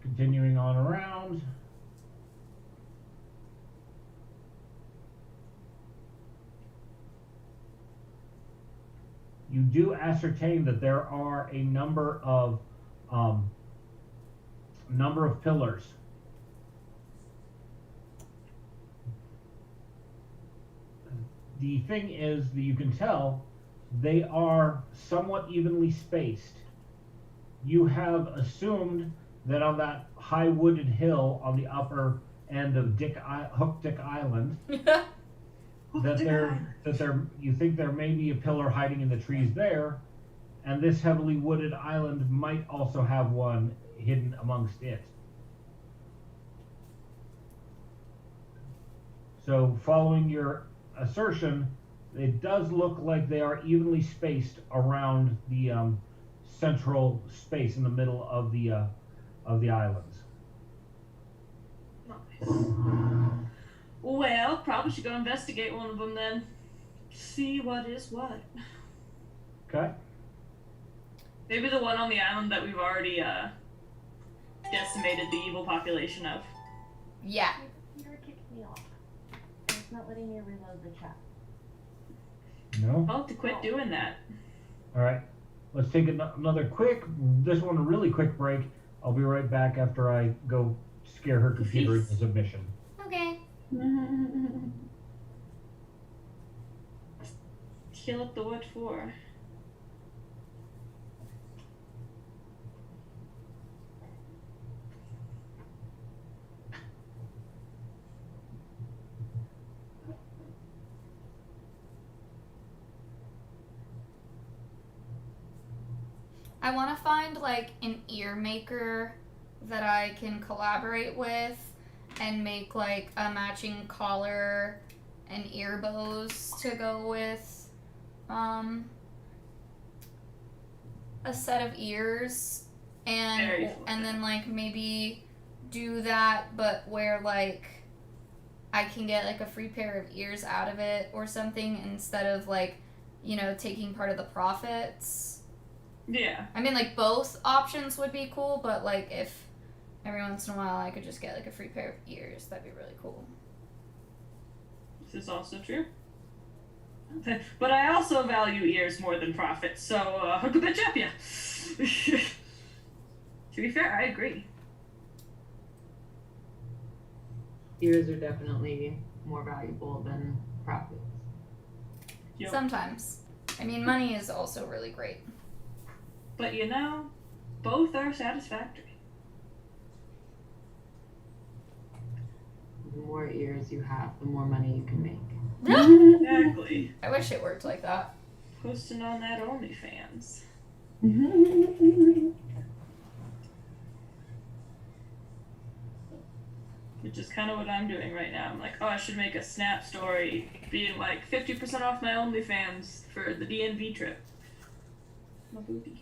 Continuing on around. You do ascertain that there are a number of pillars. The thing is that you can tell they are somewhat evenly spaced. You have assumed that on that high wooded hill on the upper end of Hook Dick Island, you think there may be a pillar hiding in the trees there, and this heavily wooded island might also have one hidden amongst it. So, following your assertion, it does look like they are evenly spaced around the central space in the middle of the islands. Nice. Well, probably should go investigate one of them then. See what is what. Okay. Maybe the one on the island that we've already decimated the evil population of. Yeah. Computer kicked me off. It's not letting me reload the chat. No? I'll have to quit doing that. All right. Let's take another this one a really quick break. I'll be right back after I go scare her computer into submission. Okay. Kill up the wood for. I want to find like an ear maker that I can collaborate with and make like a matching collar and ear bows to go with a set of ears and then like maybe do that but where like I can get like a free pair of ears out of it or something instead of like, you know, taking part of the profits. Yeah. I mean, like, both options would be cool, but, like, if every once in a while I could just get, like, a free pair of ears, that'd be really cool. This is also true. But I also value ears more than profits, so hook a bitch up, yeah. To be fair, I agree. Ears are definitely more valuable than profits. Yep. Sometimes. I mean, money is also really great. But you know, both are satisfactory. The more ears you have, the more money you can make. Exactly. I wish it worked like that. Posting on that OnlyFans. which is kind of what I'm doing right now. I'm like, oh, I should make a Snap story being like 50% off my OnlyFans for the DNV trip. My booty.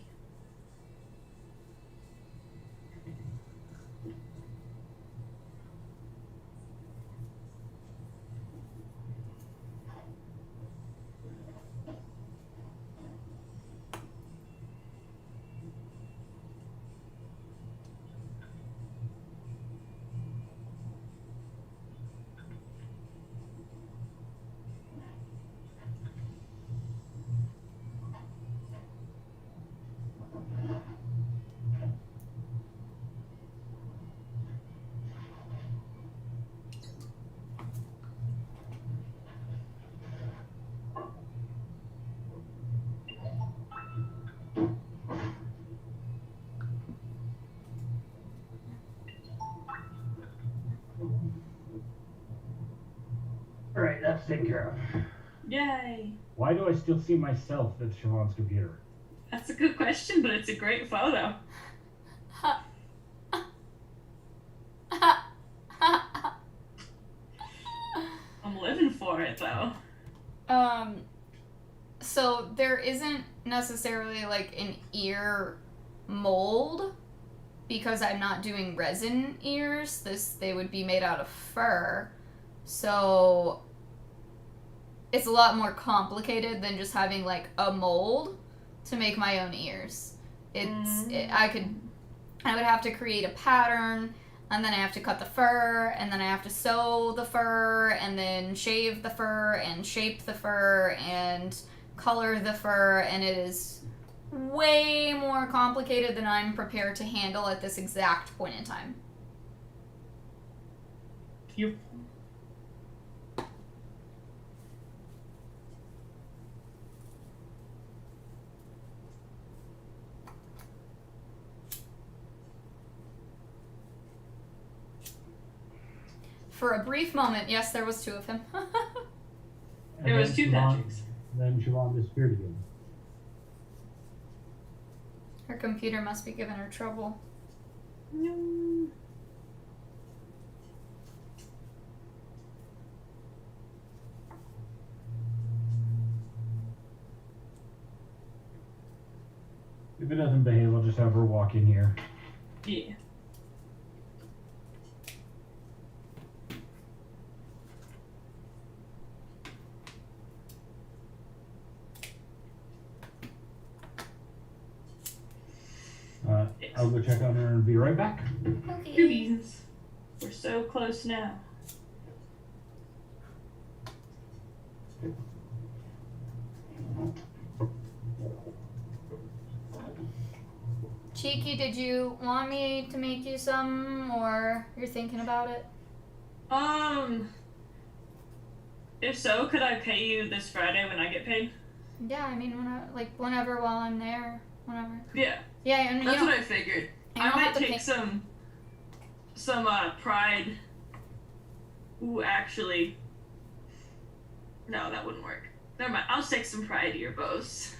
Alright, that's taken care of. Yay! Why do I still see myself at Siobhan's computer? That's a good question, but it's a great photo. I'm living for it though. So there isn't necessarily like an ear mold because I'm not doing resin ears. They would be made out of fur. So it's a lot more complicated than just having like a mold to make my own ears. I would have to create a pattern, and then I have to cut the fur, and then I have to sew the fur, and then shave the fur, and shape the fur, and color the fur, and it is way more complicated than I'm prepared to handle at this exact point in time. You. For a brief moment, yes, there was two of him. There was two Siobhan- Patricks. Then Siobhan disappeared again. Her computer must be giving her trouble. No. If it doesn't behave, I'll just have her walk in here. Yeah. I'll go check on her and be right back. Okay. Boobies. We're so close now. Cheeky, did you want me to make you some, or you're thinking about it? If so, could I pay you this Friday when I get paid? Yeah, I mean, whenever while I'm there, whenever. Yeah, Yeah, and you that's don't, what I figured. you I don't might have to take pay. some pride. Ooh, actually, no, that wouldn't work. Never mind. I'll take some pride earbows.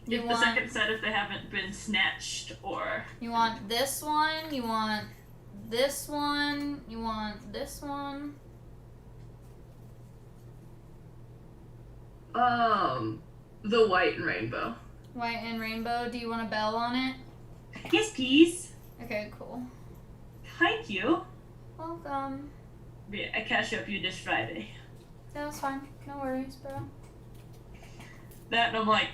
You If want- the second set, if they haven't been snatched or You want this one, you want this one, you want this one. the white and rainbow. White and rainbow. Do you want a bell on it? Yes, please. Okay, cool. Thank you. Welcome. Yeah, I catch up you this Friday. That was fine. No worries, bro. That and I'm like,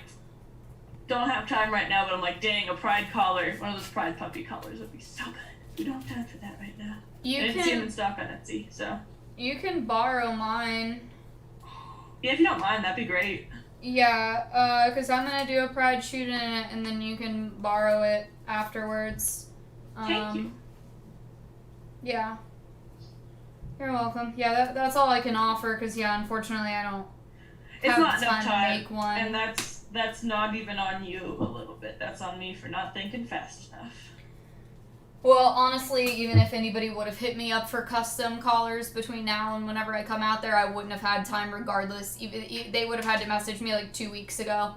don't have time right now, but I'm like, dang, a pride collar, one of those pride puppy collars would be so good. We don't have time for that right now. I You didn't see them in can stock on Etsy, so borrow mine. yeah, if you don't mind, that'd be great. Yeah, cause I'm gonna do a pride shoot in it, and then you can borrow it afterwards. Thank you. Yeah. You're welcome. Yeah, that's all I can offer. Cause yeah, unfortunately, I don't It's have not the enough time time, to make one. and that's not even on you a little bit. That's on me for not thinking fast enough. Well, honestly, even if anybody would have hit me up for custom collars between now and whenever I come out there, I wouldn't have had time regardless. They would have had to message me like 2 weeks ago.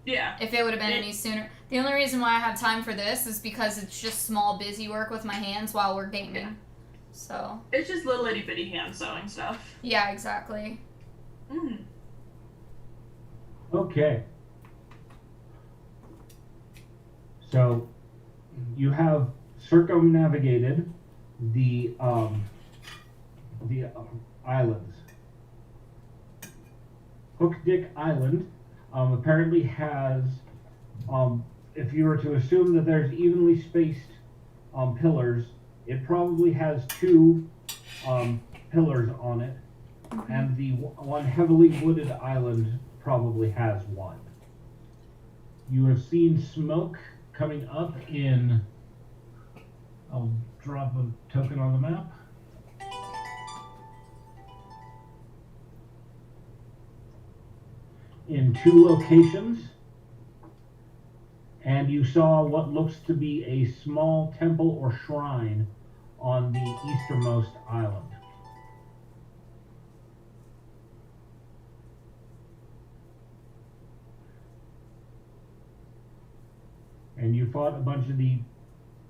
Yeah. If it would have been any sooner. The only reason why I have time for this is because it's just small, busy work with my hands while we're gaming. Yeah. So It's just little itty bitty hand sewing stuff. yeah, exactly. Mm. Okay. So you have circumnavigated the islands. Hook Dick Island apparently has, if you were to assume that there's evenly spaced pillars, it probably has 2 pillars on it, and the one heavily wooded island probably has 1. You have seen smoke coming up in. I'll drop a token on the map. In 2 locations, and you saw what looks to be a small temple or shrine on the easternmost island. And you fought a bunch of the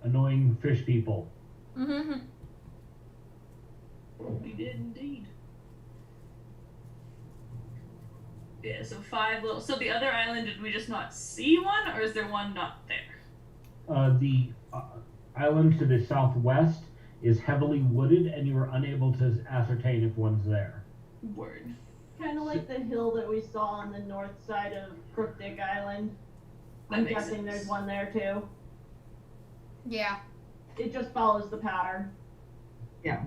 annoying fish people. Mm-hmm. We did indeed. Yeah, so 5 little. So the other island, did we just not see one, or is there one not there? The island to the southwest is heavily wooded, and you are unable to ascertain if one's there. Word. Kind of like the hill that we saw on the north side of Crook Dick Island. That I'm makes guessing sense. there's one there too. Yeah. It just follows the pattern. Yeah.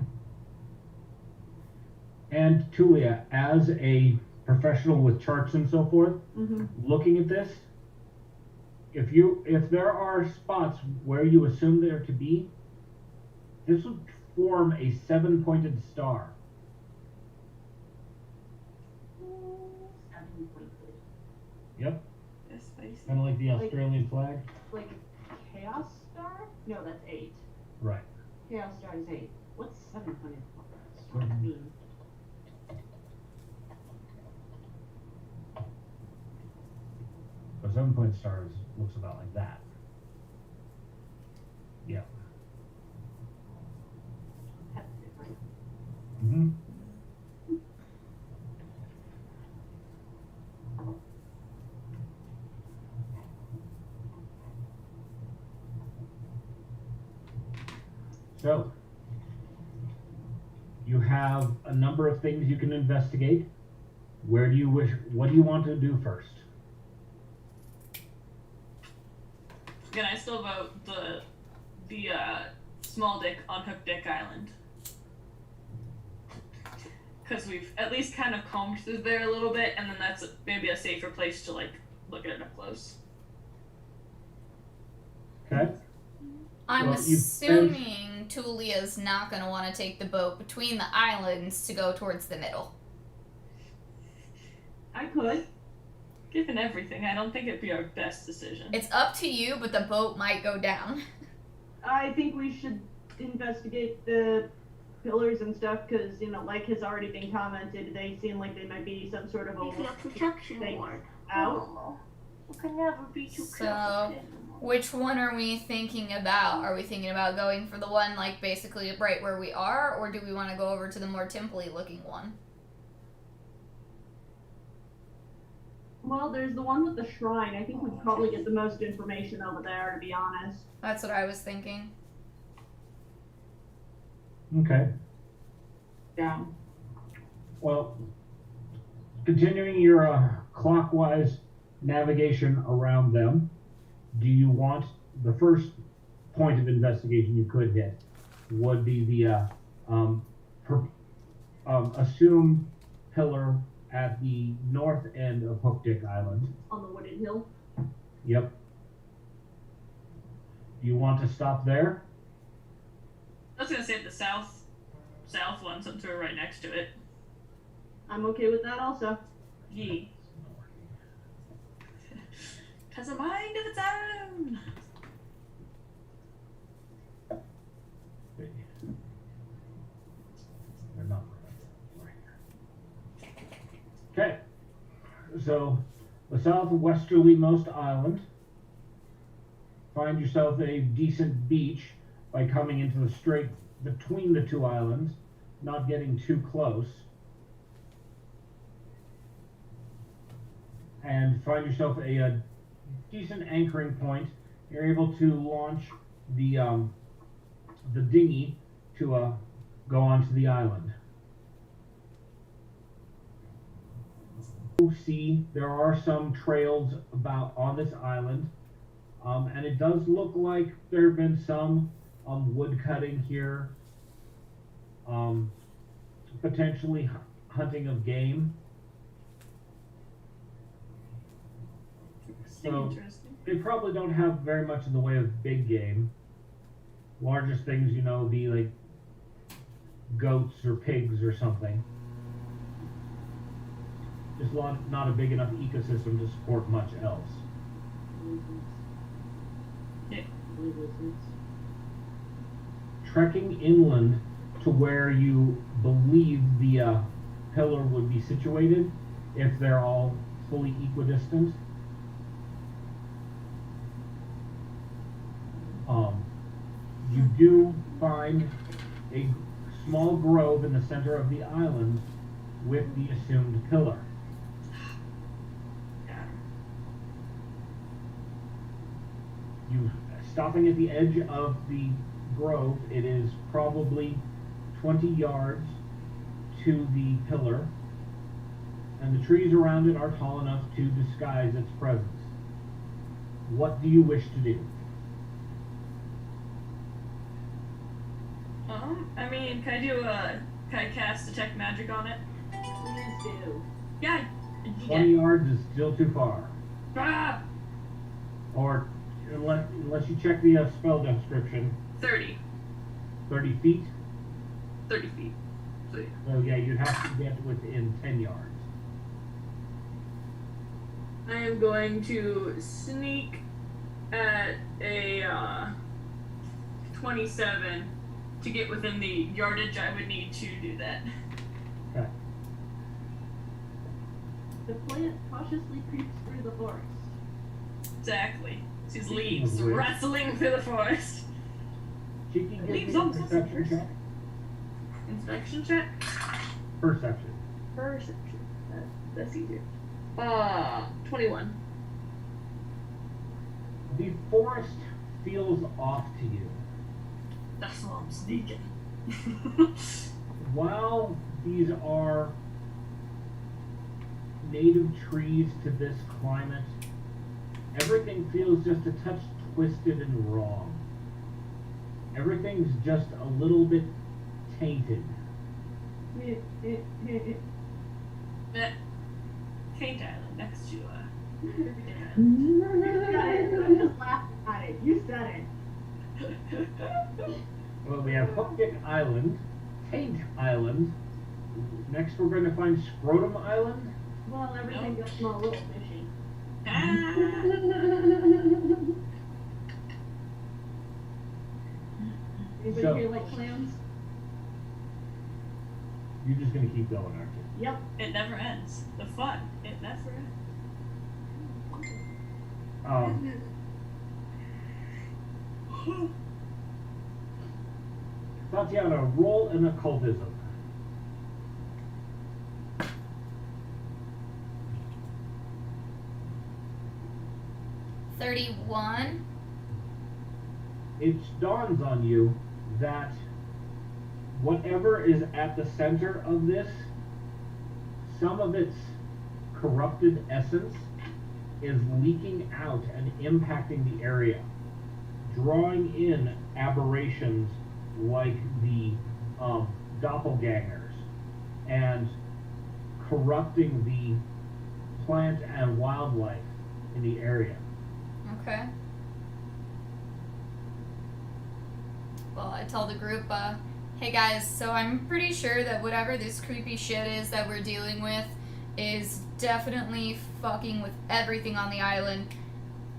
And Tulia, as a professional with charts and so forth, Mm-hmm. looking at this, if there are spots where you assume there to be, this would form a 7-pointed star. 7 pointed. Yep, Yes, spicy. kind of like the Australian flag. Like a chaos star? No, that's 8. Right. Chaos star is 8. What's 7 pointed star mean? A 7-point star looks about like that. Yeah. That's different. Mm-hmm. So, you have a number of things you can investigate. What do you want to do first? Can I still vote the small dick on Hook Dick Island? Because we've at least kind of combed through there a little bit, and then that's maybe a safer place to like look at it up close. Okay. I'm Well, you've assuming Tulia's not going to want to take the boat between the islands to go towards the middle. I could. Given everything, I don't think it'd be our best decision. It's up to you, but the boat might go down. I think we should investigate the pillars and stuff because, like has already been commented, they seem like they might be some sort of a protection thing out. We can never be too So, which one are we thinking about? Are we thinking about going for the one, like, basically right where we are, or do we want to go over to the more temple-y looking one? Well, there's the one with the shrine. I think we'd probably get the most information over there, to be honest. That's what I was thinking. Okay. Yeah. Well, continuing your clockwise navigation around them, do you want the first point of investigation you could hit would be the assumed pillar at the north end of Hook Dick Island. On the wooded hill. Yep. Do you want to stop there? I was gonna say the south one, since we're right next to it. I'm okay with that also. Yeah. Has a mind of its own. They're not right here. Okay. So, the southwesterly most island. Find yourself a decent beach, by coming into the strait between the two islands, not getting too close, and find yourself a decent anchoring point. You're able to launch the dinghy to go onto the island. You see there are some trails about on this island, and it does look like there have been some wood cutting here, potentially hunting of game. So Interesting. they probably don't have very much in the way of big game. Largest things, be like goats or pigs or something. Just not a big enough ecosystem to support much else. Yeah. Trekking inland to where you believe the pillar would be situated, if they're all fully equidistant. You do find a small grove in the center of the island with the assumed pillar. You stopping at the edge of the grove, it is probably 20 yards to the pillar, and the trees around it are tall enough to disguise its presence. What do you wish to do? Can I cast detect magic on it? Please do. Yeah. 20 yards is still too far. Ah! Or, unless you check the spell description, 30. 30 feet. 30 feet. So, yeah. So yeah, you'd have to get within 10 yards. I am going to sneak at a 27 to get within the yardage I would need to do that. Okay. The plant cautiously creeps through the forest. Exactly. These Speaking leaves of which- wrestling through the forest. Cheeky, give Leaves me a on perception check. Inspection check. Perception. Perception. That's easier. 21. The forest feels off to you. That's why I'm sneaking. While these are native trees to this climate, everything feels just a touch twisted and wrong. Everything's just a little bit tainted. Taint Island next to I'm just laughing at it. You said it. Well, we have Hookdick Island, Taint Island. Next, we're going to find Scrotum Island. Well, everything gets a little fishy. Anybody So- here like clams? You're just going to keep going, aren't you? Yep. It never ends. The fun. It never ends. Tatiana, roll an occultism. $31. It dawns on you that whatever is at the center of this, some of its corrupted essence is leaking out and impacting the area, drawing in aberrations like the doppelgangers and corrupting the plant and wildlife in the area. Okay. Well, I tell the group, hey guys, so I'm pretty sure that whatever this creepy shit is that we're dealing with is definitely fucking with everything on the island.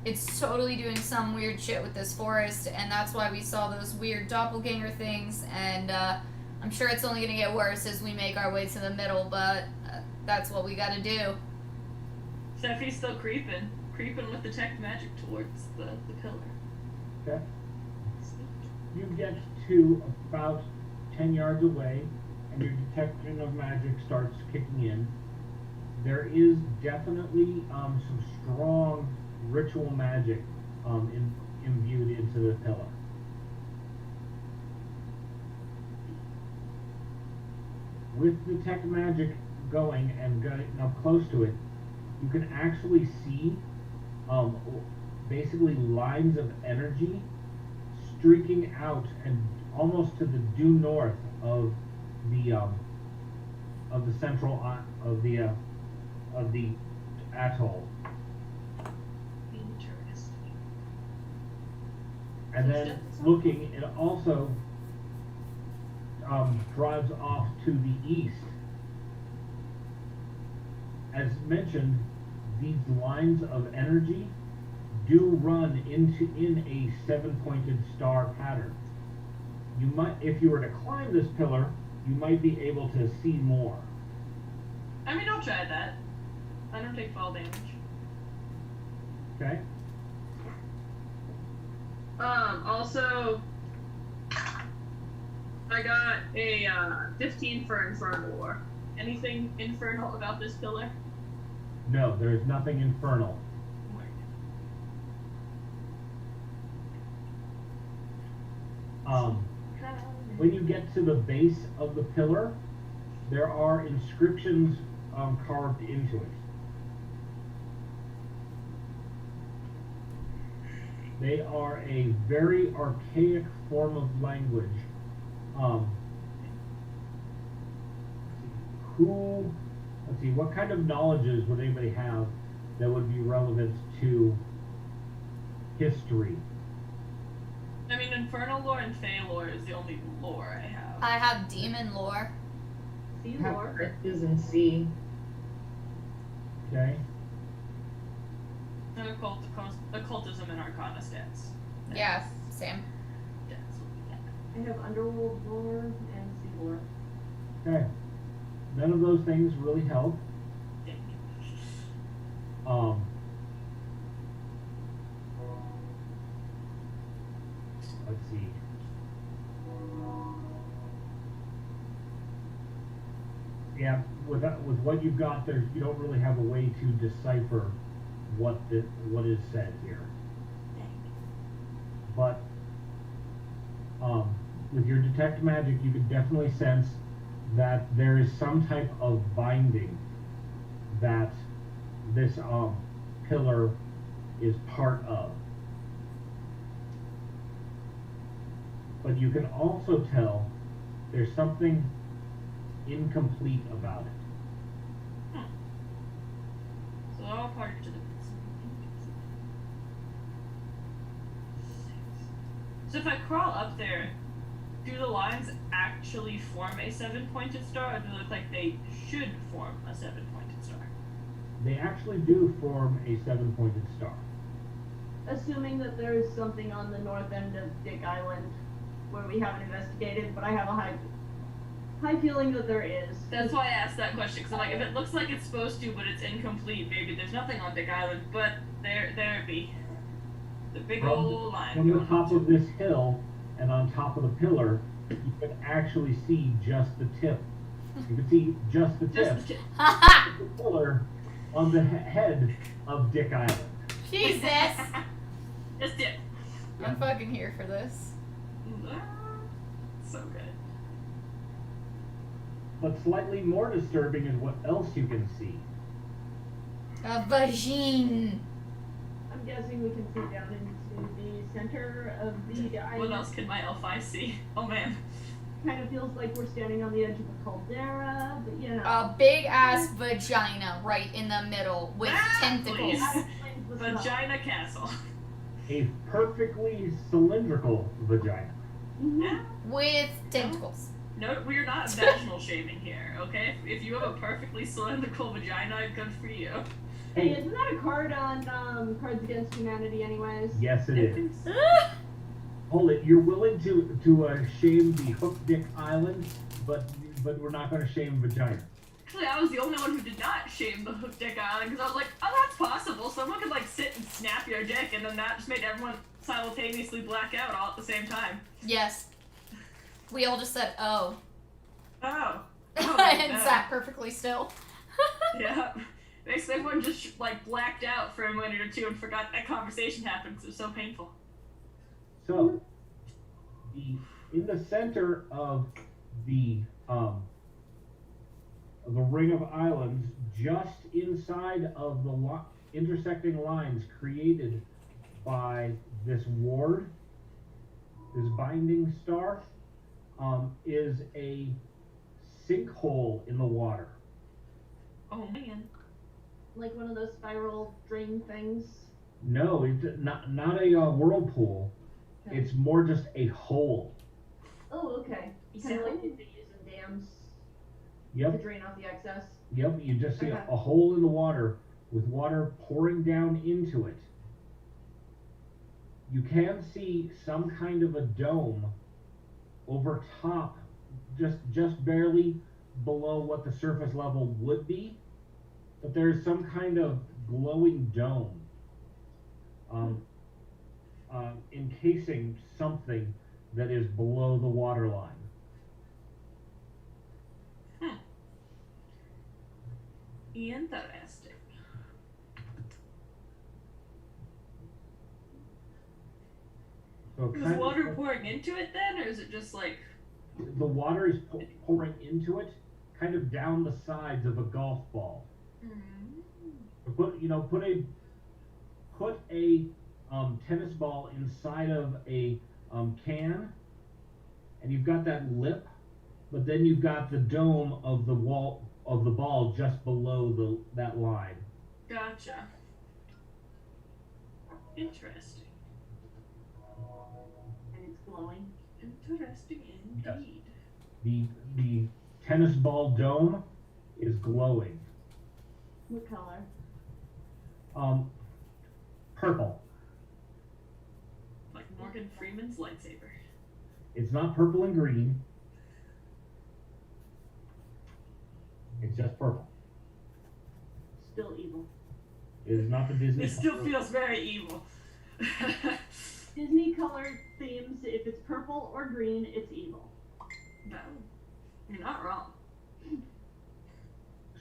It's totally doing some weird shit with this forest, and that's why we saw those weird doppelganger things, and I'm sure it's only gonna get worse as we make our way to the middle, but that's what we gotta do. Steffi's still creeping with detect magic towards the pillar. Okay. you get to about 10 yards away, and your detection of magic starts kicking in. There is definitely some strong ritual magic imbued into the pillar. With detect magic going and getting up close to it, you can actually see basically lines of energy streaking out and almost to the due north of the central of the atoll. Interesting. And then looking, it also drives off to the east. As mentioned, these lines of energy do run in a 7-pointed star pattern. You might, if you were to climb this pillar, you might be able to see more. I mean, I'll try that. I don't take fall damage. Okay? Also, I got a 15 for Infernal War. Anything infernal about this pillar? No, there is nothing infernal. When you get to the base of the pillar, there are inscriptions carved into it. They are a very archaic form of language. Let's see, what kind of knowledges would anybody have that would be relevant to history? I mean, Infernal Lore and Fey Lore is the only lore I have. I have demon lore. Sea Have lore. riches and sea. Okay? And occultism and Arcana stats. Yeah, same. That's what we got. I have underworld lore and sea lore. Okay. None of those things really help. Dang. Let's see. Yeah, with what you've got there, you don't really have a way to decipher what is said here. But with your detect magic, you can definitely sense that there is some type of binding that this pillar is part of. But you can also tell there's something incomplete about it. So they're all part to the. So if I crawl up there, do the lines actually form a 7-pointed star, or do they look like they should form a 7-pointed star? They actually do form a 7-pointed star. Assuming that there is something on the north end of Dick Island where we haven't investigated, but I have a high feeling that there is. That's why I asked that question, because I'm like, if it looks like it's supposed to, but it's incomplete, maybe there's nothing on Dick Island, but there it be. The big old line. From the going top up of this hill and on top of the pillar, you can actually see just the tip. You can see just the tip. Just the tip. of the pillar on the head of Dick Island. Jesus! Just dip. I'm fucking here for this. So good. But slightly more disturbing is what else you can see. A vagine. I'm guessing we can see down into the center of the island. What else can my elf eye see? Oh man. Kind of feels like we're standing on the edge of a caldera, but you know. A big ass vagina right in the middle with tentacles. Please. That explains the smell. Vagina castle. A perfectly cylindrical vagina. Mhm. With tentacles. No, we're not vaginal shaming here, okay? If you have a perfectly cylindrical vagina, good for you. Hey, isn't that a card on Cards Against Humanity anyways? Yes, it is. Hold it. You're willing to shame the Hook Dick Island, but we're not going to shame vagina. Actually, I was the only one who did not shame the Hook Dick Island, because I was like, oh, that's possible. Someone could, like, sit and snap your dick, and then that just made everyone simultaneously black out all at the same time. Yes. We all just said, oh. Oh. And sat perfectly still. Yeah. Basically, everyone just like blacked out for a minute or two and forgot that conversation happened because it was so painful. So, in the center of the ring of islands, just inside of the intersecting lines created by this ward, this binding star, is a sinkhole in the water. Oh man. Like one of those spiral drain things. No, it's not a whirlpool. Okay. It's more just a hole. Oh, okay. Kind of like they use in dams to Yep, drain off the excess. yep. You just see Okay. a hole in the water with water pouring down into it. You can see some kind of a dome over top, just barely below what the surface level would be, but there's some kind of glowing dome encasing something that is below the water line. Interesting. So Is kind water of, pouring into it then, or is it just like? the water is pouring into it, kind of down the sides of a golf ball. Put a tennis ball inside of a can, and you've got that lip, but then you've got the dome of the wall of the ball just below that line. Gotcha. Interesting. And it's glowing. Interesting indeed. The tennis ball dome is glowing. What color? Purple. Like Morgan Freeman's lightsaber. It's not purple and green. It's just purple. Still evil. It is not the Disney. It still color. feels very evil. Disney color themes, if it's purple or green, it's evil. No, you're not wrong.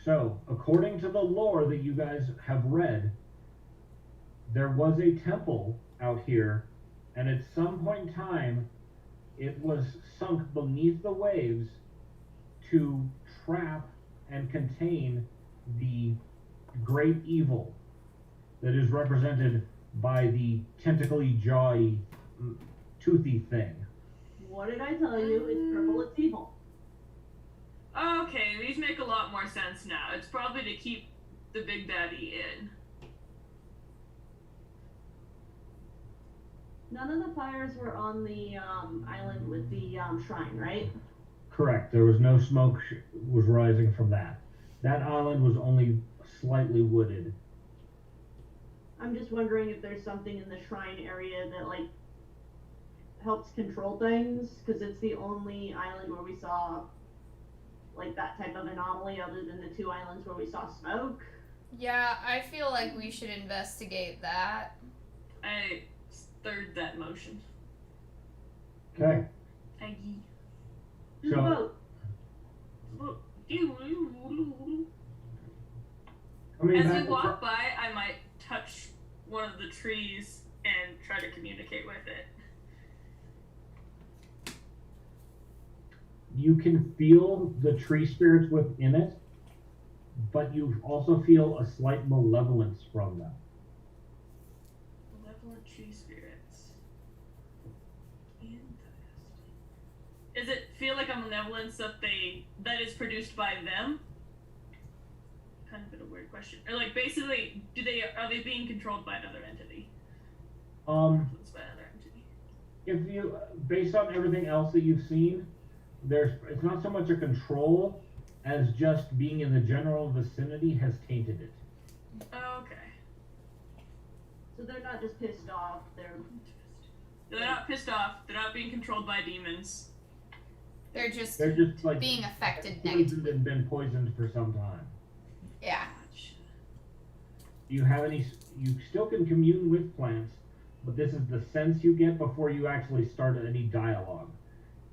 So, according to the lore that you guys have read, there was a temple out here, and at some point in time, it was sunk beneath the waves to trap and contain the great evil that is represented by the tentacly, jawy, toothy thing. What did I tell you? It's purple, it's evil. Okay, these make a lot more sense now. It's probably to keep the big baddie in. None of the fires were on the island with the shrine, right? Correct. There was no smoke was rising from that. That island was only slightly wooded. I'm just wondering if there's something in the shrine area that like helps control things, because it's the only island where we saw like that type of anomaly other than the two islands where we saw smoke. Yeah, I feel like we should investigate that. I third that motion. Okay. Aggie. Who's So- vote? Coming As back we walk by, I might touch one of the trees and try to communicate with it. You can feel the tree spirits within it, but you also feel a slight malevolence from them. Malevolent tree spirits. Interesting. Does it feel like a malevolence that is produced by them? Kind of a weird question. Or like basically, are they being controlled by another entity? Influenced by another entity. If you, based on everything else that you've seen, it's not so much a control as just being in the general vicinity has tainted it. Oh, okay. So they're not just pissed off, they're They're not pissed off. They're not being controlled by demons. They're just like being affected poisoned negatively. and been poisoned for some time. Yeah. Gotcha. Do you have any? You still can commune with plants, but this is the sense you get before you actually start any dialogue.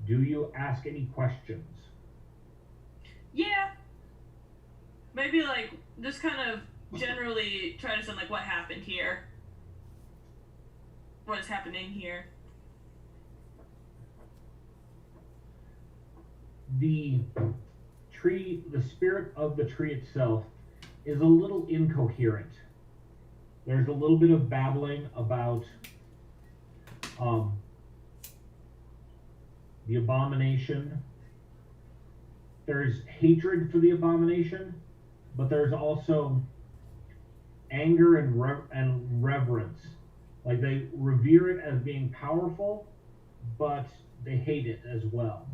Do you ask any questions? Yeah. Maybe like just kind of generally try to sound like what happened here. What is happening here? The tree, the spirit of the tree itself, is a little incoherent. There's a little bit of babbling about the abomination. There's hatred for the abomination, but there's also anger and reverence. Like they revere it as being powerful, but they hate it as well.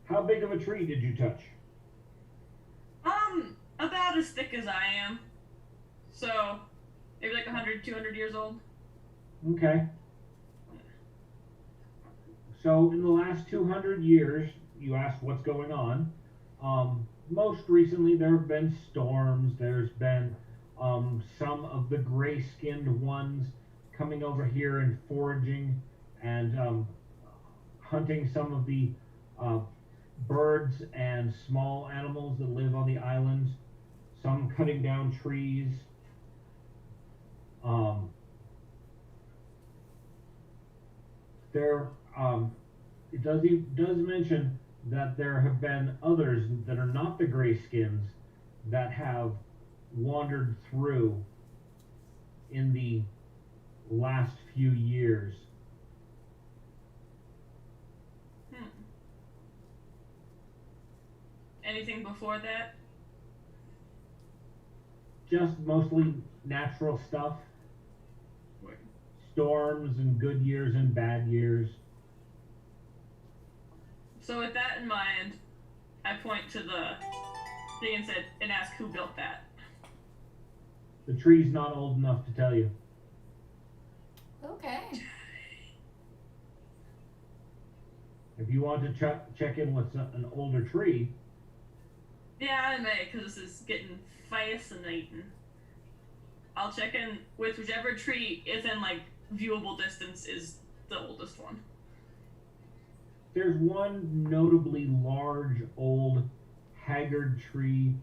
How big of a tree did you touch? About as thick as I am. So, maybe like 100, 200 years old. Okay. So, in the last 200 years, you asked what's going on. Most recently, there have been storms. There's been some of the gray-skinned ones coming over here and foraging and hunting some of the birds and small animals that live on the islands. Some cutting down trees. It does mention that there have been others that are not the grayskins that have wandered through in the last few years. Anything before that? Just mostly natural stuff. Storms and good years and bad years. So with that in mind, I point to the thing and ask who built that. The tree's not old enough to tell you. Okay. If you want to check in with an older tree. Yeah, I may, because this is getting fascinating. I'll check in with whichever tree is in, like, viewable distance is the oldest one. There's one notably large, old, haggard tree.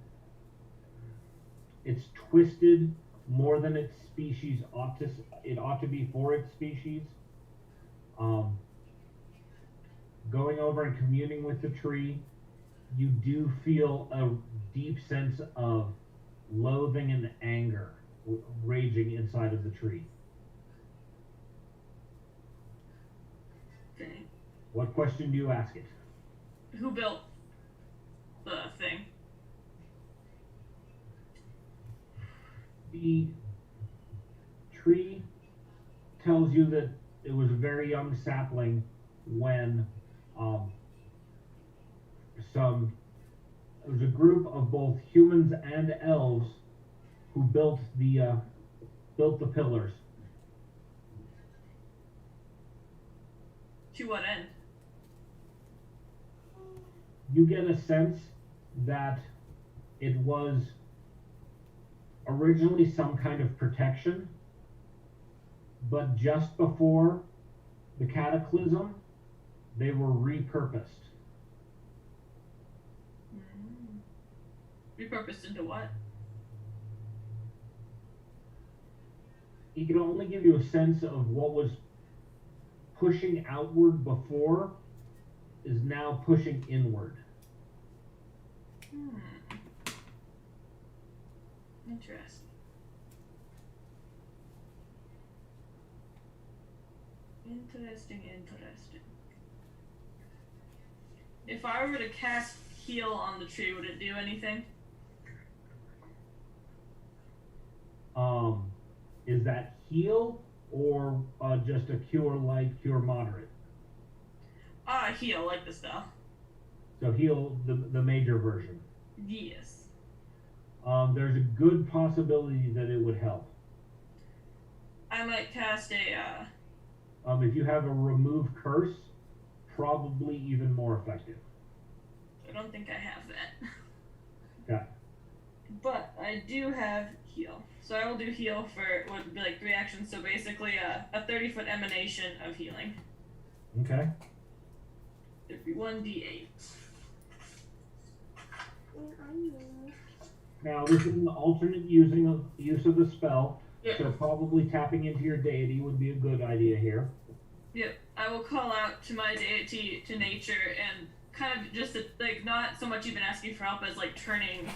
It's twisted more than its species ought to be for its species. Going over and communing with the tree, you do feel a deep sense of loathing and anger raging inside of the tree. Okay. What question do you ask it? Who built the thing? The tree tells you that it was a very young sapling when it was a group of both humans and elves who built the pillars. To what end? You get a sense that it was originally some kind of protection, but just before the cataclysm, they were repurposed. Repurposed into what? He can only give you a sense of what was pushing outward before is now pushing inward. Interesting. Interesting. If I were to cast heal on the tree, would it do anything? Is that heal or just a cure light, cure moderate? Heal, like the spell. So heal the major version. Yes. There's a good possibility that it would help. I might cast a, If you have a remove curse, probably even more effective. I don't think I have that. Okay. But I do have heal. So I will do heal for what would be like 3 actions. So basically a 30-foot emanation of healing. Okay. It'd be 1d8. Where are you? Now, this is an alternate use of the spell, Yeah. so probably tapping into your deity would be a good idea here. Yep. I will call out to my deity, to nature, and kind of just like not so much even asking for help as like turning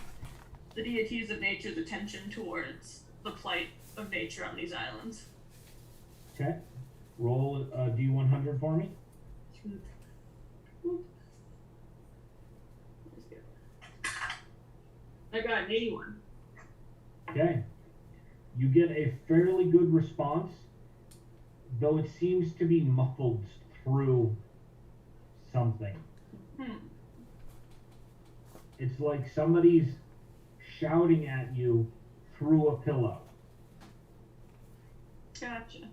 the deities of nature's attention towards the plight of nature on these islands. Okay. Roll a D100 for me. I got an 81. Okay. You get a fairly good response, though it seems to be muffled through something. It's like somebody's shouting at you through a pillow. Gotcha.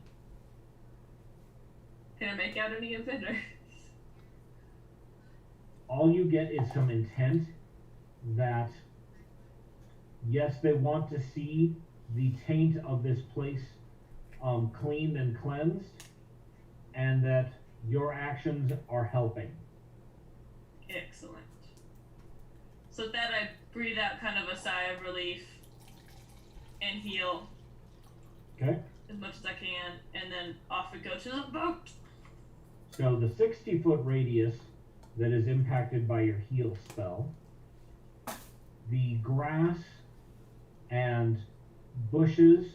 Can I make out any of it? Or? All you get is some intent that, yes, they want to see the taint of this place cleaned and cleansed, and that your actions are helping. Excellent. So with that, I breathe out kind of a sigh of relief and heal Okay? as much as I can, and then off we go to the boat. So the 60-foot radius that is impacted by your heal spell, the grass and bushes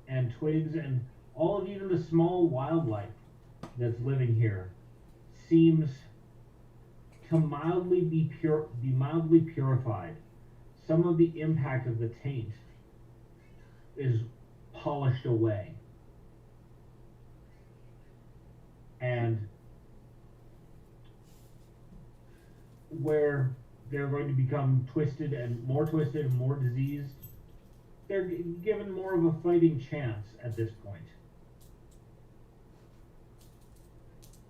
and twigs and all of even the small wildlife that's living here seems to mildly be mildly purified. Some of the impact of the taint is polished away. And where they're going to become twisted and more diseased, they're given more of a fighting chance at this point.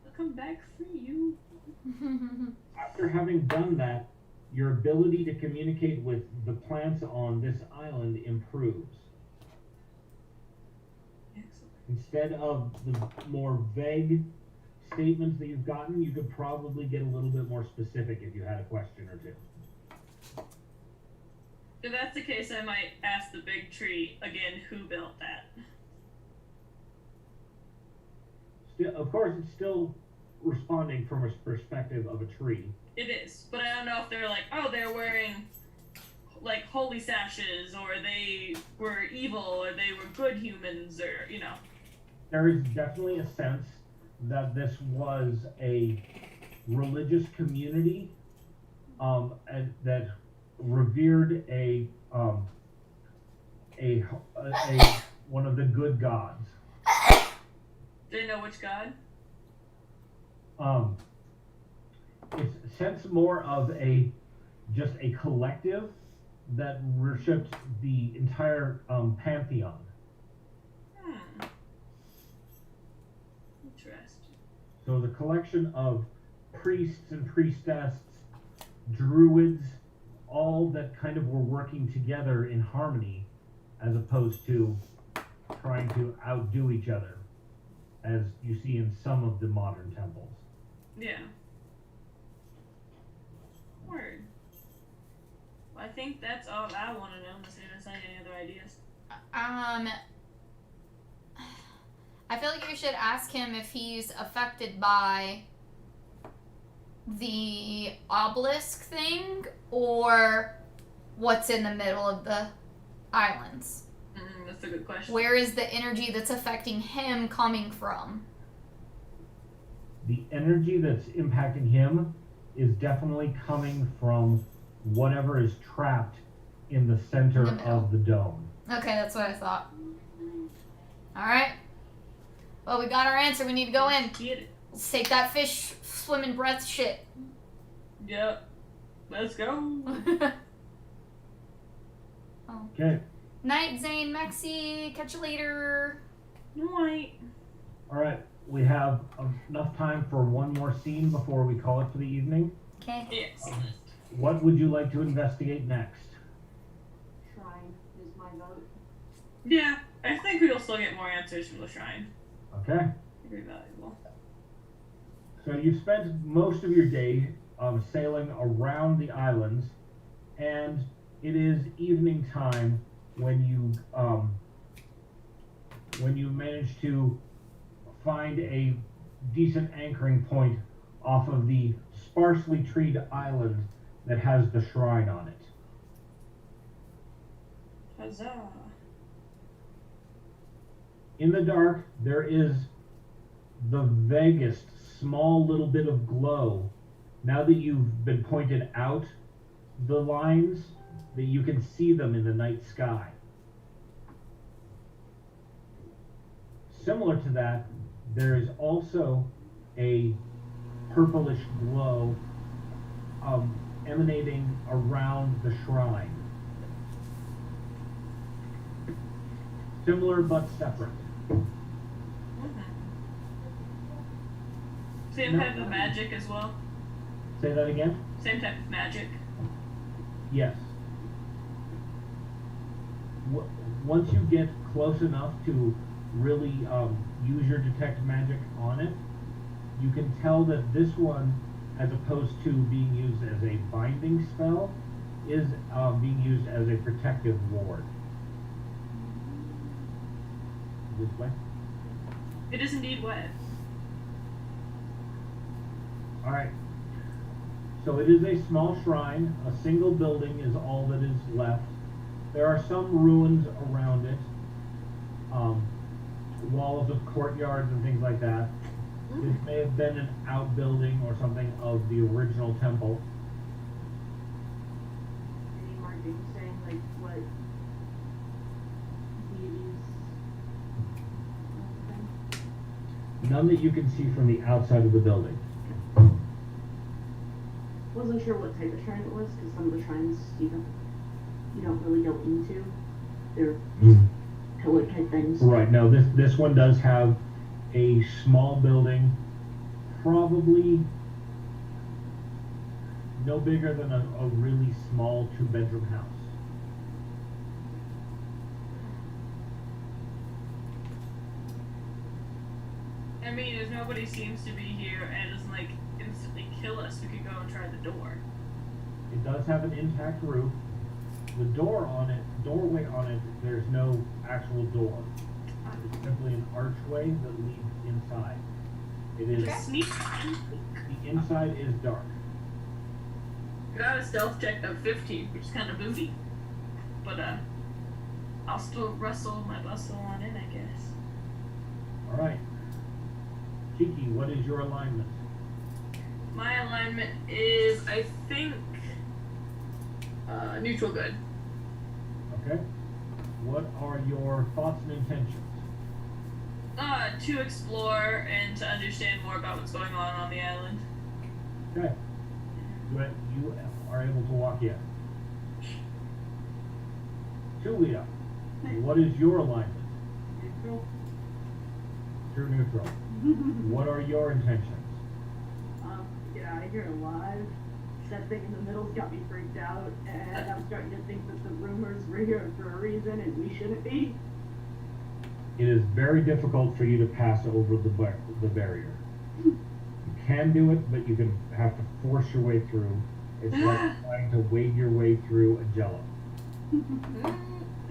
I'll come back for you. After having done that, your ability to communicate with the plants on this island improves. Excellent. Instead of the more vague statements that you've gotten, you could probably get a little bit more specific if you had a question or two. If that's the case, I might ask the big tree again who built that. Still, of course, it's still responding from a perspective of a tree. It is, but I don't know if they're like, oh, they're wearing like holy sashes, or they were evil, or they were good humans, or you know. There is definitely a sense that this was a religious community, and that revered a one of the good gods. Do they know which god? It's sense more of just a collective that worshipped the entire pantheon. Interesting. So the collection of priests and priestesses, druids, all that kind of were working together in harmony, as opposed to trying to outdo each other, as you see in some of the modern temples. Yeah. Word. Well, I think that's all I want to know, unless anyone has any other ideas. I feel like you should ask him if he's affected by the obelisk thing or what's in the middle of the islands. That's a good question. Where is the energy that's affecting him coming from? The energy that's impacting him is definitely coming from whatever is trapped in the center of the dome. Okay, that's what I thought. Alright. Well, we got our answer. We need to go in. Get it. Let's take that fish swimming breath shit. Yep. Let's go. Okay. Night, Zane, Maxie. Catch you later. Night. All right. We have enough time for one more scene before we call it for the evening. Okay. Excellent. What would you like to investigate next? my vote. Yeah, I think we'll still get more answers from the shrine. Okay. It'd be valuable. So you've spent most of your day sailing around the islands, and it is evening time when you manage to find a decent anchoring point off of the sparsely treed island that has the shrine on it. Huzzah. In the dark, there is the vaguest small little bit of glow. Now that you've been pointed out the lines, that you can see them in the night sky. Similar to that, there is also a purplish glow emanating around the shrine. Similar but separate. Same No. type of magic as well. Say that again? Same type of magic. Yes. Once you get close enough to really use your detect magic on it, you can tell that this one, as opposed to being used as a binding spell, is being used as a protective ward. This way. It is indeed wet. Alright. So it is a small shrine. A single building is all that is left. There are some ruins around it. Walls of courtyards and things like that. This may have been an outbuilding or something of the original temple. Any markings saying like what deities? None that you can see from the outside of the building. Wasn't sure what type of shrine it was because some of the shrines you don't really go into. They're pillar type things. Right. No, this one does have a small building, probably no bigger than a really small 2-bedroom house. I mean, if nobody seems to be here and doesn't like instantly kill us, we could go and try the door. It does have an intact roof. The doorway on it, there's no actual door. It's simply an archway that leads inside. It is, Just sneak. the inside is dark. Got a stealth check of 15, which is kind of booty. But I'll still rustle my bustle on in, I guess. Alright. Cheeky, what is your alignment? My alignment is, I think, neutral good. Okay. What are your thoughts and intentions? To explore and to understand more about what's going on the island. Okay. You are able to walk in. Julia, what is your alignment? Neutral. True neutral. What are your intentions? Get out of here alive. That thing in the middle's got me freaked out, and I'm starting to think that the rumors were here for a reason, and we shouldn't be. It is very difficult for you to pass over the barrier. You can do it, but you can have to force your way through. It's like trying to wade your way through a jello.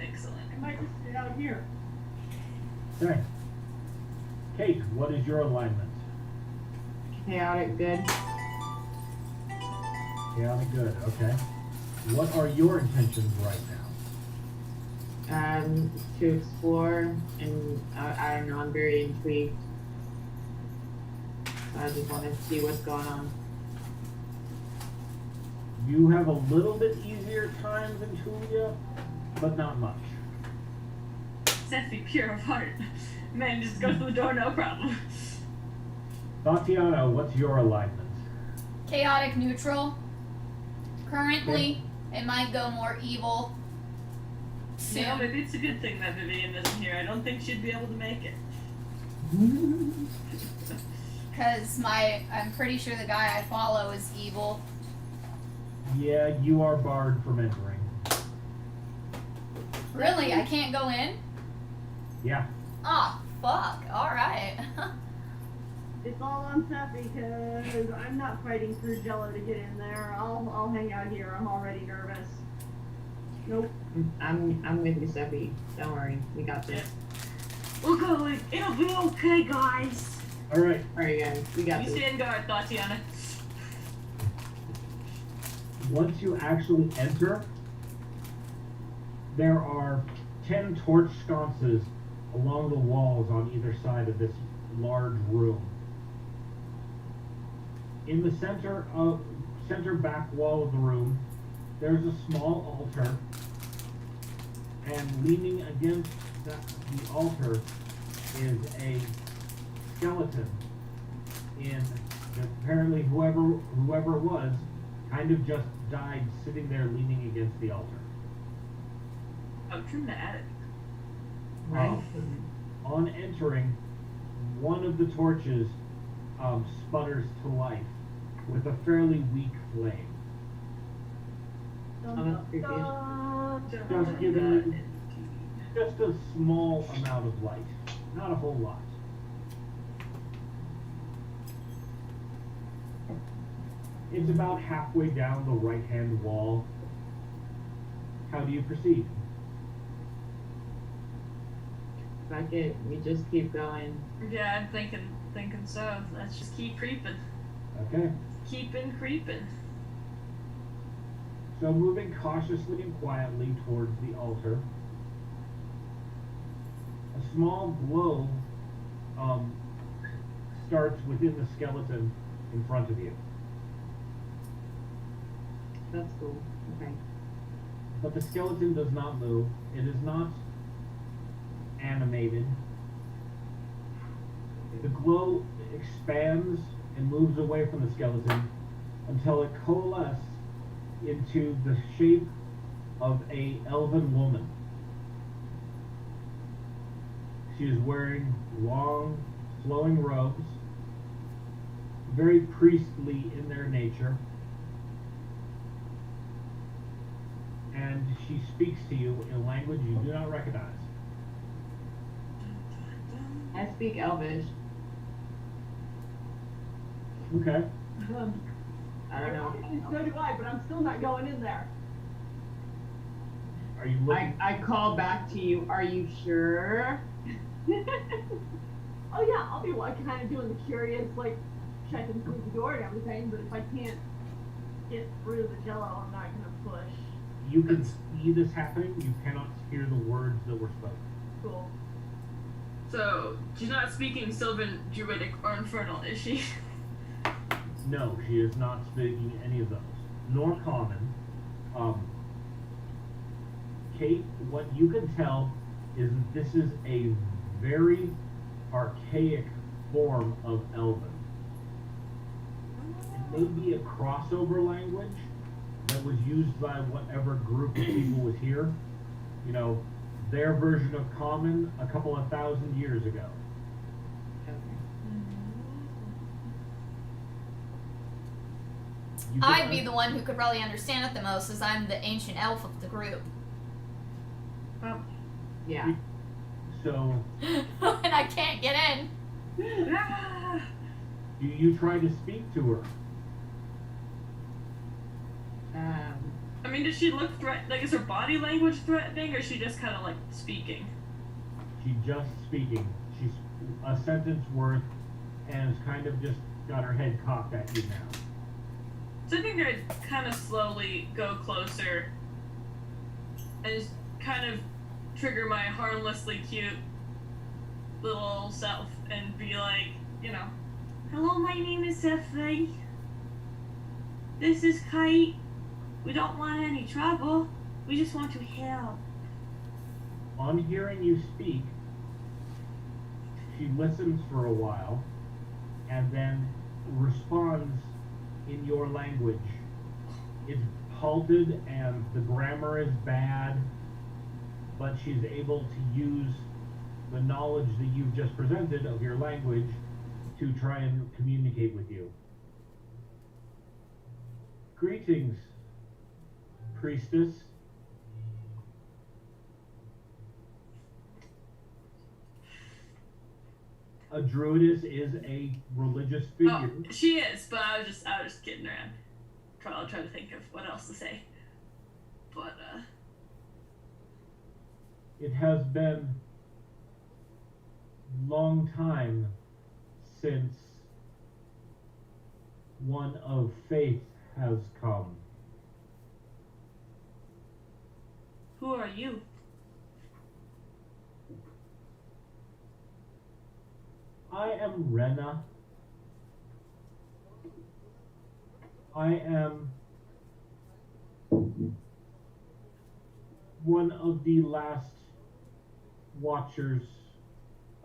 Excellent. I might just stay out here. Okay. Kate, what is your alignment? Chaotic good. Chaotic good, okay. What are your intentions right now? To explore, and I don't know, I'm very intrigued. I just want to see what's going on. You have a little bit easier time than Tulia, but not much. Seth, pure of heart. Man, just go through the door, no problem. Tatiana, what's your alignment? Chaotic neutral. Currently, it might go more evil soon. You know, maybe it's a good thing that Vivian isn't here. I don't think she'd be able to make it. Because I'm pretty sure the guy I follow is evil. Yeah, you are barred from entering. Really? I can't go in? Yeah. Ah, fuck. Alright. It's all on Seth because I'm not fighting through Jello to get in there. I'll hang out here. I'm already nervous. Nope. I'm with you, Seppi. Don't worry, we got this. We're going. It'll be okay, guys. All right. All right, guys, we got You this. stand guard, Tatiana. Once you actually enter, there are 10 torch sconces along the walls on either side of this large room. In the center back wall of the room, there's a small altar, and leaning against the altar is a skeleton in apparently whoever it was kind of just died sitting there leaning against the altar. Oh, dramatic. Right? On entering, one of the torches sputters to life with a fairly weak flame. that's creepy. Just giving just a small amount of light, not a whole lot. It's about halfway down the right-hand wall. How do you proceed? Fuck it, we just keep going. Yeah, I'm thinking so. Let's just keep creeping. Okay. Keeping creeping. So moving cautiously and quietly towards the altar, a small glow starts within the skeleton in front of you. That's cool. Okay. But the skeleton does not move. It is not animated. The glow expands and moves away from the skeleton until it coalesces into the shape of a elven woman. She is wearing long, flowing robes, very priestly in their nature, and she speaks to you in a language you do not recognize. I speak Elvish. Okay. I don't know. So do I, but I'm still not going in there. Are you looking? I call back to you. Are you sure? Oh yeah, I'll be like kind of doing the curious, like checking through the door and everything. But if I can't get through the Jello, I'm not gonna push. You can see this happening. You cannot hear the words that were spoken. Cool. So, she's not speaking Sylvan, Druidic, or Infernal, is she? No, she is not speaking any of those, nor common. Kate, what you can tell is that this is a very archaic form of Elven. It may be a crossover language that was used by whatever group of people was here. You know, their version of common a couple of thousand years ago. You can I'd be the one who could probably understand it the most, as I'm the ancient elf of the group. Yeah. So, And I can't get in. do you try to speak to her? I mean, does she look like, is her body language threatening, or is she just kind of like speaking? She's just speaking. She's a sentence worth, and has kind of just got her head cocked at you now. So I think I'd kind of slowly go closer and just kind of trigger my harmlessly cute little self and be like, you know, hello, my name is Sefli. This is Kite. We don't want any trouble. We just want to help. On hearing you speak, she listens for a while, and then responds in your language. It's halted and the grammar is bad, but she's able to use the knowledge that you've just presented of your language to try and communicate with you. Greetings, priestess. A druidess is a religious figure. Oh, she is, but I was just kidding around. I'll try to think of what else to say. But It has been long time since one of faith has come. who are you? I am Rena. I am one of the last watchers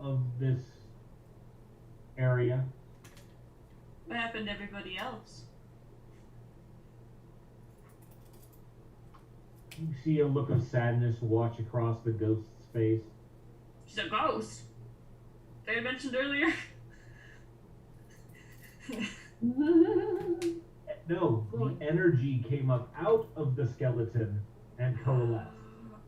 of this area. What happened to everybody else? You see a look of sadness wash across the ghost's face. She's a ghost. They mentioned earlier. No, the energy came up out of the skeleton and coalesced.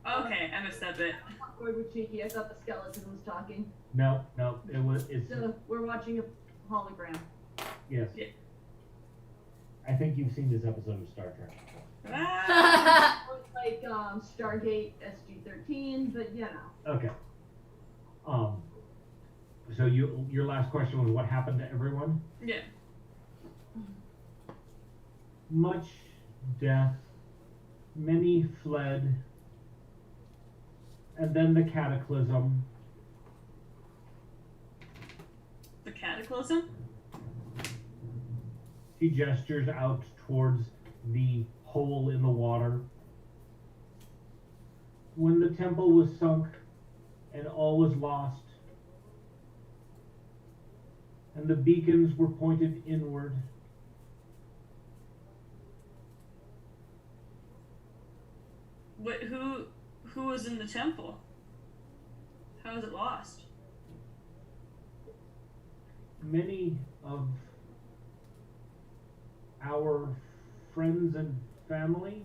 Okay, I missed that bit. Word with cheeky. I thought the skeleton was talking. No, it's, So we're watching a hologram. yes. Yeah. I think you've seen this episode of Star Trek. Ah! Looks like Stargate SG-13, but you know. Okay. So your last question was what happened to everyone? Yeah. Much death, many fled, and then the cataclysm. The cataclysm? She gestures out towards the hole in the water. When the temple was sunk and all was lost, and the beacons were pointed inward, What? Who was in the temple? How was it lost? many of our friends and family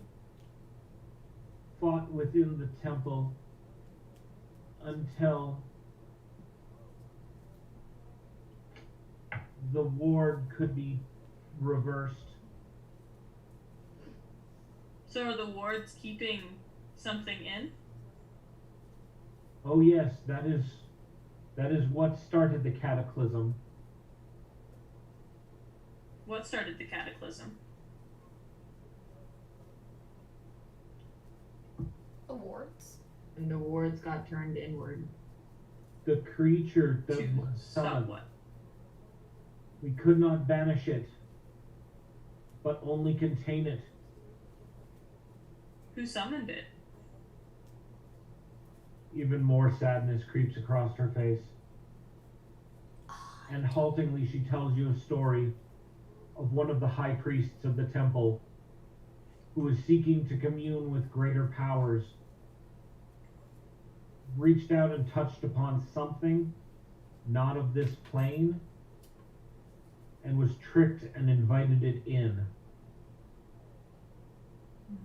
fought within the temple until the ward could be reversed. So are the wards keeping something in? Oh yes, that is what started the cataclysm. What started the cataclysm? Awards. And the wards got turned inward. The creature that To was stop summoned. what? We could not banish it, but only contain it. Who summoned it? Even more sadness creeps across her face. And haltingly she tells you a story of one of the high priests of the temple who is seeking to commune with greater powers, reached out and touched upon something not of this plane, and was tricked and invited it in.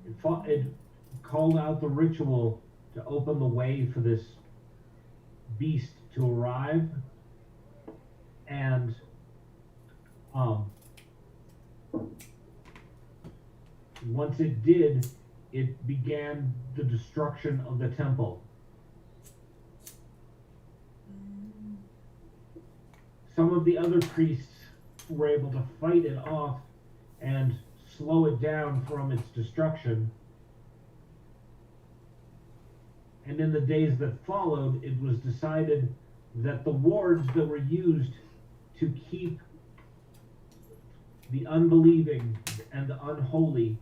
It called out the ritual to open the way for this beast to arrive, and once it did, it began the destruction of the temple. Some of the other priests were able to fight it off and slow it down from its destruction. And in the days that followed, it was decided that the wards that were used to keep the unbelieving and the unholy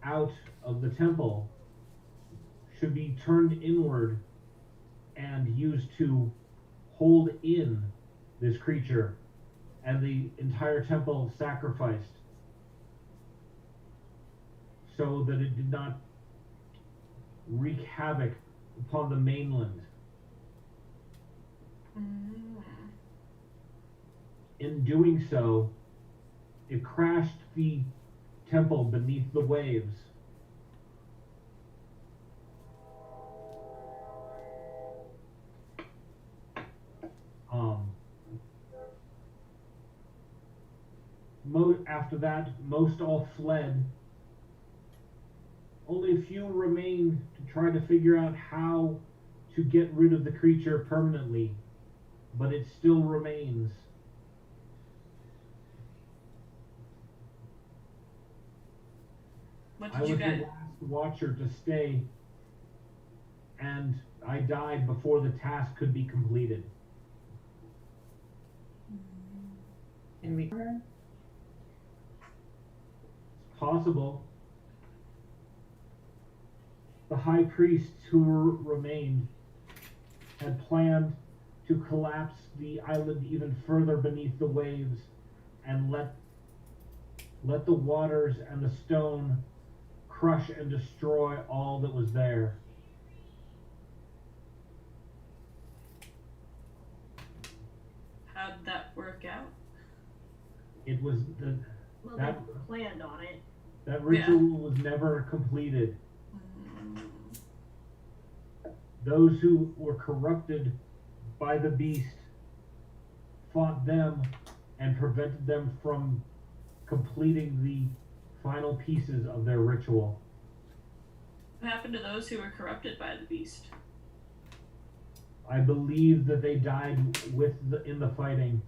out of the temple should be turned inward and used to hold in this creature, and the entire temple sacrificed so that it did not wreak havoc upon the mainland. In doing so, it crashed the temple beneath the waves. after that, most all fled. Only a few remained to try to figure out how to get rid of the creature permanently, but it still remains. What I did you was guys? the last watcher to stay, and I died before the task could be completed. Can we? It's possible. The high priests who remained had planned to collapse the island even further beneath the waves and let the waters and the stone crush and destroy all that was there. How'd that work out? It was Well, That- they planned on it. that ritual was never completed. Those who were corrupted by the beast fought them and prevented them from completing the final pieces of their ritual. What happened to those who were corrupted by the beast? I believe that they died in the fighting.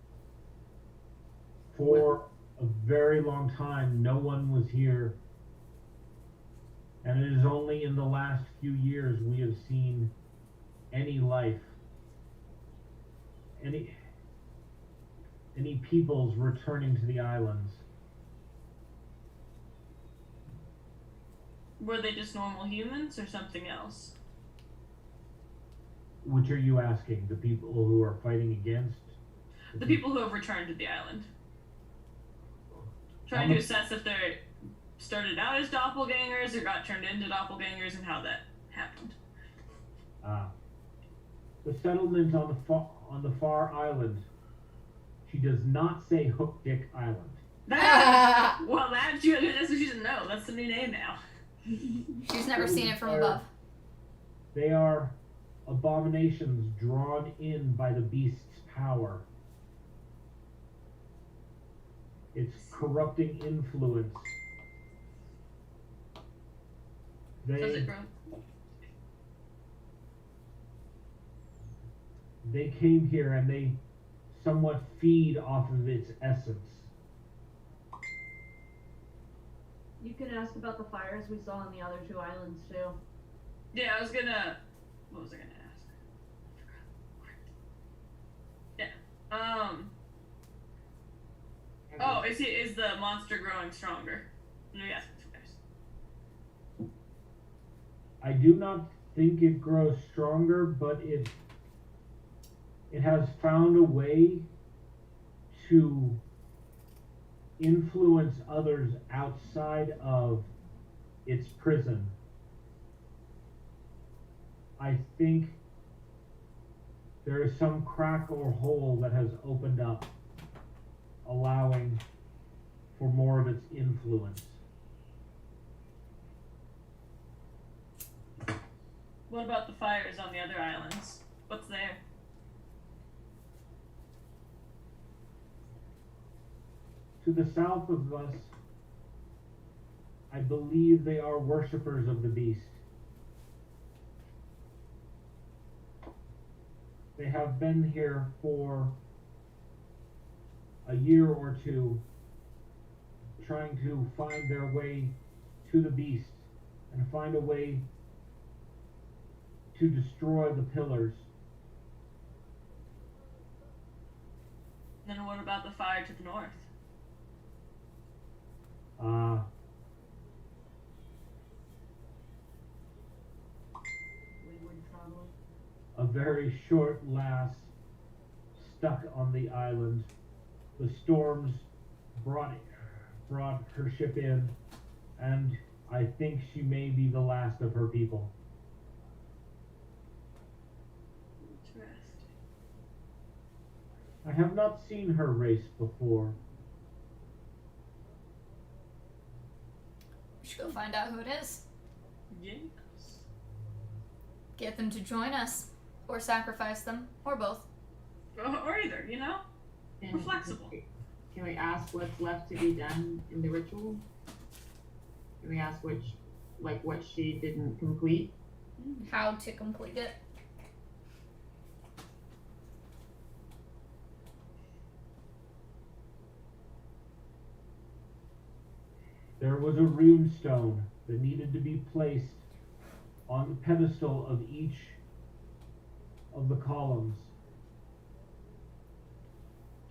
For a very long time, no one was here. And it is only in the last few years we have seen any life, any peoples returning to the islands. Were they just normal humans or something else? Which are you asking? The people who are fighting against? The people who have returned to the island. Trying to assess if they started out as doppelgangers or got turned into doppelgangers and how that happened. The settlement on the far island. She does not say Hook Dick Island. Well, that's what she doesn't know. That's the new name now. She's never seen it from above. They are abominations drawn in by the beast's power. Its corrupting influence. Does it They grow? came here and they somewhat feed off of its essence. You can ask about the fires we saw on the other two islands too. Yeah, I was gonna. What was I gonna ask? Yeah. Oh, is the monster growing stronger? Let me ask you guys. I do not think it grows stronger, but it has found a way to influence others outside of its prison. I think there is some crack or hole that has opened up, allowing for more of its influence. What about the fires on the other islands? What's there? To the south of us, I believe they are worshippers of the beast. They have been here for a year or two, trying to find their way to the beast and find a way to destroy the pillars. Then what about the fire to the north? A very short lass stuck on the island. The storms brought her ship in, and I think she may be the last of her people. Interesting. I have not seen her race before. We should go find out who it is. Yes. Get them to join us. Or sacrifice them. Or both. Or either, you know? We're flexible. Can we ask what's left to be done in the ritual? Can we ask what she didn't complete? How to complete it. There was a rune stone that needed to be placed on the pedestal of each of the columns,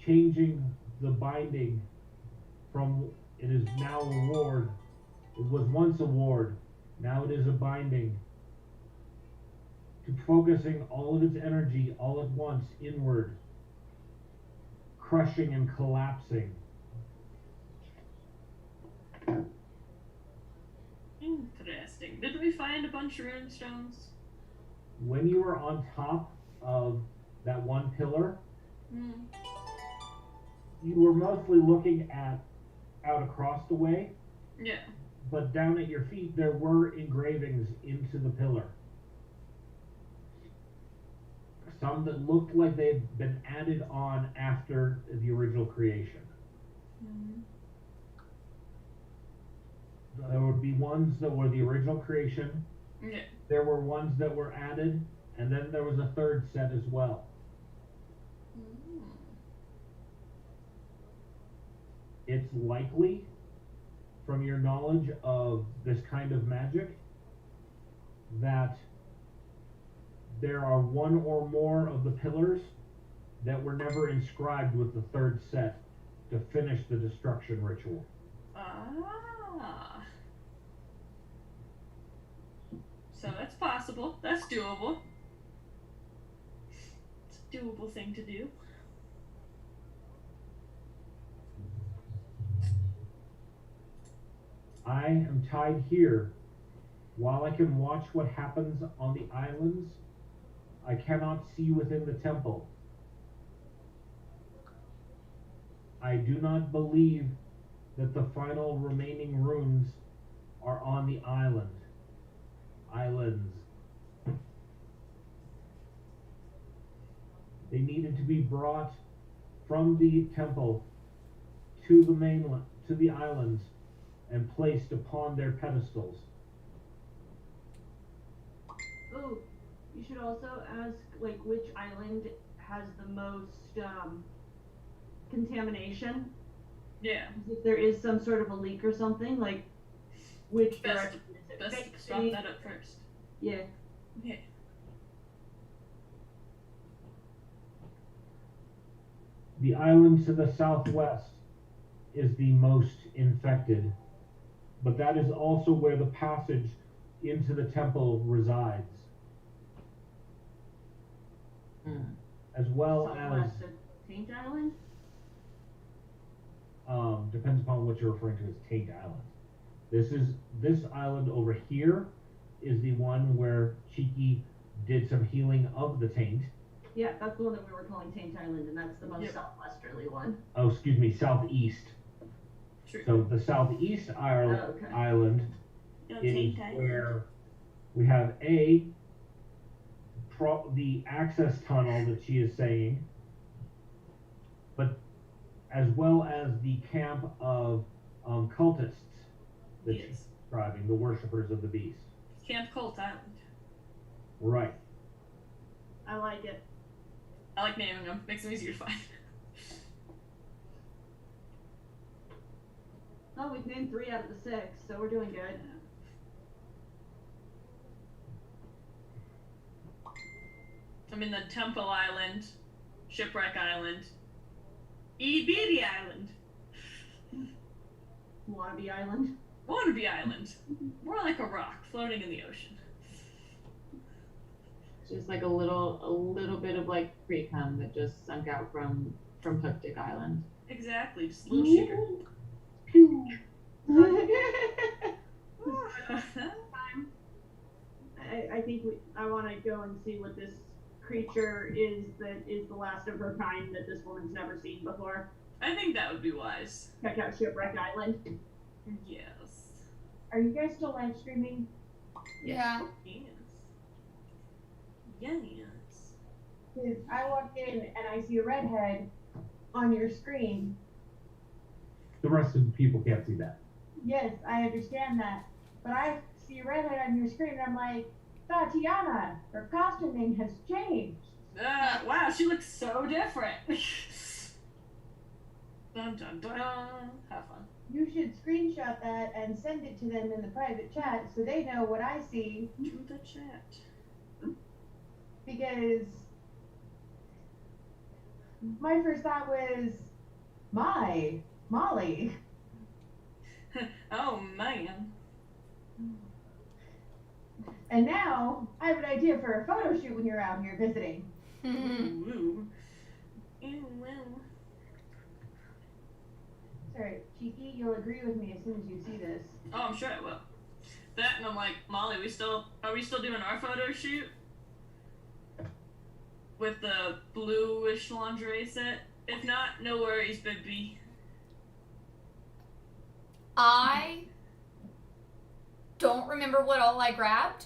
changing the binding from it is now a ward. It was once a ward, now it is a binding, to focusing all of its energy all at once inward, crushing and collapsing. Interesting. Did we find a bunch of rune stones? When you were on top of that one pillar, you were mostly looking out across the way, Yeah. but down at your feet there were engravings into the pillar. Some that looked like they had been added on after the original creation. There would be ones that were the original creation. Yeah. There were ones that were added, and then there was a third set as well. It's likely, from your knowledge of this kind of magic, that there are one or more of the pillars that were never inscribed with the third set to finish the destruction ritual. So that's possible. That's doable. It's a doable thing to do. I am tied here. While I can watch what happens on the islands, I cannot see within the temple. I do not believe that the final remaining runes are on the islands. They needed to be brought from the temple to the mainland, to the islands, and placed upon their pedestals. Oh, you should also ask, like, which island has the most contamination. Yeah. If there is some sort of a leak or something, like, which direction is it Best to facing? drop that up first. Yeah. Yeah. The island to the southwest is the most infected, but that is also where the passage into the temple resides, as well Southwest of Taint Island? as depends upon what you're referring to as Taint Island. This island over here is the one where Cheeky did some healing of the taint. Yeah, that's the one that we were calling Taint Island, and that's the most Yep. southwesterly one. Oh, excuse me, southeast. True. So the southeast island, Oh, okay. island No, is Taint Island. where we have the access tunnel that she is saying, but as well as the camp of cultists that she's Yes. describing, the worshippers of the beast. Camp Colt Island. Right. I like it. I like naming them. Makes them easier to find. Oh, we've named 3 out of the 6, so we're doing good. I'm in the Temple Island, Shipwreck Island, Itty Bitty Island, Wannabe Island. Wannabe Island. More like a rock floating in the ocean. Just like a little bit of like pre-cum that just sunk out from Hookdick Island. Exactly, just a little shooter. I think I want to go and see what this creature is that is the last of her kind that this woman's never seen before. I think that would be wise. Check out Shipwreck Island. Yes. Are you guys still live streaming? Yeah. Yes. Yes. Because I walked in and I see a redhead on your screen, the rest of the people can't see that. Yes, I understand that. But I see a redhead on your screen and I'm like, Tatiana, her costuming has changed. Wow, she looks so different. Dun dun dun. Have fun. You should screenshot that and send it to them in the private chat so they know what I see, To the chat. because my first thought was, Molly. Oh man. And now I have an idea for a photo shoot when you're out here visiting. Ooh, ooh. Ew, well. Sorry, Cheeky, you'll agree with me as soon as you see this. Oh, I'm sure I will. That and I'm like, Molly, are we still doing our photo shoot? With the bluish lingerie set? If not, no worries, baby. I don't remember what all I grabbed,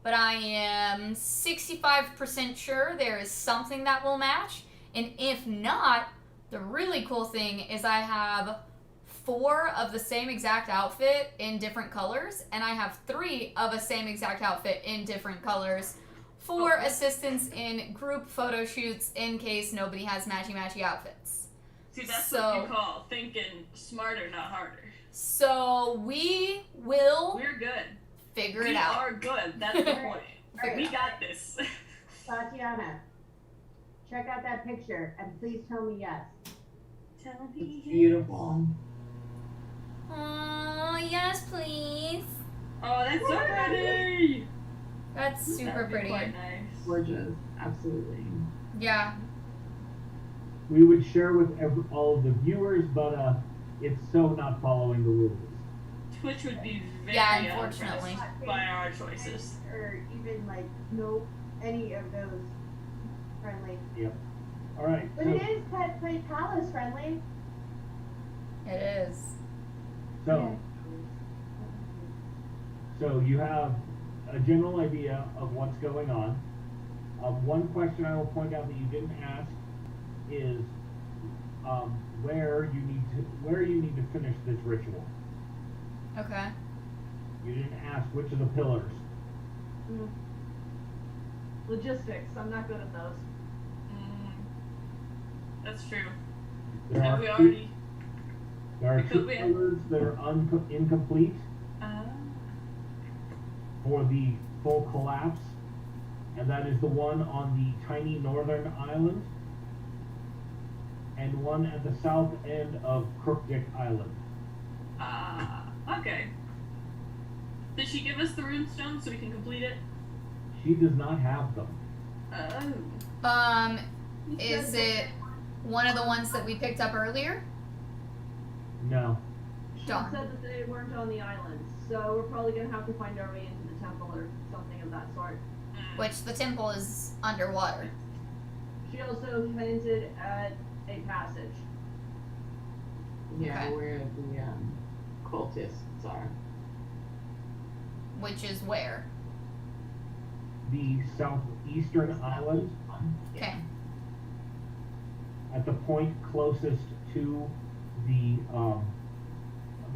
but I am 65% sure there is something that will match. And if not, the really cool thing is I have 4 of the same exact outfit in different colors, and I have 3 of a same exact outfit in different colors for assistance in group photo shoots in case nobody has matchy outfits. See, that's what you call thinking smarter, not harder. So we will We're good. figure We it out. are good. That's the point. Alright. We got this. Tatiana, check out that picture and please tell me yes. Tell me. Beautiful. Oh, yes, please. Oh, that's so pretty. That's super That'd be pretty. quite nice. Gorgeous. Absolutely. Yeah. We would share with all of the viewers, but it's so not following the rules. Twitch would be very Yeah, unfortunately. impressed by our choices. Or even like no any of those friendly. All right. But it is Pet Play Palace friendly. It is. So you have a general idea of what's going on. One question I will point out that you didn't ask is where you need to finish this ritual. Okay. You didn't ask which of the pillars. Logistics. I'm not good at those. That's true. There Have are we two, already? there are two Because we- pillars that are incomplete for the full collapse, and that is the one on the tiny northern island and one at the south end of Crookdick Island. Okay. Did she give us the runestone so we can complete it? She does not have them. Oh. Is it one of the ones that we picked up earlier? No. She Darn. said that they weren't on the island, so we're probably gonna have to find our way into the temple or something of that sort. Which the temple is underwater. She also hinted at a passage. Yeah, Okay. where the cultists are. Which is where? The southeastern island Okay. at the point closest to the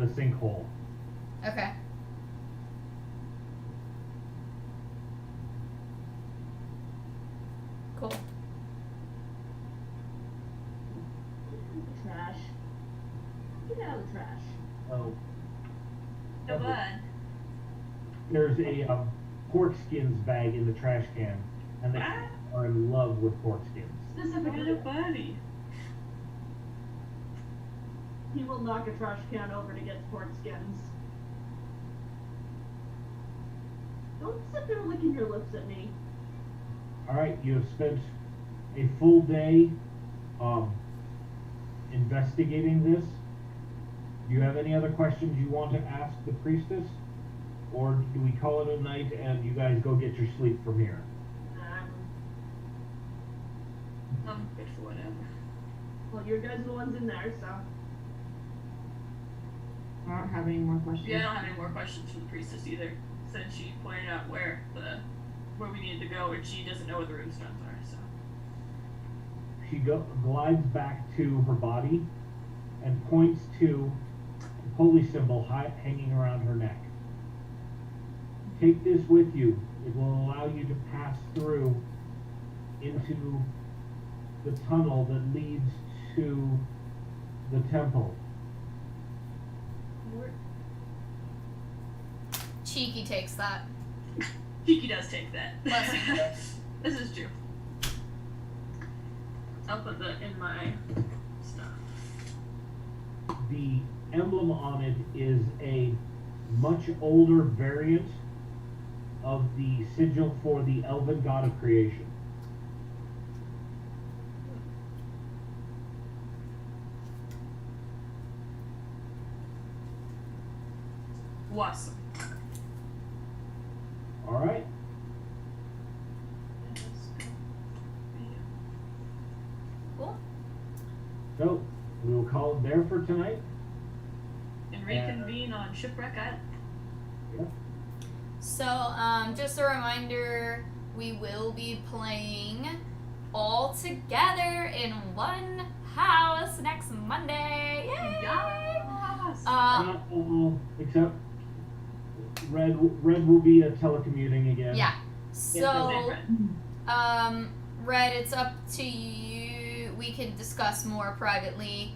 sinkhole. Okay. Cool. Trash. Get out of the trash. Oh. No bud. There's a pork skins bag in the trash can, and they Ah. are in love with pork skins. Specifically, Little buddy. he will knock a trash can over to get pork skins. Don't sit there licking your lips at me. All right, you have spent a full day investigating this. Do you have any other questions you want to ask the priestess? Or do we call it a night and you guys go get your sleep from here? I'm good for whatever. Well, you guys are the ones in there, so. I don't have any more questions. Yeah, I don't have any more questions for the priestess either, since she pointed out where we needed to go, and she doesn't know where the runestones are. So. She glides back to her body and points to the holy symbol hanging around her neck. Take this with you. It will allow you to pass through into the tunnel that leads to the temple. Cheeky takes that. Kiki does take that. Bless him. This is true. I'll put that in my stuff. The emblem on it is a much older variant of the sigil for the elven god of creation. Awesome. All right. Cool. So we will call it there for tonight. And reconvene on Shipwreck Island. So, just a reminder, we will be playing all together in one house next Monday. Yay! Yes! Not all, except Red will be telecommuting again. Yeah. Same So, friend. Red, it's up to you. We can discuss more privately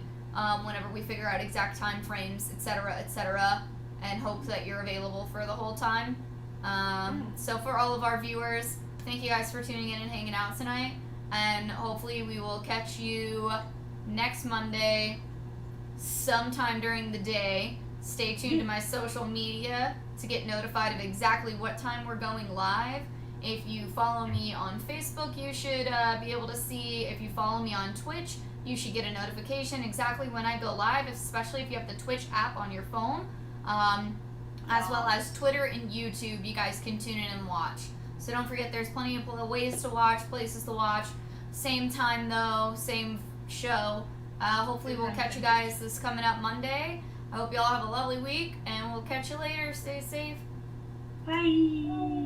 whenever we figure out exact time frames, etc., and hope that you're available for the whole time. So for all of our viewers, thank you guys for tuning in and hanging out tonight, and hopefully we will catch you next Monday sometime during the day. Stay tuned to my social media to get notified of exactly what time we're going live. If you follow me on Facebook, you should be able to see. If you follow me on Twitch, you should get a notification exactly when I go live, especially if you have the Twitch app on your phone. As well as Twitter and YouTube, you guys can tune in and watch. So don't forget, there's plenty of ways to watch, places to watch. Same time though, same show. Hopefully we'll catch you guys this coming up Monday. I hope you all have a lovely week, and we'll catch you later. Stay safe. Bye!